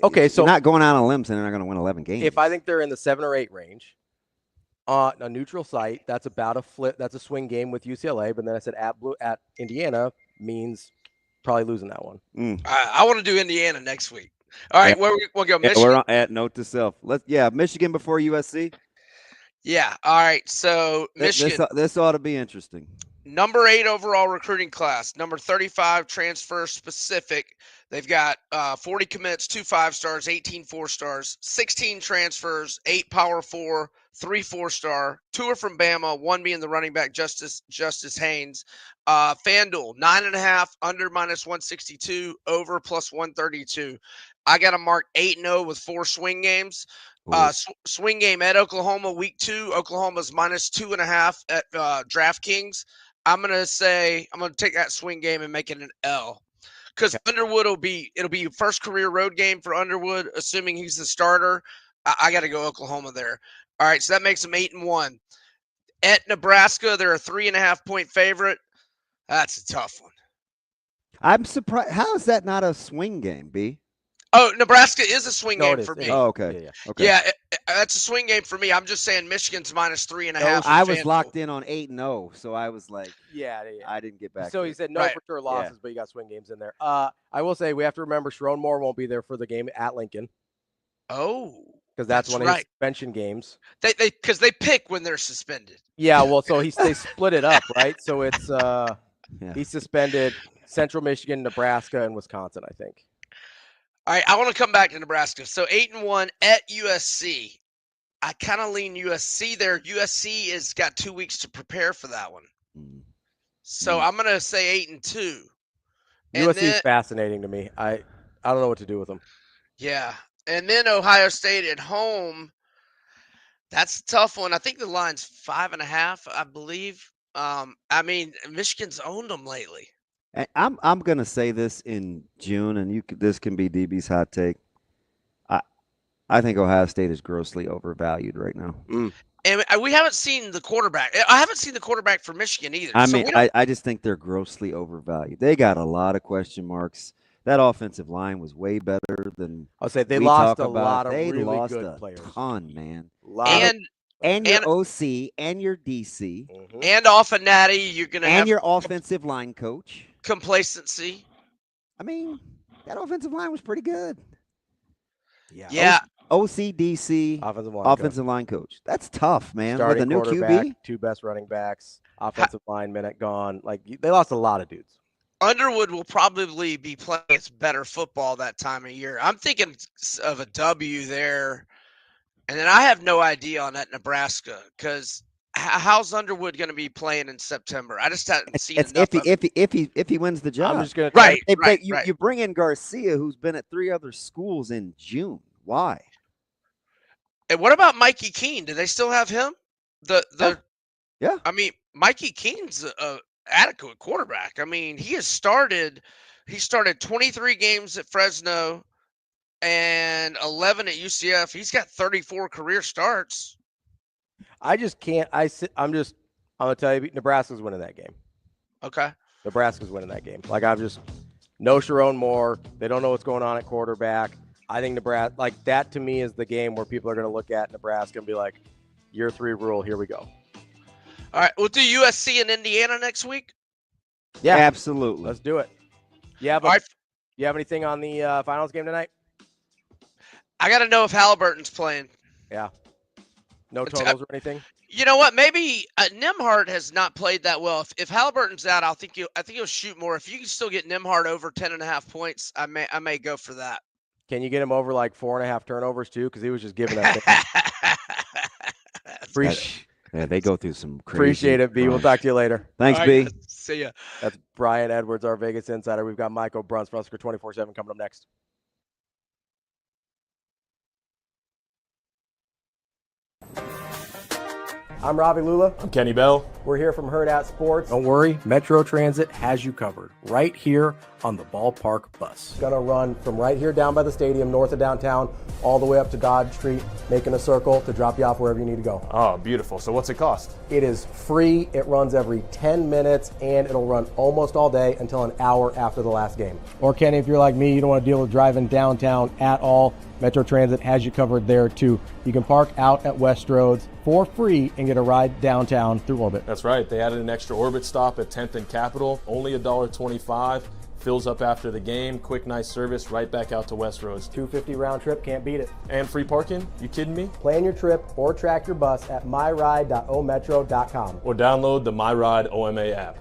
Okay, so you're not going out on a limb saying they're not going to win 11 games. If I think they're in the 7 or 8 range, on a neutral site, that's about a flip. That's a swing game with UCLA. But then I said at Indiana means probably losing that one. I want to do Indiana next week. All right, we'll go Michigan. We're at note to self. Michigan before USC. Yeah. All right. So Michigan. This ought to be interesting. Number 8 overall recruiting class. Number 35 transfer specific. They've got 40 commits, 2 5-stars, 18 4-stars, 16 transfers, 8 Power 4, 3 4-star, 2 are from Bama, 1 being the running back, Justice Haynes. FanDuel 9.5 under minus 162, over plus 132. I got to mark 8-0 with 4 swing games. Swing game at Oklahoma week 2. Oklahoma's minus 2.5 at DraftKings. I'm gonna take that swing game and make it an L, because Underwood it'll be first career road game for Underwood, assuming he's the starter. I got to go Oklahoma there. All right, so that makes them 8-1. At Nebraska, they're a 3.5-point favorite. That's a tough one. I'm surprised. How is that not a swing game, B? Oh, Nebraska is a swing game for me. Oh, okay. Yeah, that's a swing game for me. I'm just saying Michigan's minus 3.5. I was locked in on 8-0, so I was like, I didn't get back. So he said no for sure losses, but you got swing games in there. I will say we have to remember Sharon Moore won't be there for the game at Lincoln. Oh, because that's one of his suspension games. Because they pick when they're suspended. Yeah, well, so they split it up, right? So it's he suspended Central Michigan, Nebraska, and Wisconsin, I think. All right, I want to come back to Nebraska. So 8-1 at USC. I kind of lean USC there. USC has got 2 weeks to prepare for that one. So I'm going to say 8-2. USC is fascinating to me. I don't know what to do with them. Yeah. And then Ohio State at home. That's a tough one. I think the line's 5.5, I believe. I mean, Michigan's owned them lately. I'm going to say this in June, and this can be DB's hot take. I think Ohio State is grossly overvalued right now. And we haven't seen the quarterback. I haven't seen the quarterback for Michigan either. I just think they're grossly overvalued. They got a lot of question marks. That offensive line was way better than I'll say. They lost a lot of really good players. Ton, man. And your OC and your DC. And off of Natty, you're going to have your offensive line coach. Complacency. I mean, that offensive line was pretty good. Yeah. OCDC, offensive line coach. That's tough, man. Starting with a new QB, 2 best running backs, offensive lineman gone. Like they lost a lot of dudes. Underwood will probably be playing its better football that time of year. I'm thinking of a W there, and then I have no idea on that Nebraska because how's Underwood going to be playing in September? I just haven't seen enough. If he wins the job, I'm just going to right. You bring in Garcia, who's been at 3 other schools in June. Why? And what about Mikey Keene? Do they still have him? Yeah. I mean, Mikey Keene's a adequate quarterback. I mean, he started 23 games at Fresno and 11 at UCF. He's got 34 career starts. I just can't. I'm going to tell you, Nebraska's winning that game. Okay. Nebraska's winning that game. Like, no Sharon Moore. They don't know what's going on at quarterback. I think Nebraska, like that to me is the game where people are going to look at Nebraska and be like, year 3 rule, here we go. All right. We'll do USC and Indiana next week. Yeah, absolutely. Let's do it. Yeah, but you have anything on the finals game tonight? I got to know if Haliburton's playing. Yeah. No totals or anything? You know what? Maybe Nembhard has not played that well. If Haliburton's out, I think he'll shoot more. If you can still get Nembhard over 10.5 points, I may go for that. Can you get him over like 4.5 turnovers too? Because he was just giving that. Yeah, they go through some crazy. Appreciate it, B. We'll talk to you later. Thanks, All B. right, see ya. That's Brian Edwards, our Vegas insider. We've got Michael Bruntz from Husker 24/7 coming up next. I'm Ravi Lulla. I'm Kenny Bell. We're here from Hurrdat Sports. Don't worry, Metro Transit has you covered right here on the ballpark bus. Gonna run from right here down by the stadium, north of downtown, all the way up to Dodge Street, making a circle to drop you off wherever you need to go. Oh, beautiful. So what's it cost? It is free. It runs every 10 minutes, and it'll run almost all day until an hour after the last game. Or Kenny, if you're like me, you don't want to deal with driving downtown at all, Metro Transit has you covered there too. You can park out at West Roads for free and get a ride downtown through Orbit. That's right. They added an extra Orbit stop at 10th and Capitol. Only $1.25. Fills up after the game. Quick, nice service right back out to West Roads. $250 round trip, can't beat it. And free parking? You kidding me? Plan your trip or track your bus at myride.ometro.com. Or download the MyRide OMA app.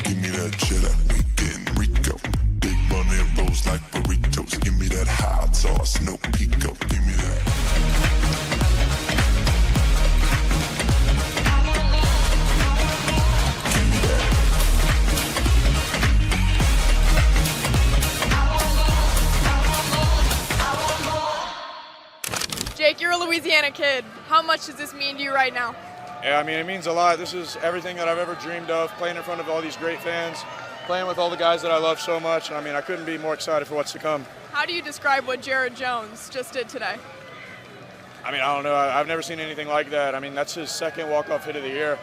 Give me that cheddar, we getting Rico. Big money rolls like burritos. Give me that hot sauce, no pico. Give me that. Jake, you're a Louisiana kid. How much does this mean to you right now? Yeah, I mean, it means a lot. This is everything that I've ever dreamed of, playing in front of all these great fans, playing with all the guys that I love so much. I mean, I couldn't be more excited for what's to come. How do you describe what Jared Jones just did today? I mean, I don't know. I've never seen anything like that. I mean, that's his second walk-off hit of the year.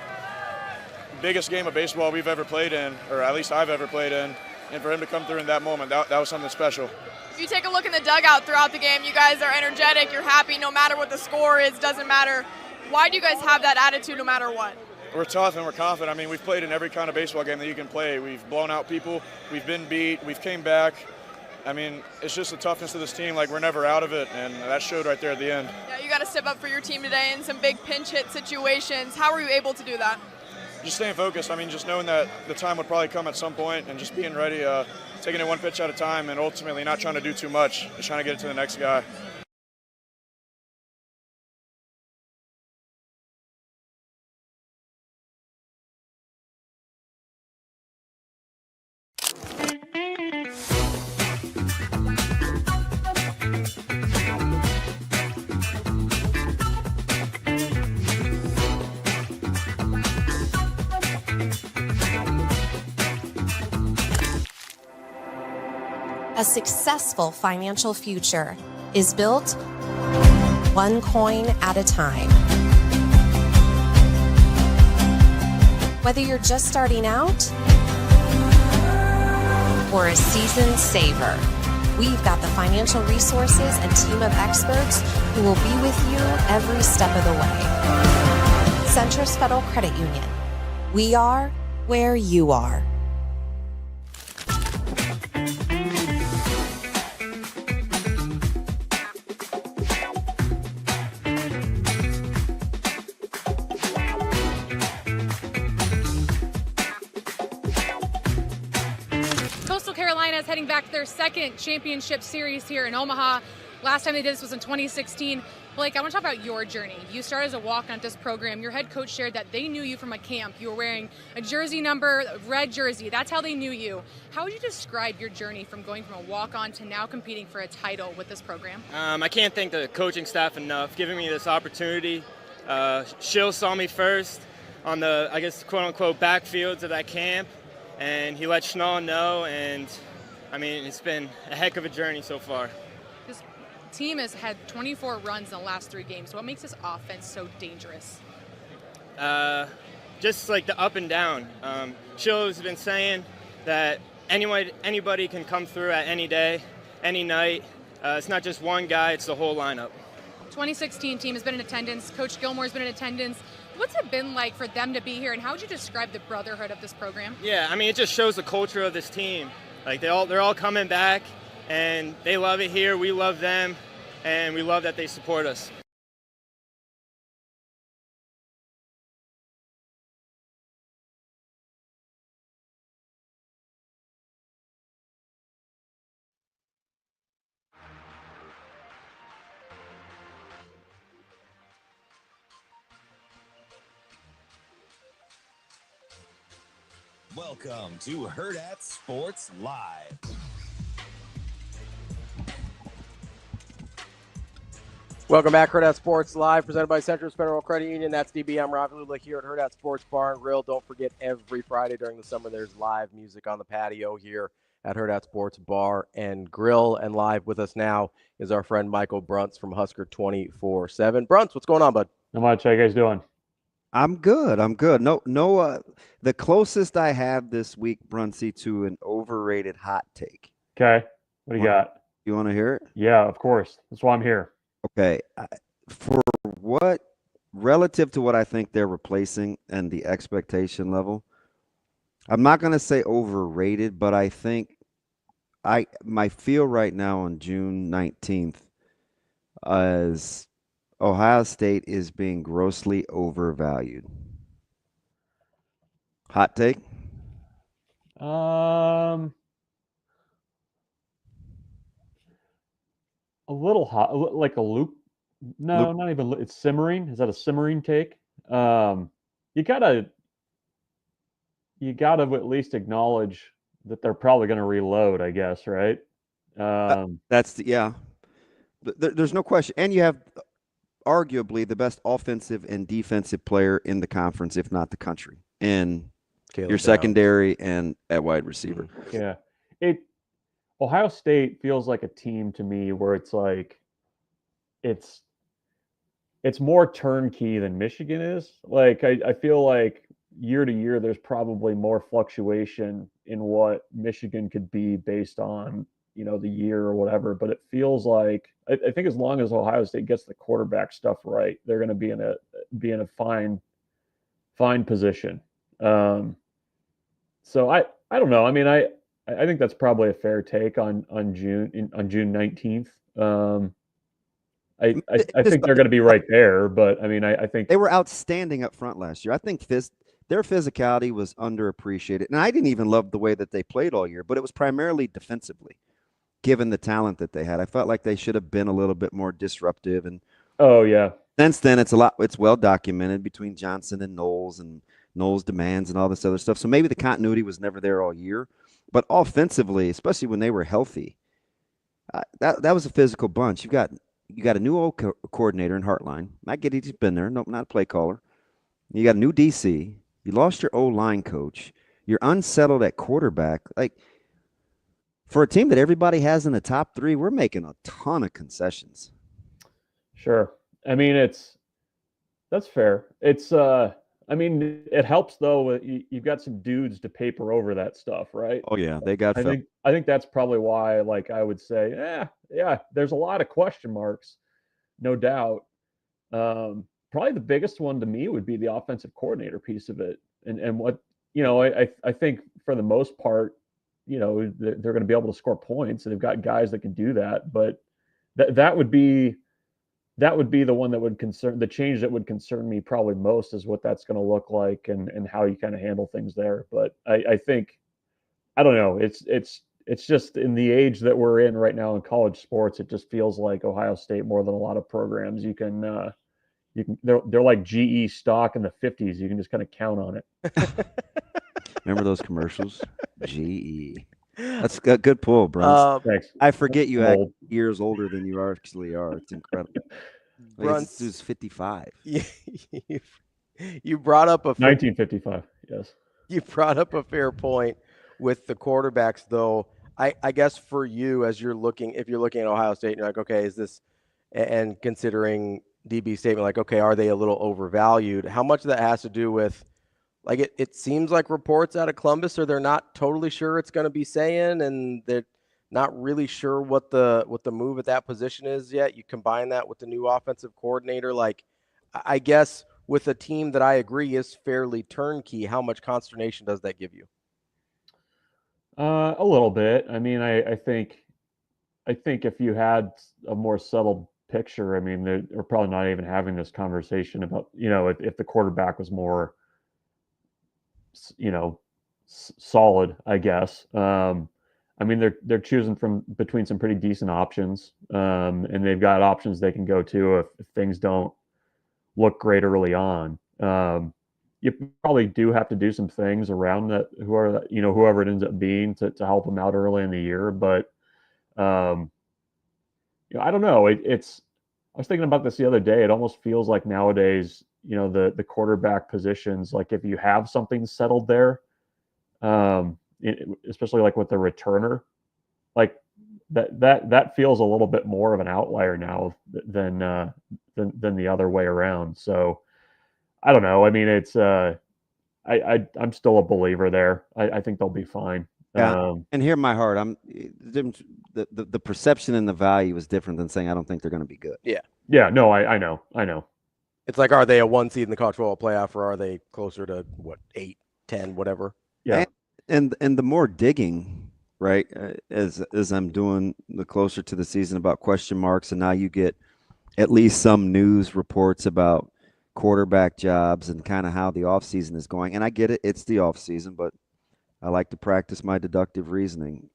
Biggest game of baseball we've ever played in, or at least I've ever played in. And for him to come through in that moment, that was something special. If you take a look in the dugout throughout the game, you guys are energetic, you're happy no matter what the score is, doesn't matter. Why do you guys have that attitude no matter what? We're tough and we're confident. I mean, we've played in every kind of baseball game that you can play. We've blown out people, we've been beat, we've came back. I mean, it's just the toughness of this team, like we're never out of it, and that showed right there at the end. Yeah, you got to step up for your team today in some big pinch hit situations. How were you able to do that? Just staying focused. I mean, just knowing that the time would probably come at some point and just being ready, taking it one pitch at a time and ultimately not trying to do too much, just trying to get it to the next guy. A successful financial future is built one coin at a time. Whether you're just starting out or a seasoned saver, we've got the financial resources and team of experts who will be with you every step of the way. Centris Federal Credit Union. We are where you are. Heading back to their second championship series here in Omaha. Last time they did this was in 2016. Blake, I want to talk about your journey. You started as a walk-on at this program. Your head coach shared that they knew you from a camp. You were wearing a jersey number, a red jersey. That's how they knew you. How would you describe your journey from going from a walk-on to now competing for a title with this program? I can't thank the coaching staff enough giving me this opportunity. Shill saw me first on the, I guess, quote-unquote backfields of that camp, and he let Schnall know, and I mean, it's been a heck of a journey so far. This team has had 24 runs in the last 3 games. What makes this offense so dangerous? Just like the up and down. Shill has been saying that anybody can come through at any day, any night. It's not just one guy, it's the whole lineup. 2016 team has been in attendance. Coach Gilmore's been in attendance. What's it been like for them to be here, and how would you describe the brotherhood of this program? Yeah, I mean, it just shows the culture of this team. Like they're all coming back, and they love it here. We love them, and we love that they support us. Welcome to Hurrdat Sports Live. Welcome back, Hurrdat Sports Live, presented by Central Federal Credit Union. That's DB. I'm Ravi Lulla here at Hurrdat Sports Bar and Grill. Don't forget, every Friday during the summer, there's live music on the patio here at Hurrdat Sports Bar and Grill. And live with us now is our friend Michael Bruntz from Husker 24/7. Bruntz, what's going on, bud? Not much. How you guys doing? I'm good. No. The closest I have this week, Brunsey, to an overrated hot take. Okay. What do you got? You want to hear it? Yeah, of course. That's why I'm here. Okay. For what, relative to what I think they're replacing and the expectation level, I'm not going to say overrated, but I think my feel right now on June 19th is Ohio State is being grossly overvalued. Hot take? A little hot, like a loop. No, not even. It's simmering. Is that a simmering take? You gotta at least acknowledge that they're probably going to reload, I guess, right? Yeah. There's no question, and you have arguably the best offensive and defensive player in the conference, if not the country, in your secondary and at wide receiver. Yeah. Ohio State feels like a team to me where it's like it's more turnkey than Michigan is. Like I feel like year to year there's probably more fluctuation in what Michigan could be based on, the year or whatever, but it feels like I think as long as Ohio State gets the quarterback stuff right, they're going to be in a fine position. So I don't know. I mean, I think that's probably a fair take on June 19th. I think they're going to be right there, but I mean, I think they were outstanding up front last year. I think their physicality was underappreciated, and I didn't even love the way that they played all year, but it was primarily defensively, given the talent that they had. I felt like they should have been a little bit more disruptive, and since then it's well documented between Johnson and Knowles demands and all this other stuff. So maybe the continuity was never there all year, but offensively, especially when they were healthy, that was a physical bunch. You got a new coordinator in Hartline. I get he's been there. Nope, not a play caller. You got a new DC. You lost your O-line coach. You're unsettled at quarterback. Like, for a team that everybody has in the top three, we're making a ton of concessions. Sure. I mean, that's fair. I mean, it helps though. You've got some dudes to paper over that stuff, right? Oh yeah, they got. I think that's probably why. Like I would say, yeah. There's a lot of question marks, no doubt. Probably the biggest one to me would be the offensive coordinator piece of it, and what I think for the most part, they're going to be able to score points, and they've got guys that can do that. But that would be the one that would the change that would concern me probably most is what that's going to look like and how you kind of handle things there. But I think, I don't know. It's just in the age that we're in right now in college sports, it just feels like Ohio State more than a lot of programs. They're like GE stock in the 50s. You can just kind of count on it. Remember those commercials? GE. That's a good pull, Bruntz. Thanks. I forget you act years older than you actually are. It's incredible. Bruntz is 55. You brought up 1955. Yes. You brought up a fair point with the quarterbacks, though. I guess for you, if you're looking at Ohio State, and you're like, okay, is this, and considering DB's statement, like, okay, are they a little overvalued? How much of that has to do with, like, it seems like reports out of Columbus are they're not totally sure it's going to be saying, and they're not really sure what the move at that position is yet. You combine that with the new offensive coordinator, like, I guess with a team that I agree is fairly turnkey, how much consternation does that give you? A little bit. I mean, I think if you had a more settled picture, I mean, they're probably not even having this conversation about, if the quarterback was more, solid, I guess. I mean, they're choosing from between some pretty decent options, and they've got options they can go to if things don't look great early on. You probably do have to do some things around that, whoever it ends up being to help them out early in the year. But I don't know. I was thinking about this the other day. It almost feels like nowadays, the quarterback positions, like if you have something settled there, especially like with the returner, like that feels a little bit more of an outlier now than the other way around. So I don't know. I mean, it's I'm still a believer there. I think they'll be fine. Yeah, and hear my heart. The perception and the value is different than saying I don't think they're going to be good. Yeah. Yeah. No, I know. It's like, are they a 1 seed in the college football playoff, or are they closer to 8, 10, whatever? Yeah. And the more digging, right, as I'm doing the closer to the season about question marks, and now you get at least some news reports about quarterback jobs and kind of how the offseason is going. And I get it, it's the offseason, but I like to practice my deductive reasoning.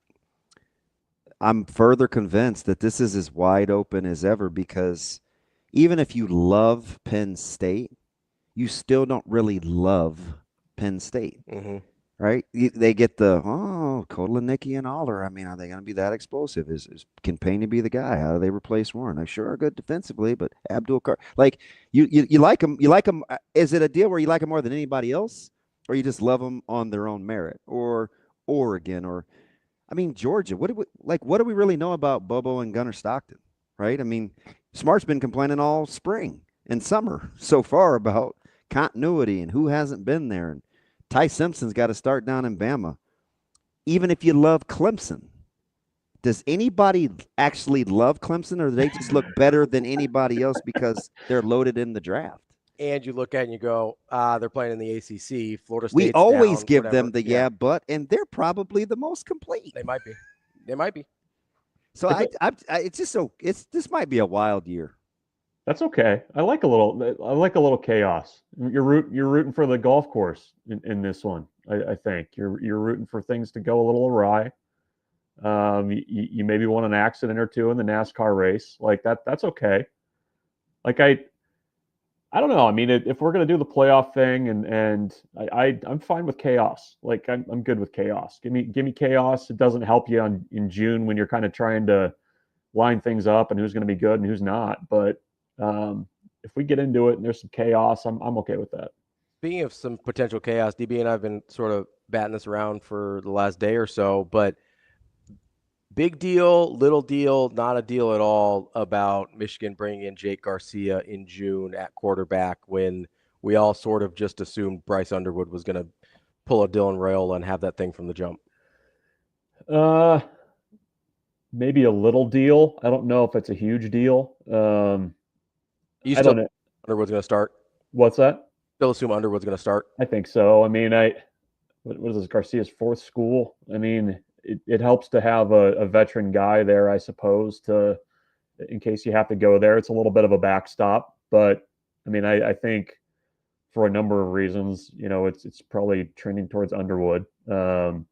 I'm further convinced that this is as wide open as ever, because even if you love Penn State, you still don't really love Penn State. Mm-hmm. Right? They get the, Kotelnicki and Aller. I mean, are they going to be that explosive? Can Payne be the guy? How do they replace Warren? They sure are good defensively, but Abdul Carr, like you like them. You like them. Is it a deal where you like them more than anybody else, or you just love them on their own merit? Or Oregon, or I mean Georgia. What do we really know about Bobo and Gunnar Stockton? Right? I mean, Smart's been complaining all spring and summer so far about continuity and who hasn't been there. And Ty Simpson's got to start down in Bama. Even if you love Clemson, does anybody actually love Clemson, or do they just look better than anybody else because they're loaded in the draft? And you look at it and you go, they're playing in the ACC. Florida State's We always down, give whatever. them the but, and they're probably the most complete. They might be. So it's just this might be a wild year. That's okay. I like a little chaos. You're rooting for the golf course in this one. I think you're rooting for things to go a little awry. You maybe want an accident or two in the NASCAR race, like that. That's okay. Like I don't know. I mean, if we're gonna do the playoff thing, and I'm fine with chaos. Like I'm good with chaos. Give me chaos. It doesn't help you in June when you're kind of trying to line things up and who's going to be good and who's not. But if we get into it and there's some chaos, I'm okay with that. Speaking of some potential chaos, DB and I have been sort of batting this around for the last day or so, but big deal, little deal, not a deal at all about Michigan bringing in Jake Garcia in June at quarterback, when we all sort of just assumed Bryce Underwood was going to pull a Dylan Raiola and have that thing from the jump. Maybe a little deal. I don't know if it's a huge deal. You still assume Underwood's going to start? What's that? Still assume Underwood's going to start? I think so. I mean, what is this, Garcia's fourth school? I mean, it helps to have a veteran guy there, I suppose, in case you have to go there. It's a little bit of a backstop, but I mean, I think for a number of reasons, it's probably trending towards Underwood. That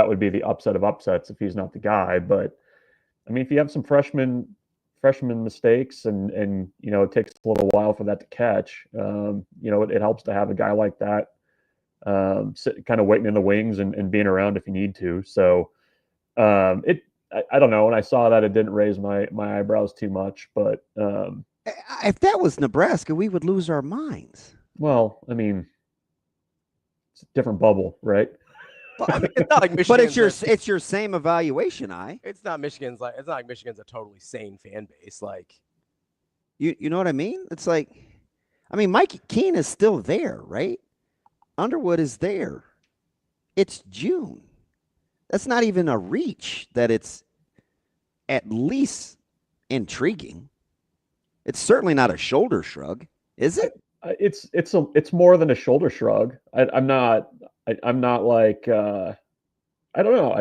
would be the upset of upsets if he's not the guy. But I mean, if you have some freshman mistakes and it takes a little while for that to catch, it helps to have a guy like that kind of waiting in the wings and being around if you need to. So I don't know. When I saw that, it didn't raise my eyebrows too much, but if that was Nebraska, we would lose our minds. Well, I mean, it's a different bubble, right? I mean, it's not like Michigan's but it's your same evaluation. It's not Michigan's it's not like Michigan's a totally sane fan base. Like, you know what I mean? It's like, I mean, Mike Keene is still there, right? Underwood is there. It's June. That's not even a reach that it's at least intriguing. It's certainly not a shoulder shrug, is it? It's more than a shoulder shrug. I'm not like I don't know.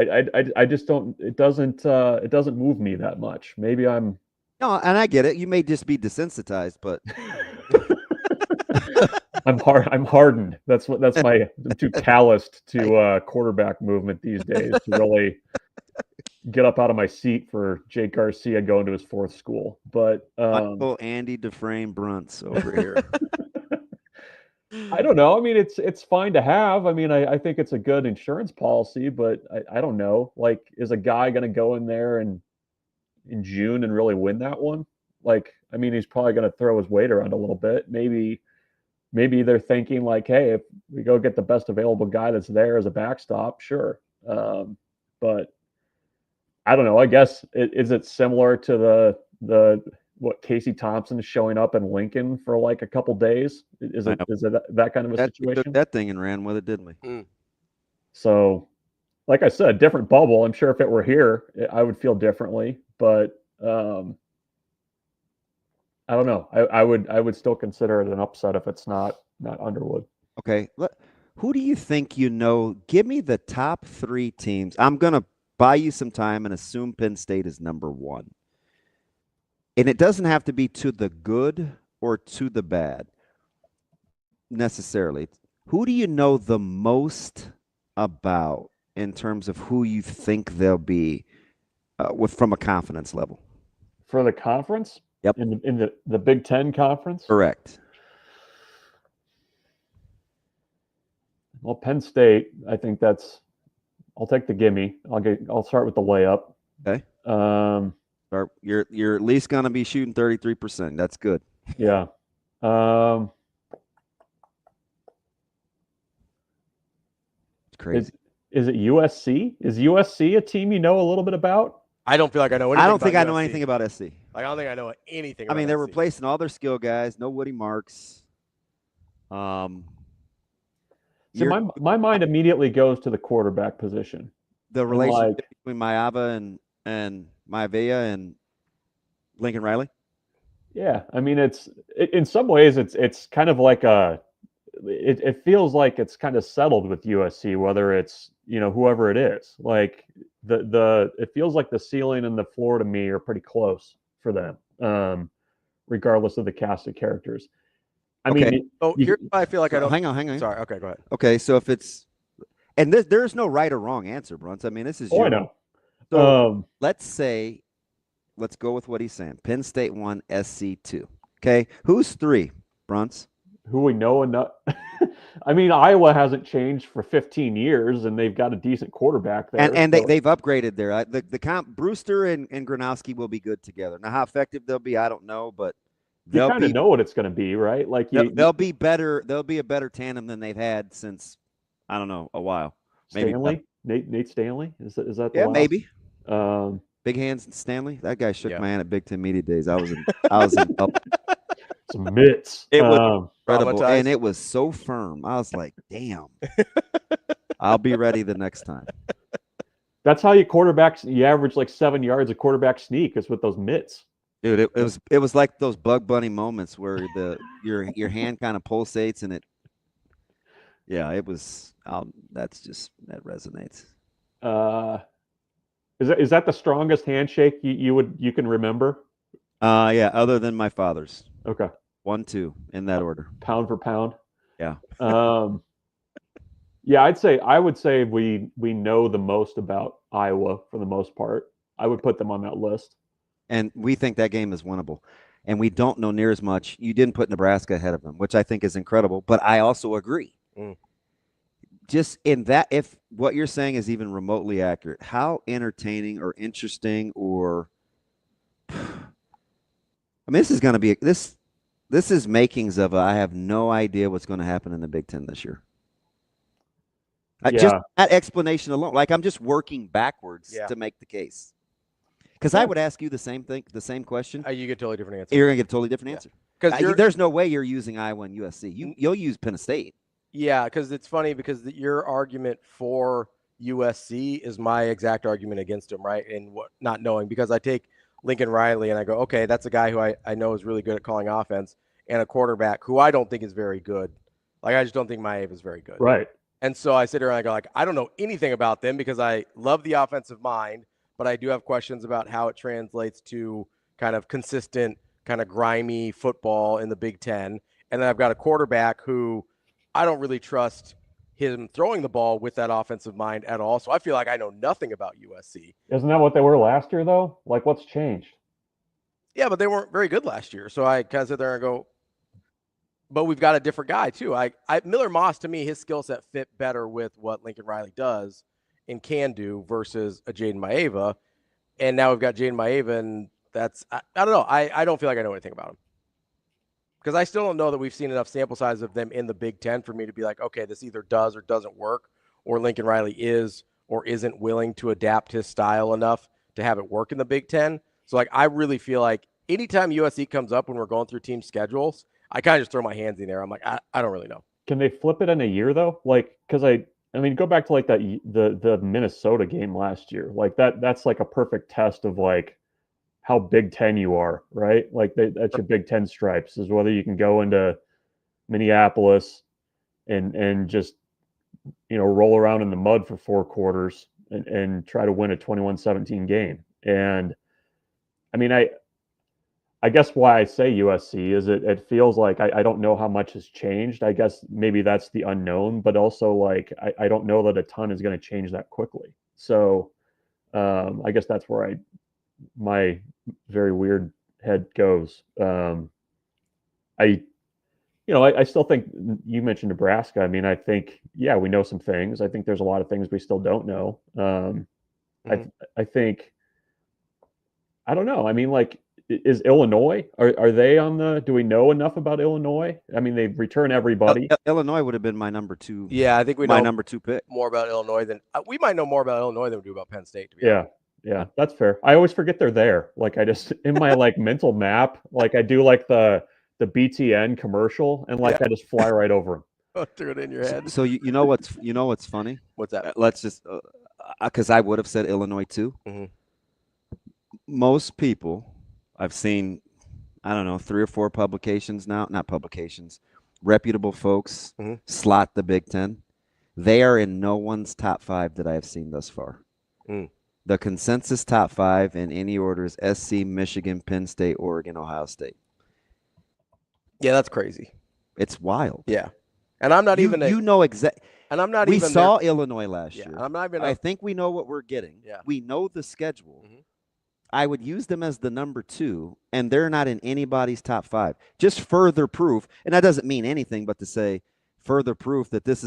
I just don't. It doesn't move me that much. Maybe I'm. No, and I get it. You may just be desensitized, but I'm hardened. I'm too calloused to quarterback movement these days to really get up out of my seat for Jake Garcia going to his 4th school. But Michael Andy Dufresne Bruntz over here. I don't know. I mean, it's fine to have. I mean, I think it's a good insurance policy, but I don't know. Like, is a guy going to go in there in June and really win that one? Like, I mean, he's probably going to throw his weight around a little bit. Maybe they're thinking like, hey, if we go get the best available guy that's there as a backstop, sure. But I don't know. I guess is it similar to the what Casey Thompson is showing up in Lincoln for like a couple days? Is it that kind of a situation? Took that thing and ran with it, didn't we? So, like I said, different bubble. I'm sure if it were here, I would feel differently. But I don't know. I would still consider it an upset if it's not Underwood. Okay. Who do you think you know? Give me the top 3 teams. I'm gonna buy you some time and assume Penn State is number 1. And it doesn't have to be to the good or to the bad necessarily. Who do you know the most about in terms of who you think they'll be from a confidence level? For the conference? Yep. In the Big Ten conference? Correct. Well, Penn State, I think I'll take the gimme. I'll start with the layup. Okay. You're at least going to be shooting 33%. That's good. Yeah. It's crazy. Is it USC? Is USC a team you know a little bit about? I don't feel like I know anything. I don't think I know USC. anything about SC. Like, I don't think I know anything. I mean, they're SC. replacing all their skill guys. No Woody Marks. So my mind immediately goes to the quarterback position. The relationship between Maeva and Maivia and Lincoln Riley. Yeah, I mean, in some ways it's kind of like it feels like it's kind of settled with USC, whether it's whoever it is. Like it feels like the ceiling and the floor to me are pretty close for them, regardless of the cast of characters. I mean, here's why I feel like I don't. Hang on. Sorry. Okay, go ahead. Okay, so if it's and there's no right or wrong answer, Bruntz. I mean, this is I know. So let's go with what he's saying. Penn State 1, SC 2. Okay, who's 3, Bruntz? Who we know enough. I mean, Iowa hasn't changed for 15 years, and they've got a decent quarterback there. And they've upgraded there. The comp Brewster and Gronowski will be good together. Now, how effective they'll be, I don't know, but you kind of know what it's going to be, right? Like they'll be better. They'll be a better tandem than they've had since I don't know a while. Maybe Nate Stanley is that the last? Maybe. Big Hands and Stanley. That guy shook my hand at Big Ten Media Days. I was in some mitts. It was incredible, and it was so firm. I was like, damn. I'll be ready the next time. That's how you average like 7 yards a quarterback sneak is with those mitts. Dude, it was like those Bug Bunny moments where your hand kind of pulsates and it. Yeah, it was. That resonates. Is that the strongest handshake you can remember? Yeah, other than my father's. Okay. 1, 2 in that order. Pound for pound. Yeah. Yeah, I would say we know the most about Iowa for the most part. I would put them on that list. And we think that game is winnable. And we don't know near as much. You didn't put Nebraska ahead of them, which I think is incredible. But I also agree. Just in that, if what you're saying is even remotely accurate, how entertaining or interesting or I mean, this is going to be this is makings of I have no idea what's going to happen in the Big Ten this year. Just that explanation alone, like I'm just working backwards to make the case. Because I would ask you the same question. You get a totally different answer. You're going to get a totally different answer. Because there's no way you're using Iowa and USC. You'll use Penn State. Yeah, because it's funny because your argument for USC is my exact argument against them, right? And not knowing because I take Lincoln Riley, and I go, okay, that's a guy who I know is really good at calling offense, and a quarterback who I don't think is very good. Like, I just don't think Maeva is very good. Right. And so I sit here and I go, like, I don't know anything about them because I love the offensive mind, but I do have questions about how it translates to kind of consistent, kind of grimy football in the Big Ten. And then I've got a quarterback who I don't really trust him throwing the ball with that offensive mind at all. So I feel like I know nothing about USC. Isn't that what they were last year, though? Like, what's changed? Yeah, but they weren't very good last year. So I kind of sit there and go, but we've got a different guy too. Miller Moss, to me, his skill set fit better with what Lincoln Riley does and can do versus a Jaden Maeva. And now we've got Jaden Maeva, and that's, I don't know. I don't feel like I know anything about him. Because I still don't know that we've seen enough sample size of them in the Big Ten for me to be like, okay, this either does or doesn't work, or Lincoln Riley is or isn't willing to adapt his style enough to have it work in the Big Ten. So, like, I really feel like anytime USC comes up when we're going through team schedules, I kind of just throw my hands in there. I'm like, I don't really know. Can they flip it in a year, though? Like, because I mean, go back to, like, the Minnesota game last year. Like, that's like a perfect test of, like, how Big Ten you are, right? Like that's your Big Ten stripes, is whether you can go into Minneapolis and just, roll around in the mud for 4 quarters and try to win a 21-17 game. And I mean, I guess why I say USC is it feels like I don't know how much has changed. I guess maybe that's the unknown, but also like I don't know that a ton is going to change that quickly. So I guess that's where my very weird head goes. I still think you mentioned Nebraska. I mean, I think, yeah, we know some things. I think there's a lot of things we still don't know. I think, I don't know. I mean, like, is Illinois, are they do we know enough about Illinois? I mean, they return everybody. Illinois would have been my number 2. Yeah, I think we know my number 2 pick. More about Illinois than we might know more about Illinois than we do about Penn State. To be honest. Yeah, that's fair. I always forget they're there. Like, I just, in my like mental map, like I do like the BTN commercial, and like I just fly right over them. Throw it in your head. So you know what's funny? What's that? Let's just because I would have said Illinois too. Mm-hmm. Most people I've seen, I don't know, 3 or 4 publications now, not publications, reputable folks slot the Big Ten. They are in no one's top 5 that I have seen thus far. The consensus top 5 in any order is SC, Michigan, Penn State, Oregon, Ohio State. Yeah, that's crazy. It's wild. Yeah, and I'm not even. And I'm not we even. We saw there. Illinois last year. I'm not even. I think we know what we're getting. Yeah. We know the schedule. I would use them as the number 2, and they're not in anybody's top 5. Just further proof, and that doesn't mean anything but to say further proof that this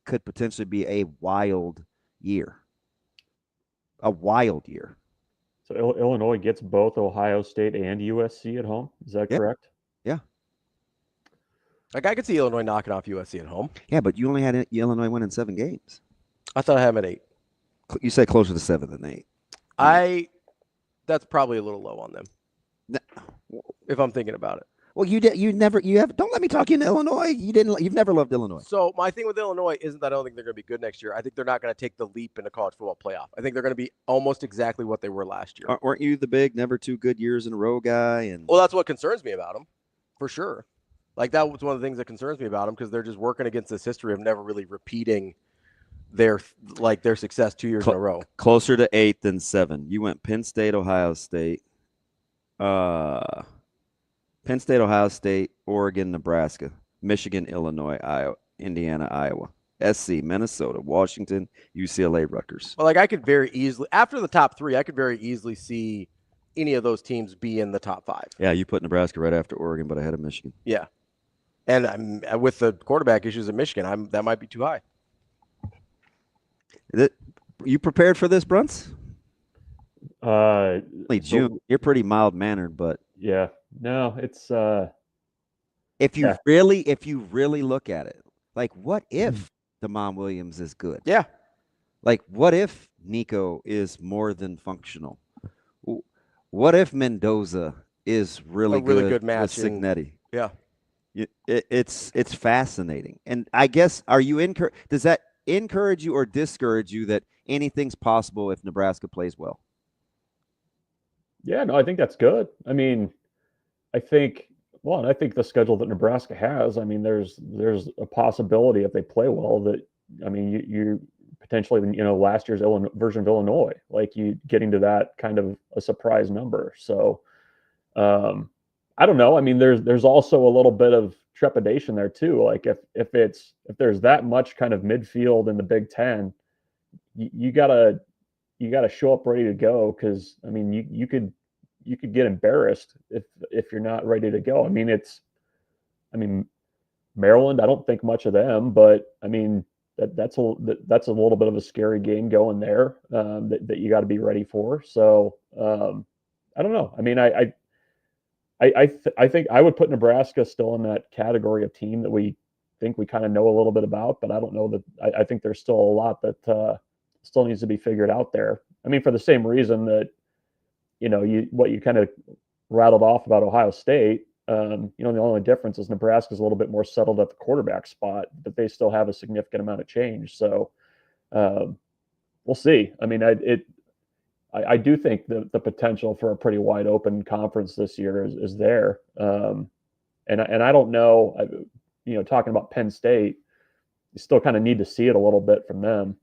could potentially be a wild year. A wild year. So Illinois gets both Ohio State and USC at home. Is that correct? Yeah. Like, I could see Illinois knocking off USC at home. Yeah, but you only had Illinois winning 7 games. I thought I had them at 8. You said closer to 7 than 8. That's probably a little low on them. If I'm thinking about it. Well, don't let me talk you into Illinois. You've never loved Illinois. So my thing with Illinois isn't that I don't think they're going to be good next year. I think they're not going to take the leap in the college football playoff. I think they're going to be almost exactly what they were last year. Weren't you the big never 2 good years in a row guy? Well, that's what concerns me about them, for sure. Like, that was one of the things that concerns me about them, because they're just working against this history of never really repeating their success 2 years in a row. Closer to 8 than 7. You went Penn State, Ohio State. Penn State, Ohio State, Oregon, Nebraska, Michigan, Illinois, Iowa, Indiana, Iowa, SC, Minnesota, Washington, UCLA, Rutgers. Well, like, I could very easily, after the top 3, I could very easily see any of those teams be in the top 5. Yeah, you put Nebraska right after Oregon, but ahead of Michigan. Yeah. And with the quarterback issues at Michigan, that might be too high. You prepared for this, Bruntz? June. You're pretty mild-mannered, but yeah. No, it's if you really look at it, like, what if DeMond Williams is good? Yeah. Like, what if Nico is more than functional? What if Mendoza is really good match with Signetti? Yeah. It's fascinating. And I guess, does that encourage you or discourage you that anything's possible if Nebraska plays well? Yeah, no, I think that's good. I mean, I think the schedule that Nebraska has, I mean, there's a possibility if they play well that, I mean, you potentially, last year's version of Illinois, like you getting to that kind of a surprise number. So I don't know. I mean, there's also a little bit of trepidation there too. Like if there's that much kind of midfield in the Big Ten, you gotta show up ready to go, because I mean you could get embarrassed if you're not ready to go. I mean Maryland, I don't think much of them, but I mean that's a little bit of a scary game going there that you got to be ready for. So I don't know. I mean I think I would put Nebraska still in that category of team that we think we kind of know a little bit about, but I don't know that I think there's still a lot that still needs to be figured out there. I mean, for the same reason that, what you kind of rattled off about Ohio State, the only difference is Nebraska's a little bit more settled at the quarterback spot, but they still have a significant amount of change. So we'll see. I mean, I do think the potential for a pretty wide open conference this year is there. And I don't know, talking about Penn State, you still kind of need to see it a little bit from them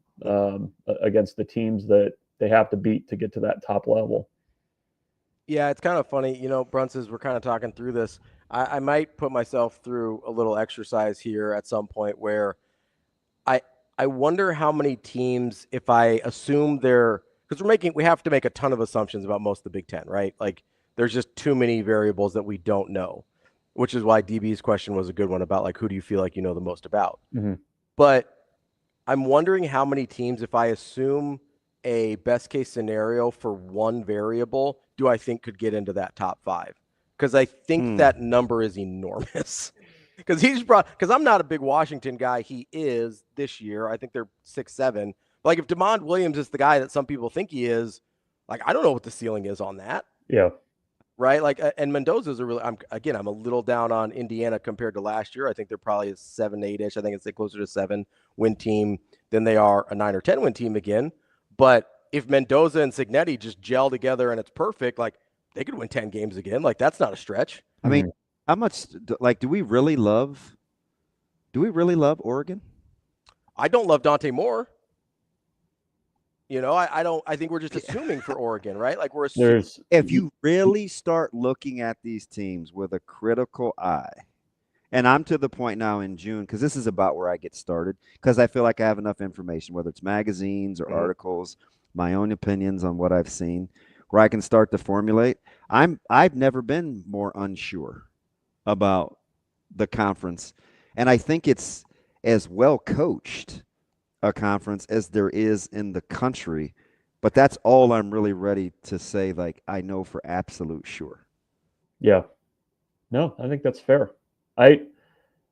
against the teams that they have to beat to get to that top level. Yeah, it's kind of funny, Bruntz, as we're kind of talking through this, I might put myself through a little exercise here at some point where I wonder how many teams, if I assume because we have to make a ton of assumptions about most of the Big Ten, right? Like there's just too many variables that we don't know, which is why DB's question was a good one about like, who do you feel like you know the most about? Mm-hmm. But I'm wondering how many teams, if I assume a best case scenario for one variable, do I think could get into that top 5? Because I think that number is enormous. Because I'm not a big Washington guy. He is this year. I think they're 6-7. Like if DeMond Williams is the guy that some people think he is, like I don't know what the ceiling is on that. Yeah. Right. Like, and Mendoza's I'm a little down on Indiana compared to last year. I think they're probably a 7-8-ish. I think it's closer to 7-win team than they are a 9 or 10 win team again. But if Mendoza and Cignetti just gel together and it's perfect, like they could win 10 games again. Like that's not a stretch. I mean, how much do we really love Oregon? I don't love Dante Moore. I think we're just assuming for Oregon, right? Like we're assuming. If you really start looking at these teams with a critical eye, and I'm to the point now in June, because this is about where I get started, because I feel like I have enough information, whether it's magazines or articles, my own opinions on what I've seen, where I can start to formulate. I've never been more unsure about the conference, and I think it's as well coached a conference as there is in the country, but that's all I'm really ready to say. Like I know for absolute sure. Yeah, no, I think that's fair. I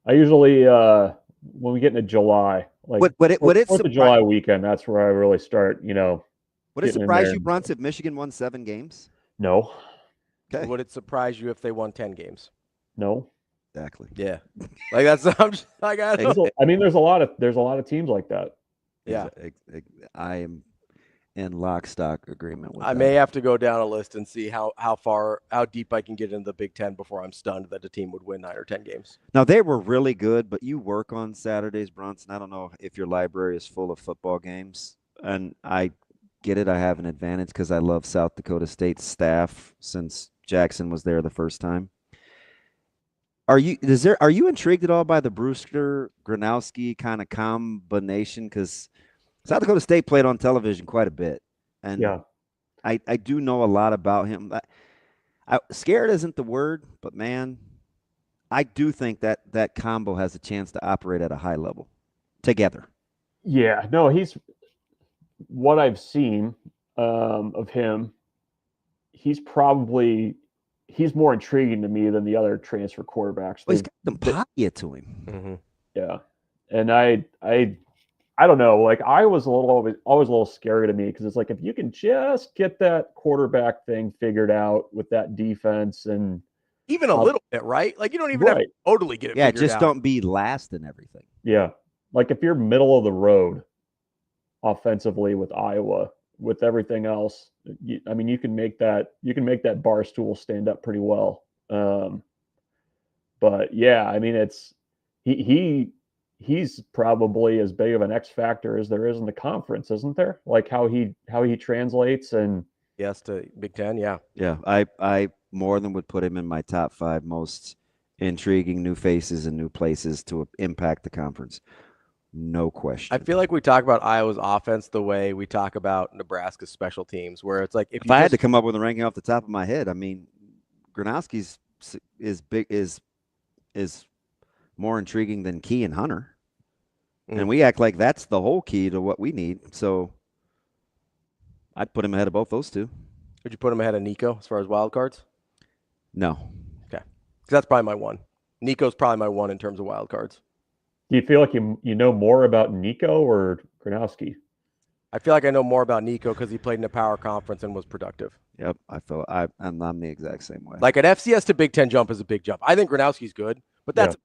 usually when we get into July, like Fourth of July weekend, that's where I really start. Would it surprise you, Bruntz, if Michigan won 7 games? No. Okay. Would it surprise you if they won 10 games? No. Exactly. Yeah. Like that's. I'm just like I mean, there's a lot of teams like that. Yeah. I am in lock stock agreement with that. I may have to go down a list and see how deep I can get into the Big Ten before I'm stunned that a team would win 9 or 10 games. Now they were really good, but you work on Saturdays, Bruntz, and I don't know if your library is full of football games. And I get it. I have an advantage because I love South Dakota State's staff since Jackson was there the first time. Are you intrigued at all by the Brewster Gronowski kind of combination? Because South Dakota State played on television quite a bit, and yeah, I do know a lot about him. Scared isn't the word, but man, I do think that combo has a chance to operate at a high level together. Yeah, no, he's what I've seen of him. He's more intriguing to me than the other transfer quarterbacks. Well, he's got some pocket to him. Mm-hmm. Yeah, and I don't know. Like I was always a little scary to me because it's like if you can just get that quarterback thing figured out with that defense and even a little bit, right? Like you don't even have to totally get it. Yeah, figured just out. Don't be last in everything. Yeah, like if you're middle of the road offensively with Iowa, with everything else, I mean, you can make that bar stool stand up pretty well. But yeah, I mean, he's probably as big of an X factor as there is in the conference, isn't there? Like how he translates and yes to Big Ten. Yeah. Yeah. I more than would put him in my top 5 most intriguing new faces and new places to impact the conference. No question. I feel like we talk about Iowa's offense the way we talk about Nebraska's special teams, where it's like if I had to come up with a ranking off the top of my head, I mean, Gronowski's is more intriguing than Key and Hunter. And we act like that's the whole key to what we need. So I'd put him ahead of both those two. Would you put him ahead of Nico as far as wild cards? No. Okay. Because that's probably my one. Nico's probably my one in terms of wild cards. Do you feel like you know more about Nico or Gronowski? I feel like I know more about Nico because he played in a power conference and was productive. Yep, I'm the exact same way. Like an FCS to Big Ten jump is a big jump. I think Gronowski's good, but that's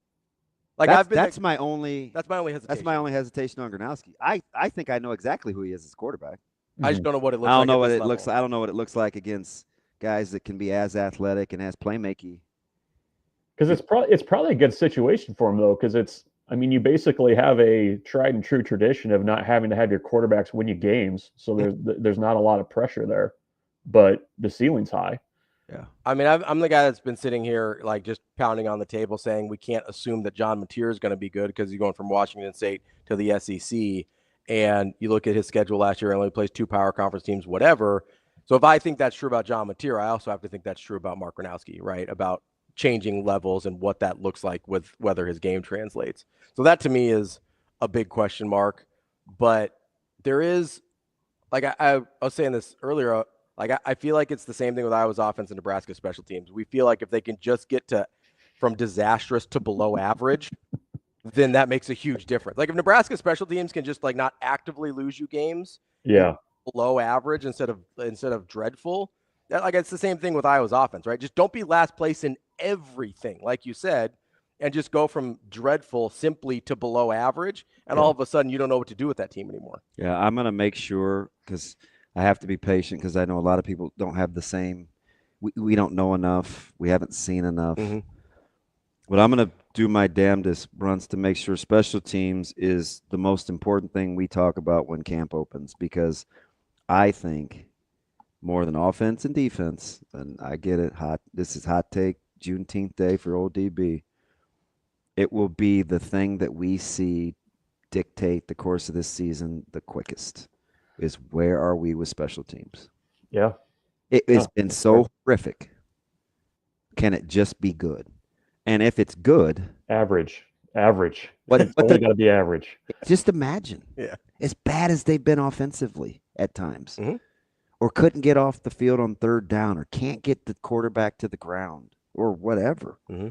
that's my only hesitation. That's my only hesitation on Gronowski. I think I know exactly who he is as quarterback. I just don't know what it looks like. I don't know what it looks like. I don't know what it looks like against guys that can be as athletic and as playmaking. Because it's probably a good situation for him though, because you basically have a tried and true tradition of not having to have your quarterbacks win you games, so there's not a lot of pressure there, but the ceiling's high. Yeah, I mean, I'm the guy that's been sitting here like just pounding on the table saying we can't assume that John Mateer is going to be good because he's going from Washington State to the SEC, and you look at his schedule last year, and only plays 2 power conference teams, whatever. So if I think that's true about John Mateer, I also have to think that's true about Mark Gronowski, right? About changing levels and what that looks like with whether his game translates. So that to me is a big question mark. But there is, like I was saying this earlier, like I feel like it's the same thing with Iowa's offense and Nebraska special teams. We feel like if they can just get from disastrous to below average, then that makes a huge difference. Like if Nebraska special teams can just like not actively lose you games, below average instead of dreadful. Like it's the same thing with Iowa's offense, right? Just don't be last place in everything, like you said, and just go from dreadful simply to below average, and all of a sudden you don't know what to do with that team anymore. Yeah, I'm going to make sure, because I have to be patient, because I know a lot of people don't have the same – we don't know enough. We haven't seen enough. Mm-hmm. But I'm going to do my damnedest, Bruntz, to make sure special teams is the most important thing we talk about when camp opens, because I think – more than offense and defense, and I get it. This is hot take, Juneteenth day for old DB. It will be the thing that we see dictate the course of this season the quickest, is where are we with special teams? Yeah. It has been so horrific. Can it just be good? And if it's good. Average. But it's only got to be average. Just imagine. Yeah. As bad as they've been offensively at times. Mm-hmm. Or couldn't get off the field on 3rd down, or can't get the quarterback to the ground, or whatever. Mm-hmm.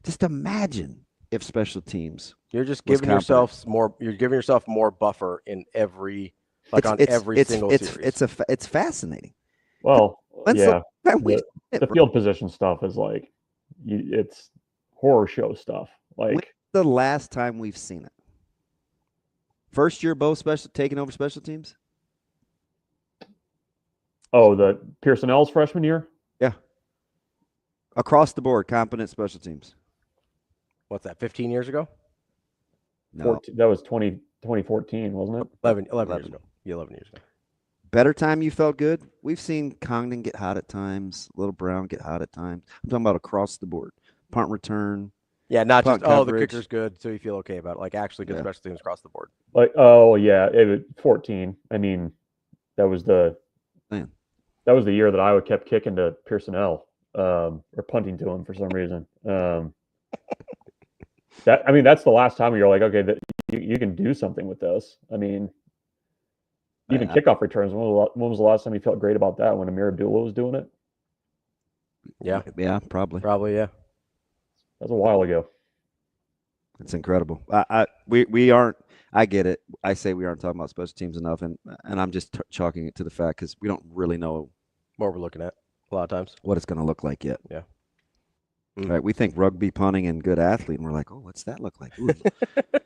Just imagine if special teams. You're just giving yourself more. You're giving yourself more buffer in every, every single series. It's fascinating. Well, the field position stuff is like, it's horror show stuff. Like when's the last time we've seen it? First year both taking over special teams. Oh, the Pearsonell's freshman year? Yeah. Across the board, competent special teams. What's that, 15 years ago? No. That was 2014, wasn't it? 11 years ago. Yeah, 11 years ago. Better time you felt good? We've seen Congdon get hot at times, Little Brown get hot at times. I'm talking about across the board. Punt return. Yeah, not just, the kicker's good, so you feel okay about it. Like, actually good special teams across the board. Like, oh, yeah, it was 14. I mean, that was the year that Iowa kept kicking to Pearsonell, or punting to him for some reason. That's the last time you're like, okay, that you can do something with this. I mean, even kickoff returns. When was the last time you felt great about that? When Amir Abdullah was doing it? Yeah, probably. Probably, yeah. That was a while ago. It's incredible. We aren't. I get it. I say we aren't talking about special teams enough, and I'm just chalking it to the fact because we don't really know what we're looking at a lot of times, what it's going to look like yet. Yeah. Right. We think rugby punting and good athlete, and we're like, oh, what's that look like? Ooh.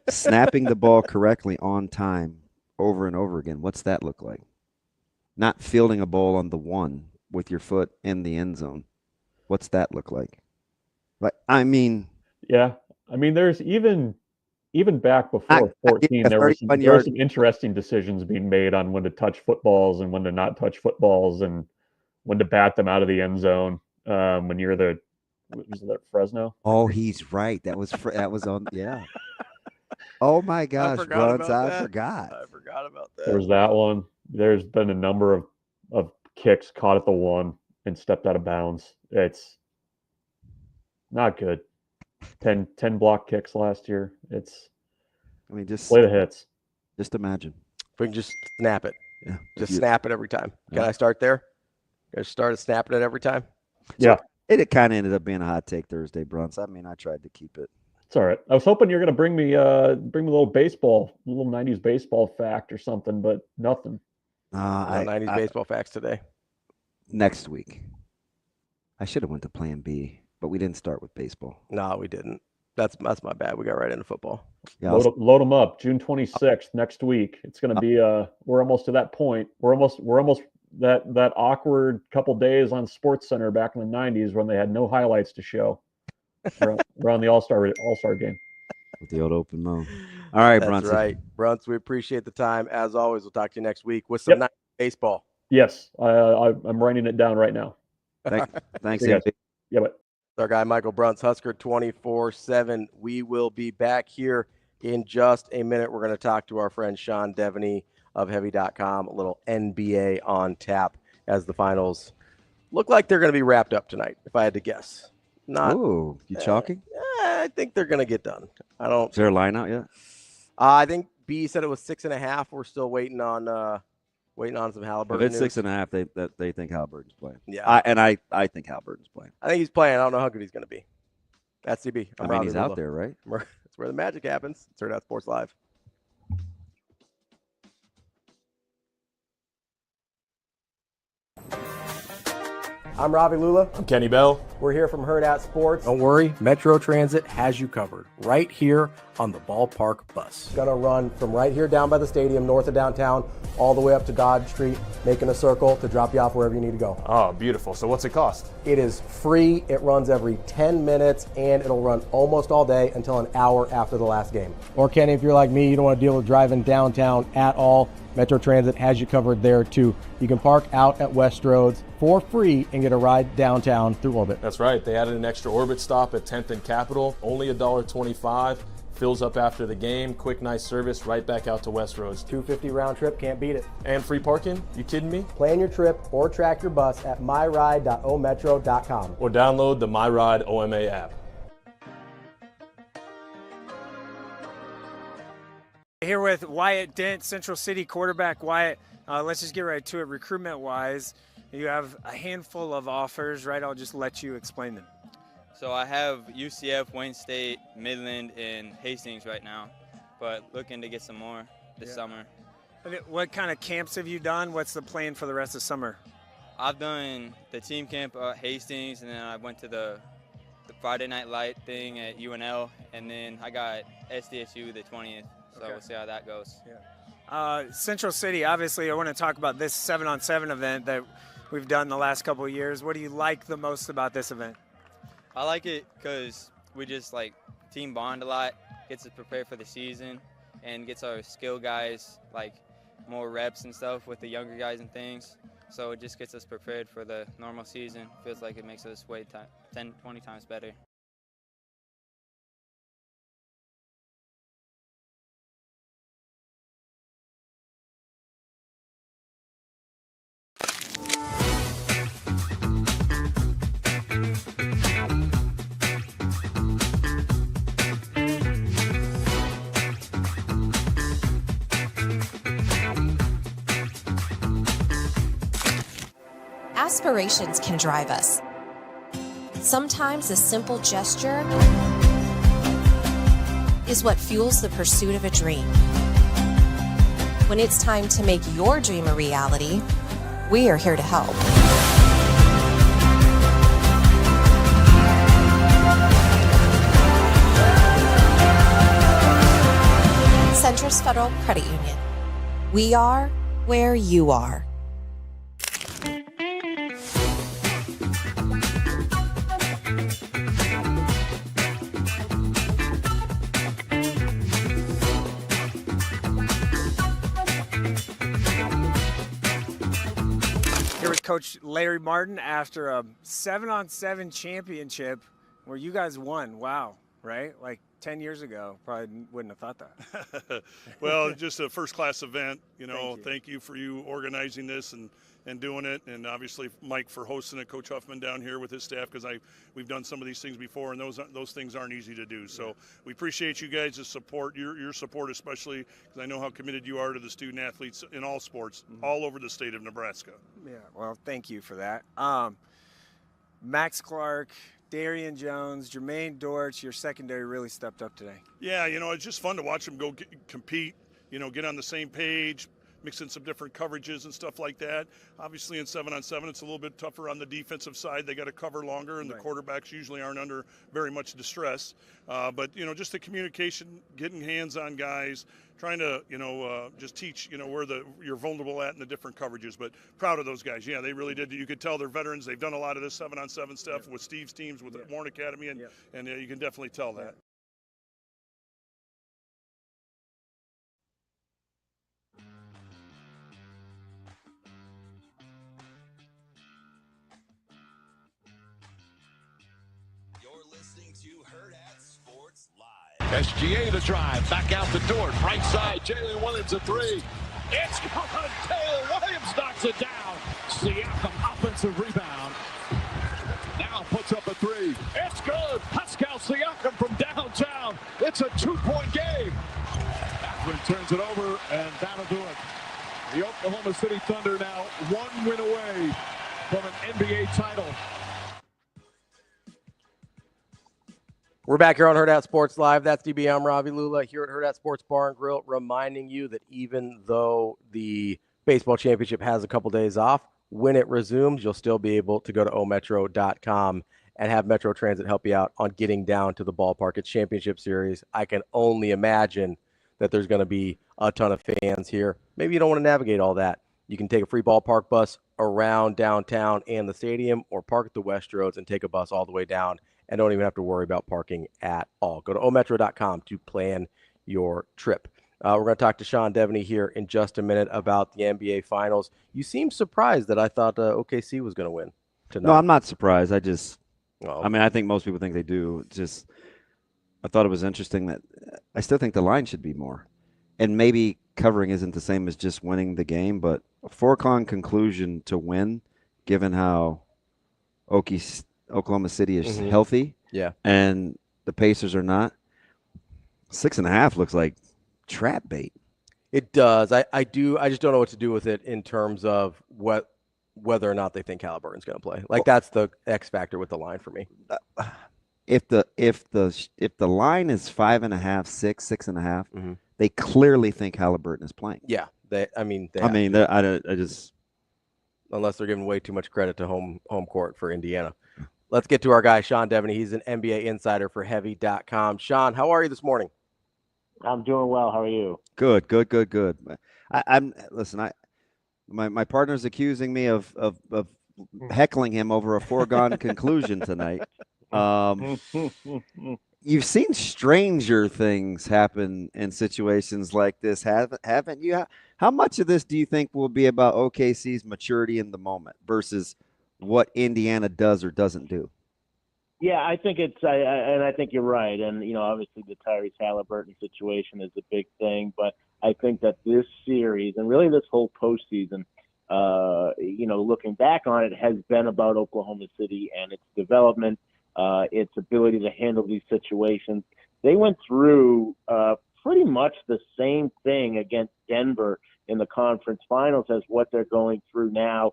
Snapping the ball correctly on time over and over again. What's that look like? not fielding a ball on the 1 with your foot in the end zone. What's that look like? Like, I mean, yeah. I mean, there's even back before 14, there were some interesting decisions being made on when to touch footballs and when to not touch footballs and when to bat them out of the end zone. When you're was that Fresno? Oh, he's right. That was on. Yeah. Oh my gosh, Bruntz, I forgot about that. There's that one. There's been a number of kicks caught at the 1 and stepped out of bounds. It's not good. 10 block kicks last year. Just play the hits. Just imagine. If we can just snap it. Yeah. Just snap it every time. Can I start there? Can I start snapping it every time? Yeah. It kind of ended up being a hot take Thursday, Bruntz. I mean, I tried to keep it. It's all right. I was hoping you're going to bring me a little 90s baseball fact or something, but nothing. 90s baseball facts today. Next week. I should have went to Plan B, but we didn't start with baseball. No, we didn't. That's my bad. We got right into football. Yeah, load them up. June 26th next week. It's going to be. We're almost to that point. We're almost that awkward couple days on SportsCenter back in the 90s when they had no highlights to show. We're on the All-Star game. With the old open mode. All right, Bruntz. That's right. Bruntz, we appreciate the time. As always, we'll talk to you next week with some nice baseball. Yes, I'm writing it down right now. Thanks, Andy. Yeah, but our guy, Michael Bruntz, Husker 24/7. We will be back here in just a minute. We're going to talk to our friend Sean Deveney of Heavy.com, a little NBA on tap as the finals look like they're going to be wrapped up tonight, if I had to guess. You chalking? I think they're going to get done. Is there a line out yet? I think B said it was 6.5. We're still waiting on some Haliburton. If it's 6.5, they think Haliburton's playing. Yeah, I think Haliburton's playing. I think he's playing. I don't know how good he's going to be. That's CB. He's out there, right? That's where the magic happens. It's Hurrdat Sports Live. I'm Ravi Lulla. I'm Kenny Bell. We're here from Hurrdat Sports. Don't worry, Metro Transit has you covered right here on the ballpark bus. Gonna run from right here down by the stadium, north of downtown, all the way up to Dodge Street, making a circle to drop you off wherever you need to go. Oh, beautiful. So what's it cost? It is free. It runs every 10 minutes, and it'll run almost all day until an hour after the last game. Or Kenny, if you're like me, you don't want to deal with driving downtown at all, Metro Transit has you covered there too. You can park out at West Roads for free and get a ride downtown through Orbit. That's right. They added an extra Orbit stop at 10th and Capitol. Only $1.25. Fills up after the game. Quick, nice service right back out to West Roads. $2.50 round trip. Can't beat it. And free parking? You kidding me? Plan your trip or track your bus at myride.ometro.com. Or download the MyRide OMA app. Here with Wyatt Dent, Central City quarterback. Wyatt, let's just get right to it. Recruitment-wise, you have a handful of offers, right? I'll just let you explain them. So I have UCF, Wayne State, Midland, and Hastings right now, but looking to get some more this summer. What kind of camps have you done? What's the plan for the rest of summer? I've done the team camp at Hastings, and then I went to the Friday Night Light thing at UNL, and then I got SDSU the 20th. So we'll see how that goes. Central City, obviously, I want to talk about this 7-on-7 event that we've done the last couple of years. What do you like the most about this event? I like it because we just team bond a lot, gets us prepared for the season, and gets our skill guys more reps and stuff with the younger guys and things. So it just gets us prepared for the normal season. Feels like it makes us way 10, 20 times better. Aspirations can drive us. Sometimes a simple gesture is what fuels the pursuit of a dream. When it's time to make your dream a reality, we are here to help. Centris Federal Credit Union. We are where you are. Coach Larry Martin after a 7-on-7 championship where you guys won. Wow, right? Like 10 years ago, probably wouldn't have thought that. Well, just a first-class event. Thank you for you organizing this and doing it, and obviously Mike for hosting it, Coach Huffman down here with his staff, because we've done some of these things before, and those things aren't easy to do. So we appreciate you guys' support, your support especially, because I know how committed you are to the student athletes in all sports, all over the state of Nebraska. Yeah, well, thank you for that. Max Clark, Darian Jones, Jermaine Dortch, your secondary really stepped up today. Yeah, it's just fun to watch them go compete, get on the same page, mix in some different coverages and stuff like that. Obviously in 7-on-7, it's a little bit tougher on the defensive side. They got to cover longer, and the quarterbacks usually aren't under very much distress. But, just the communication, getting hands on guys, trying to, just teach, where you're vulnerable at in the different coverages. But proud of those guys. Yeah, they really did. You could tell they're veterans. They've done a lot of this 7-on-7 stuff with Steve's teams, with the Warren Academy, and you can definitely tell that. SGA the drive, back out the door, right side, Jalen Williams a three. It's good. Taylor Williams knocks it down. Siakam offensive rebound. Now puts up a three. It's good. Pascal Siakam from downtown. It's a 2-point game. Akron turns it over, and that'll do it. The Oklahoma City Thunder now 1 win away from an NBA title. We're back here on Hurrdat Sports Live. That's DB. I'm Ravi Lulla here at Hurrdat Sports Bar and Grill, reminding you that even though the baseball championship has a couple days off, when it resumes, you'll still be able to go to ometro.com and have Metro Transit help you out on getting down to the ballpark. It's Championship Series. I can only imagine that there's going to be a ton of fans here. Maybe you don't want to navigate all that. You can take a free ballpark bus around downtown and the stadium, or park at the West Roads and take a bus all the way down, and don't even have to worry about parking at all. Go to ometro.com to plan your trip. We're going to talk to Sean Deveney here in just a minute about the NBA Finals. You seem surprised that I thought OKC was going to win tonight. No, I'm not surprised. I think most people think they do. I thought it was interesting that I still think the line should be more. And maybe covering isn't the same as just winning the game, but a foregone conclusion to win, given how Oklahoma City is healthy, and the Pacers are not. 6.5 looks like trap bait. It does. I just don't know what to do with it in terms of whether or not they think Haliburton's going to play. That's the X factor with the line for me. If the line is 5.5, 6.5, they clearly think Haliburton is playing. Yeah, unless they're giving way too much credit to home court for Indiana. Let's get to our guy, Sean Deveney. He's an NBA insider for Heavy.com. Sean, how are you this morning? I'm doing well. How are you? Good. My partner's accusing me of heckling him over a foregone conclusion tonight. You've seen stranger things happen in situations like this, haven't you? How much of this do you think will be about OKC's maturity in the moment versus what Indiana does or doesn't do? Yeah, I think and I think you're right. And, obviously the Tyrese Halliburton situation is a big thing, but I think that this series and really this whole postseason, looking back on it, has been about Oklahoma City and its development, its ability to handle these situations. They went through pretty much the same thing against Denver in the conference finals as what they're going through now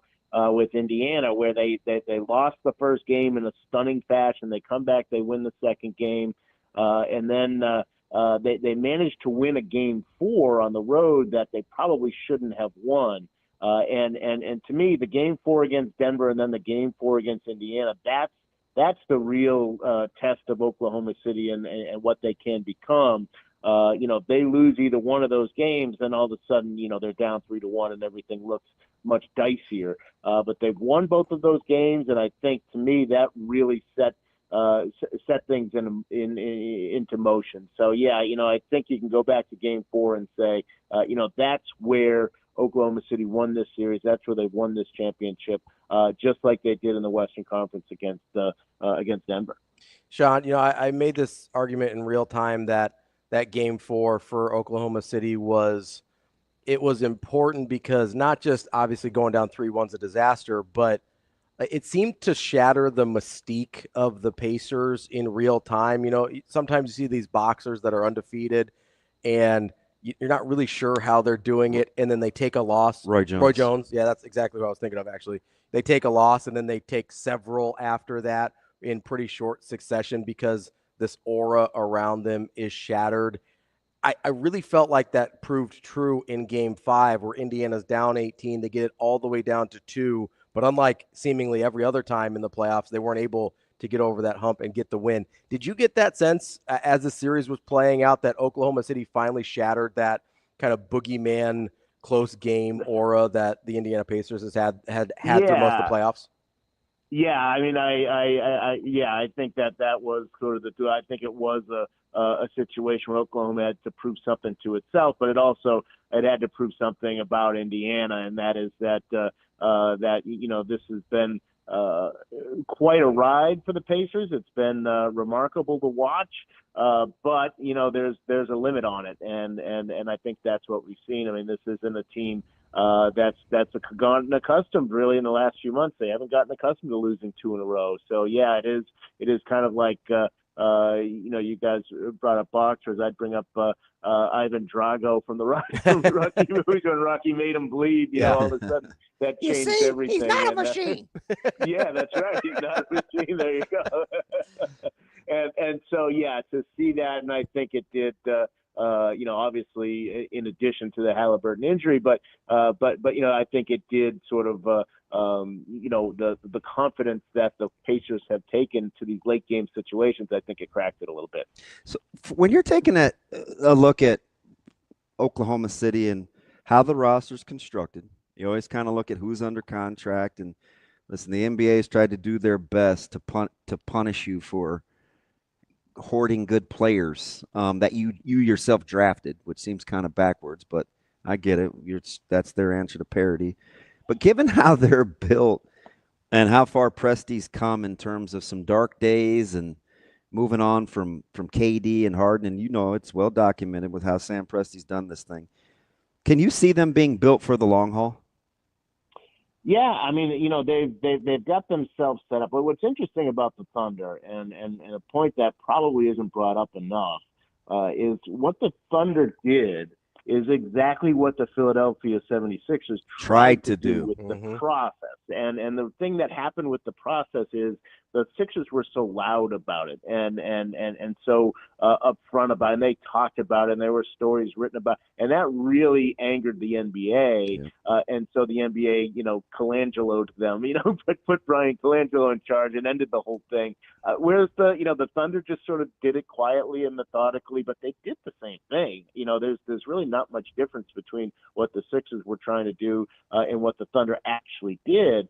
with Indiana, where they lost the first game in a stunning fashion. They come back, they win the second game, and then they managed to win a game 4 on the road that they probably shouldn't have won. And to me, the game 4 against Denver and then the game 4 against Indiana, that's the real test of Oklahoma City and what they can become. If they lose either one of those games, then all of a sudden, they're down 3-1 and everything looks much dicier. But they've won both of those games, and I think, to me, that really set things into motion. So, yeah, I think you can go back to game 4 and say, that's where Oklahoma City won this series. That's where they've won this championship, just like they did in the Western Conference against Denver. Sean, I made this argument in real time that game 4 for Oklahoma City was important because not just obviously going down 3-1's a disaster, but it seemed to shatter the mystique of the Pacers in real time. Sometimes you see these boxers that are undefeated and you're not really sure how they're doing it, and then they take a loss. Roy Jones. Yeah, that's exactly what I was thinking of, actually. They take a loss, and then they take several after that in pretty short succession because this aura around them is shattered. I really felt like that proved true in Game 5, where Indiana's down 18. They get it all the way down to 2, but unlike seemingly every other time in the playoffs, they weren't able to get over that hump and get the win. Did you get that sense as the series was playing out that Oklahoma City finally shattered that kind of boogeyman close game aura that the Indiana Pacers has had through most of the playoffs? Yeah, I mean, I think that was sort of I think it was a situation where Oklahoma had to prove something to itself, but it had to prove something about Indiana, and that is that this has been quite a ride for the Pacers. It's been remarkable to watch, but there's a limit on it, and I think that's what we've seen. I mean, this isn't a team that's gotten accustomed really in the last few months. They haven't gotten accustomed to losing 2 in a row. So yeah, it is kind of like you guys brought up boxers. I'd bring up Ivan Drago from the Rocky movies when Rocky made him bleed. All of a sudden that changed everything. He's not a machine. Yeah, that's right. He's not a machine. There you go. and so yeah, to see that, and I think it did. Obviously, in addition to the Haliburton injury, but I think it did sort of the confidence that the Pacers have taken to these late game situations. I think it cracked it a little bit. So when you're taking a look at Oklahoma City and how the roster's constructed, you always kind of look at who's under contract. And listen, the NBA has tried to do their best to punish you for hoarding good players that you yourself drafted, which seems kind of backwards, but I get it. That's their answer to parity. But given how they're built and how far Presti's come in terms of some dark days and moving on from KD and Harden, and it's well documented with how Sam Presti's done this thing. Can you see them being built for the long haul? Yeah, I mean, they've got themselves set up. But what's interesting about the Thunder, and a point that probably isn't brought up enough, is what the Thunder did is exactly what the Philadelphia 76ers tried to do with the process. And the thing that happened with the process is the Sixers were so loud about it and so upfront about it, and they talked about it, and there were stories written about it, and that really angered the NBA. And so the NBA, Colangelo'd them, put Brian Colangelo in charge and ended the whole thing. Whereas the Thunder just sort of did it quietly and methodically, but they did the same thing. There's really not much difference between what the Sixers were trying to do and what the Thunder actually did.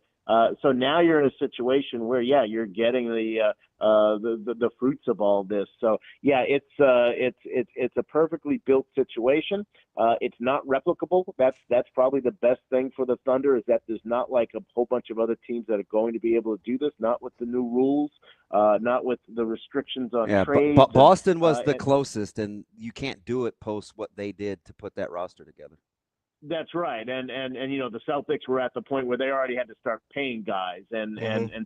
So now you're in a situation where, you're getting the fruits of all this. So yeah, it's a perfectly built situation. It's not replicable. That's probably the best thing for the Thunder, is that there's not like a whole bunch of other teams that are going to be able to do this. Not with the new rules, not with the restrictions on trades. But Boston was the closest, and you can't do it post what they did to put that roster together. That's right, and the Celtics were at the point where they already had to start paying guys, and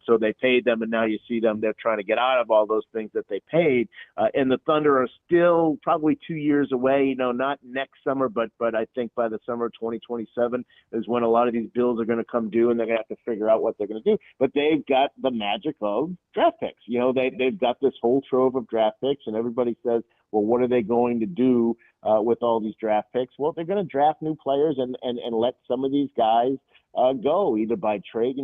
so they paid them, and now you see them, they're trying to get out of all those things that they paid, and the Thunder are still probably 2 years away, not next summer, but I think by the summer of 2027 is when a lot of these bills are going to come due, and they're going to have to figure out what they're going to do. But they've got the magic of draft picks. They've got this whole trove of draft picks, and everybody says, well, what are they going to do with all these draft picks? Well, they're going to draft new players and let some of these guys go, either by trade.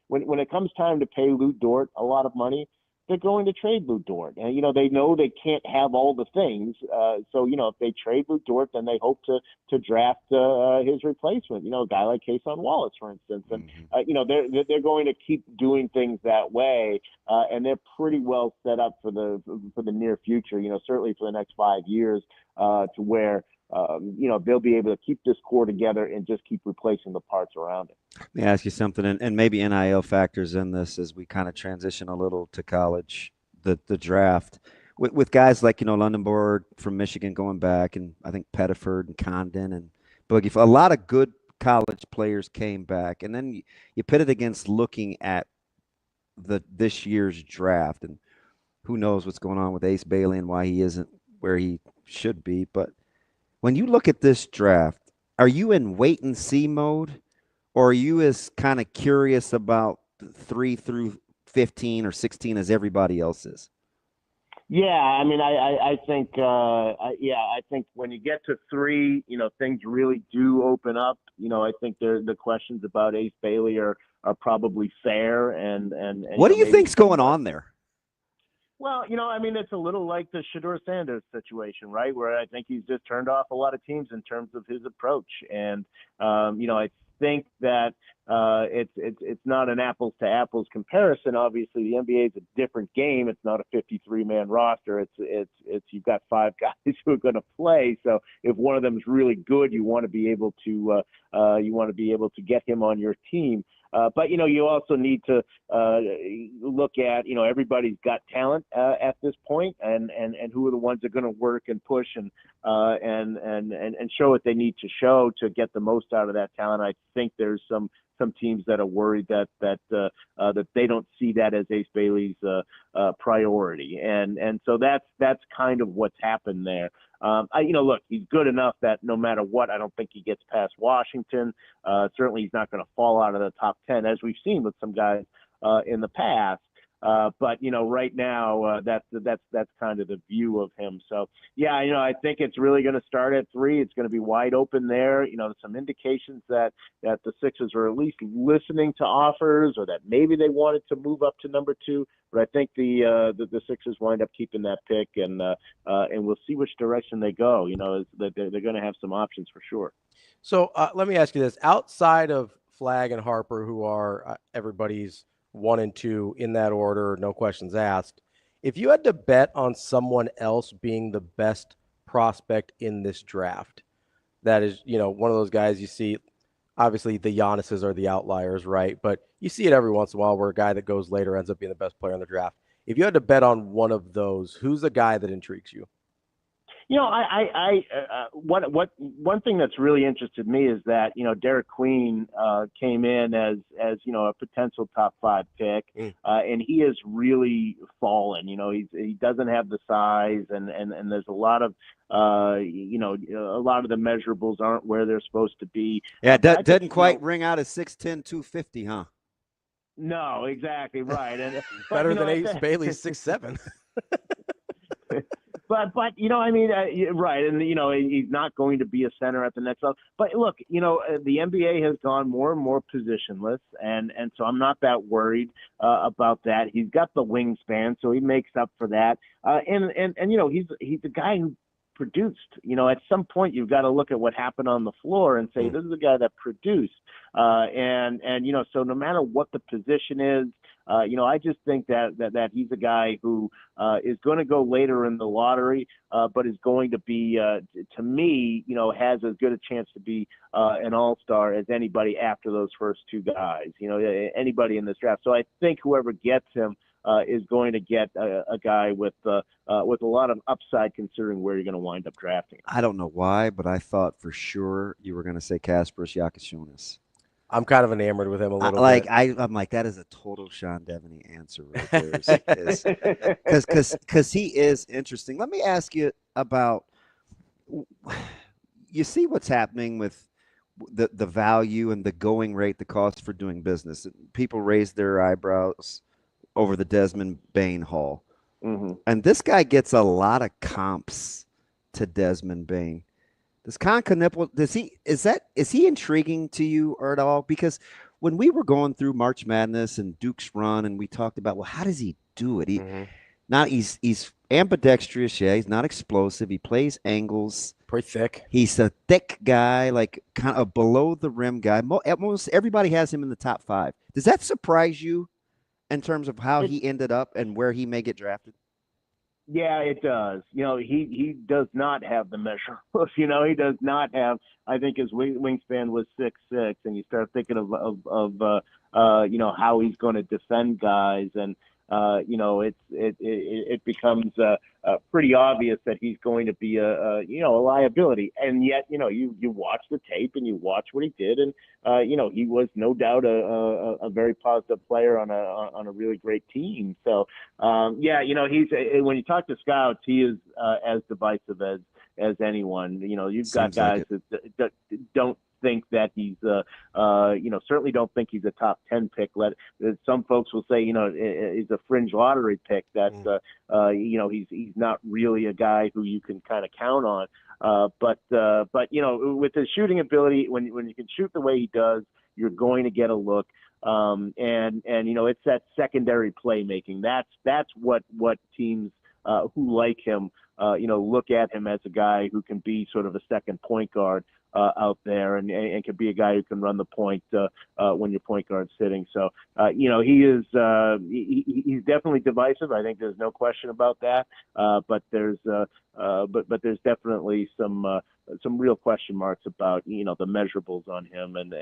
When it comes time to pay Lou Dort a lot of money, they're going to trade Lou Dort. And, they know they can't have all the things. So, if they trade Lou Dort, then they hope to draft his replacement, a guy like Cason Wallace, for instance. And, they're going to keep doing things that way. And they're pretty well set up for the near future, certainly for the next 5 years, to where they'll be able to keep this core together and just keep replacing the parts around it. Let me ask you something, and maybe NIL factors in this as we kind of transition a little to college, the draft. With guys like, Lundenborg from Michigan going back, and I think Pettiford and Condon and Boogie, a lot of good college players came back. And then you pit it against looking at this year's draft, and who knows what's going on with Ace Bailey and why he isn't where he should be. But when you look at this draft, are you in wait and see mode, or are you as kind of curious about 3 through 15 or 16 as everybody else is? Yeah, I mean, I think, I think when you get to 3, things really do open up. I think the questions about Ace Bailey are probably fair. And what do you think's going on there? Well, I mean, it's a little like the Shedeur Sanders situation, right? Where I think he's just turned off a lot of teams in terms of his approach. And, I think that it's not an apples to apples comparison. Obviously, the NBA is a different game. It's not a 53-man roster. It's you've got 5 guys who are going to play. So if one of them is really good, you want to be able to get him on your team. But you also need to look at everybody's got talent at this point, and who are the ones that are going to work and push and show what they need to show to get the most out of that talent. I think there's some teams that are worried that they don't see that as Ace Bailey's priority, and so that's kind of what's happened there. Look, he's good enough that no matter what, I don't think he gets past Washington. Certainly, he's not going to fall out of the top 10, as we've seen with some guys in the past. But right now, that's kind of the view of him. So yeah, I think it's really going to start at 3. It's going to be wide open there. Some indications that the Sixers are at least listening to offers, or that maybe they wanted to move up to number 2. But I think the Sixers wind up keeping that pick, and we'll see which direction they go. They're going to have some options for sure. So let me ask you this: outside of Flagg and Harper, who are everybody's 1 and 2 in that order, no questions asked, if you had to bet on someone else being the best prospect in this draft, that is, one of those guys you see, obviously the Giannis's are the outliers, right? But you see it every once in a while where a guy that goes later ends up being the best player in the draft. If you had to bet on one of those, who's the guy that intrigues you? One thing that's really interested me is that Derek Queen came in as a potential top 5 pick, and he has really fallen. He doesn't have the size, and there's a lot of a lot of the measurables aren't where they're supposed to be. Yeah, doesn't quite ring out as 6'10", 250, huh? No, exactly right. And better than Ace Bailey's 6'7". But right, and he's not going to be a center at the next level. But look, the NBA has gone more and more positionless, and so I'm not that worried about that. He's got the wingspan, so he makes up for that. And he's a guy who produced. At some point you've got to look at what happened on the floor and say, this is a guy that produced. So no matter what the position is, I just think that he's a guy who is going to go later in the lottery, but is going to be, to me, has as good a chance to be an all-star as anybody after those first 2 guys, anybody in this draft. So I think whoever gets him is going to get a guy with a lot of upside, considering where you're going to wind up drafting. I don't know why, but I thought for sure you were going to say Kasparas Giaconis. I'm kind of enamored with him a little bit. I'm like, that is a total Sean Deveney answer right there. Because he is interesting. Let me ask you about, you see what's happening with the value and the going rate, the cost for doing business. People raise their eyebrows over the Desmond Bain haul. Mm-hmm. And this guy gets a lot of comps to Desmond Bain. Does Con Knipple, is he intriguing to you or at all? Because when we were going through March Madness and Duke's run, and we talked about, well, how does he do it? He's ambidextrous, yeah. He's not explosive. He plays angles. Pretty thick. He's a thick guy, like kind of below the rim guy. Almost everybody has him in the top 5. Does that surprise you in terms of how he ended up and where he may get drafted? Yeah, it does. He does not have the measurables. He does not have. I think his wingspan was 6'6", and you start thinking of how he's going to defend guys, and it becomes pretty obvious that he's going to be a liability. And yet, you watch the tape and you watch what he did, and he was no doubt a very positive player on a really great team. So he's when you talk to scouts, he is as divisive as anyone. You've got guys that don't think that he's certainly don't think he's a top 10 pick. Some folks will say he's a fringe lottery pick. That he's not really a guy who you can kind of count on. But with his shooting ability, when you can shoot the way he does, you're going to get a look. And it's that secondary playmaking. That's what teams who like him look at him as a guy who can be sort of a second point guard out there, and can be a guy who can run the point when your point guard's sitting. So he's definitely divisive. I think there's no question about that. But there's definitely some real question marks about the measurables on him and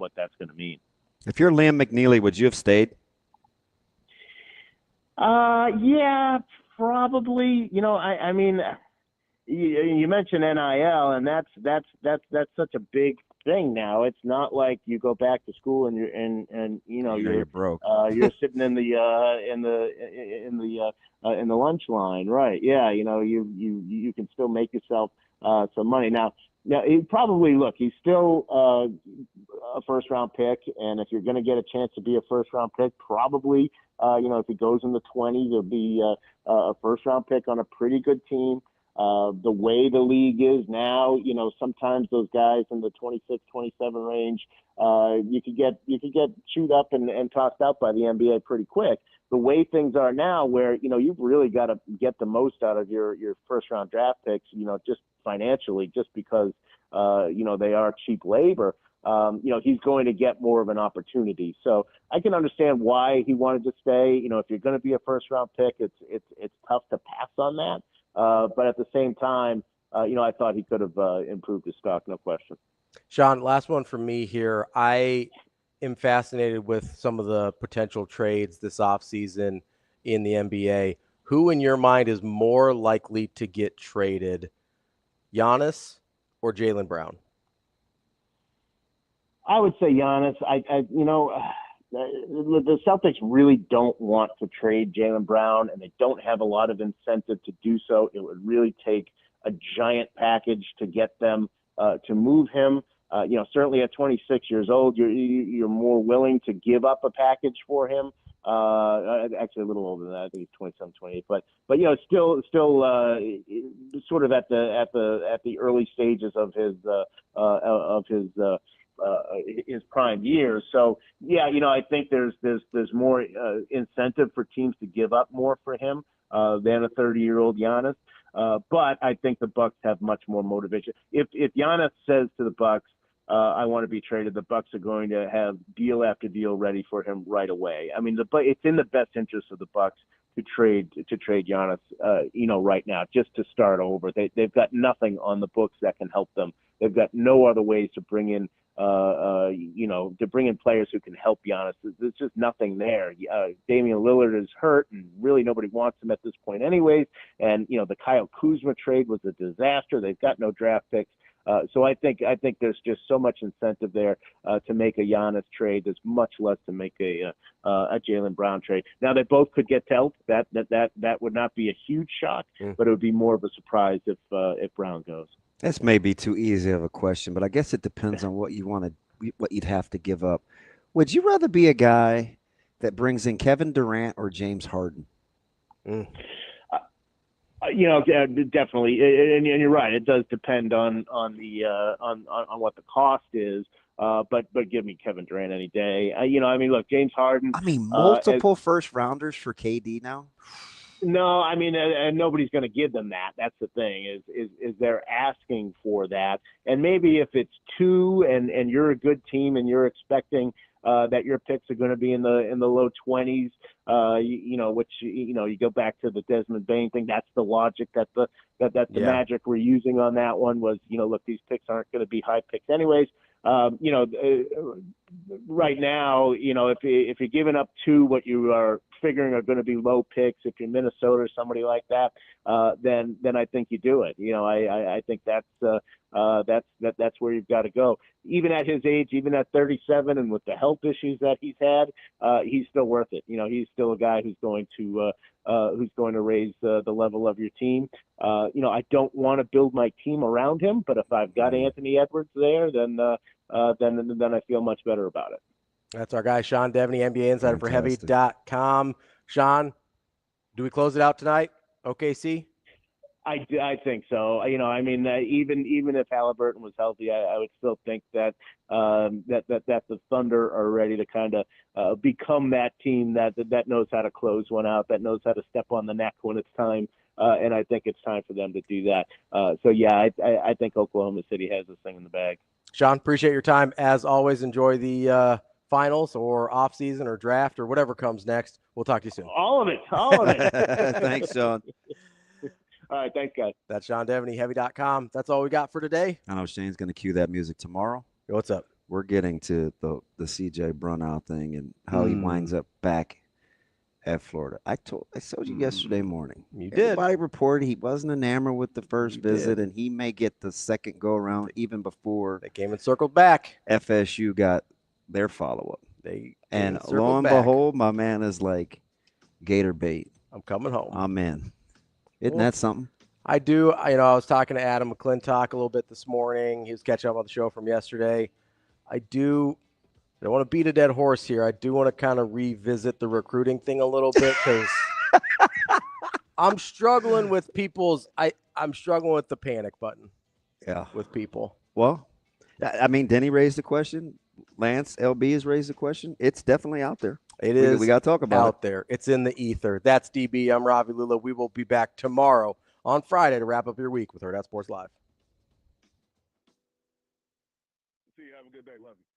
what that's going to mean. If you're Liam McNeely, would you have stayed? Yeah, probably. I mean. You mentioned NIL, and that's such a big thing now. It's not like you go back to school and you're broke. You're sitting in the lunch line, right? Yeah, you can still make yourself some money now. He's still a first round pick, and if you're going to get a chance to be a first round pick, probably if he goes in the 20s, it'll be a first round pick on a pretty good team. The way the league is now, sometimes those guys in the 26, 27 range, you could get chewed up and tossed out by the NBA pretty quick. The way things are now, where you've really got to get the most out of your first round draft picks, just financially, just because they are cheap labor. He's going to get more of an opportunity. So I can understand why he wanted to stay. If you're going to be a first round pick, it's tough to pass on that. But at the same time, I thought he could have improved his stock, no question. Sean, last one for me here. I am fascinated with some of the potential trades this offseason in the NBA. Who, in your mind, is more likely to get traded, Giannis or Jaylen Brown? I would say Giannis. The Celtics really don't want to trade Jaylen Brown, and they don't have a lot of incentive to do so. It would really take a giant package to get them to move him. Certainly at 26 years old, you're more willing to give up a package for him. Actually, a little older than that. I think he's 27, 28. But still, sort of at the early stages of his prime years. So yeah, I think there's more incentive for teams to give up more for him than a 30-year-old Giannis. But I think the Bucks have much more motivation. If Giannis says to the Bucks, I want to be traded, the Bucks are going to have deal after deal ready for him right away. I mean, it's in the best interest of the Bucks to trade Giannis, right now, just to start over. They've got nothing on the books that can help them. They've got no other ways to bring in players who can help Giannis. There's just nothing there. Damian Lillard is hurt, and really nobody wants him at this point anyways. And, the Kyle Kuzma trade was a disaster. They've got no draft picks. So I think there's just so much incentive there to make a Giannis trade. There's much less to make a Jaylen Brown trade. Now, they both could get dealt. That would not be a huge shock, but it would be more of a surprise if Brown goes. This may be too easy of a question, but I guess it depends on what you'd have to give up. Would you rather be a guy that brings in Kevin Durant or James Harden? Definitely, and you're right. It does depend on what the cost is. But give me Kevin Durant any day. Look, James Harden. Multiple first rounders for KD now. No, and nobody's going to give them that. That's the thing is they're asking for that. And maybe if it's two and you're a good team and you're expecting that your picks are going to be in the low 20s. Which you go back to the Desmond Bain thing. That's the logic that the Magic were using on that one was, look, these picks aren't going to be high picks anyways. Right now, if you're giving up two what you are figuring are going to be low picks, if you're Minnesota or somebody like that, then I think you do it. I think that's where you've got to go. Even at his age, even at 37, and with the health issues that he's had, he's still worth it. He's still a guy who's going to raise the level of your team. I don't want to build my team around him, but if I've got Anthony Edwards there, then I feel much better about it. That's our guy, Sean Deveney, NBA insider for Heavy.com. Sean, do we close it out tonight? OKC? I think so. Even if Haliburton was healthy, I would still think that the Thunder are ready to kind of become that team that knows how to close one out, that knows how to step on the neck when it's time. And I think it's time for them to do that. I think Oklahoma City has this thing in the bag. Sean, appreciate your time. As always, enjoy the finals or off season or draft or whatever comes next. We'll talk to you soon. All of it. Thanks, Sean. All right, thanks, guys. That's Sean Deveney, Heavy.com. That's all we got for today. I know Shane's going to cue that music tomorrow. What's up? We're getting to the CJ Brunnout thing and how he winds up back at Florida. I told you yesterday morning. You did. Everybody reported he wasn't enamored with the first visit, and he may get the second go around even before they came and circled back. FSU got their follow up. And lo circled and back. behold, my man is like Gator bait. I'm coming home. I'm in. Isn't that something? I do. I was talking to Adam McClintock a little bit this morning. He was catching up on the show from yesterday. I don't want to beat a dead horse here. I do want to kind of revisit the recruiting thing a little bit because I'm struggling with I'm struggling with the panic button. Yeah. With people. Well, I mean, Denny raised the question. Lance, LB has raised the question. It's definitely out there. It is. We got to talk about out there. It's in the ether. That's DB. I'm Ravi Lulla. We will be back tomorrow on Friday to wrap up your week with Hurrdat Sports Live. See you. Have a good day. Love you.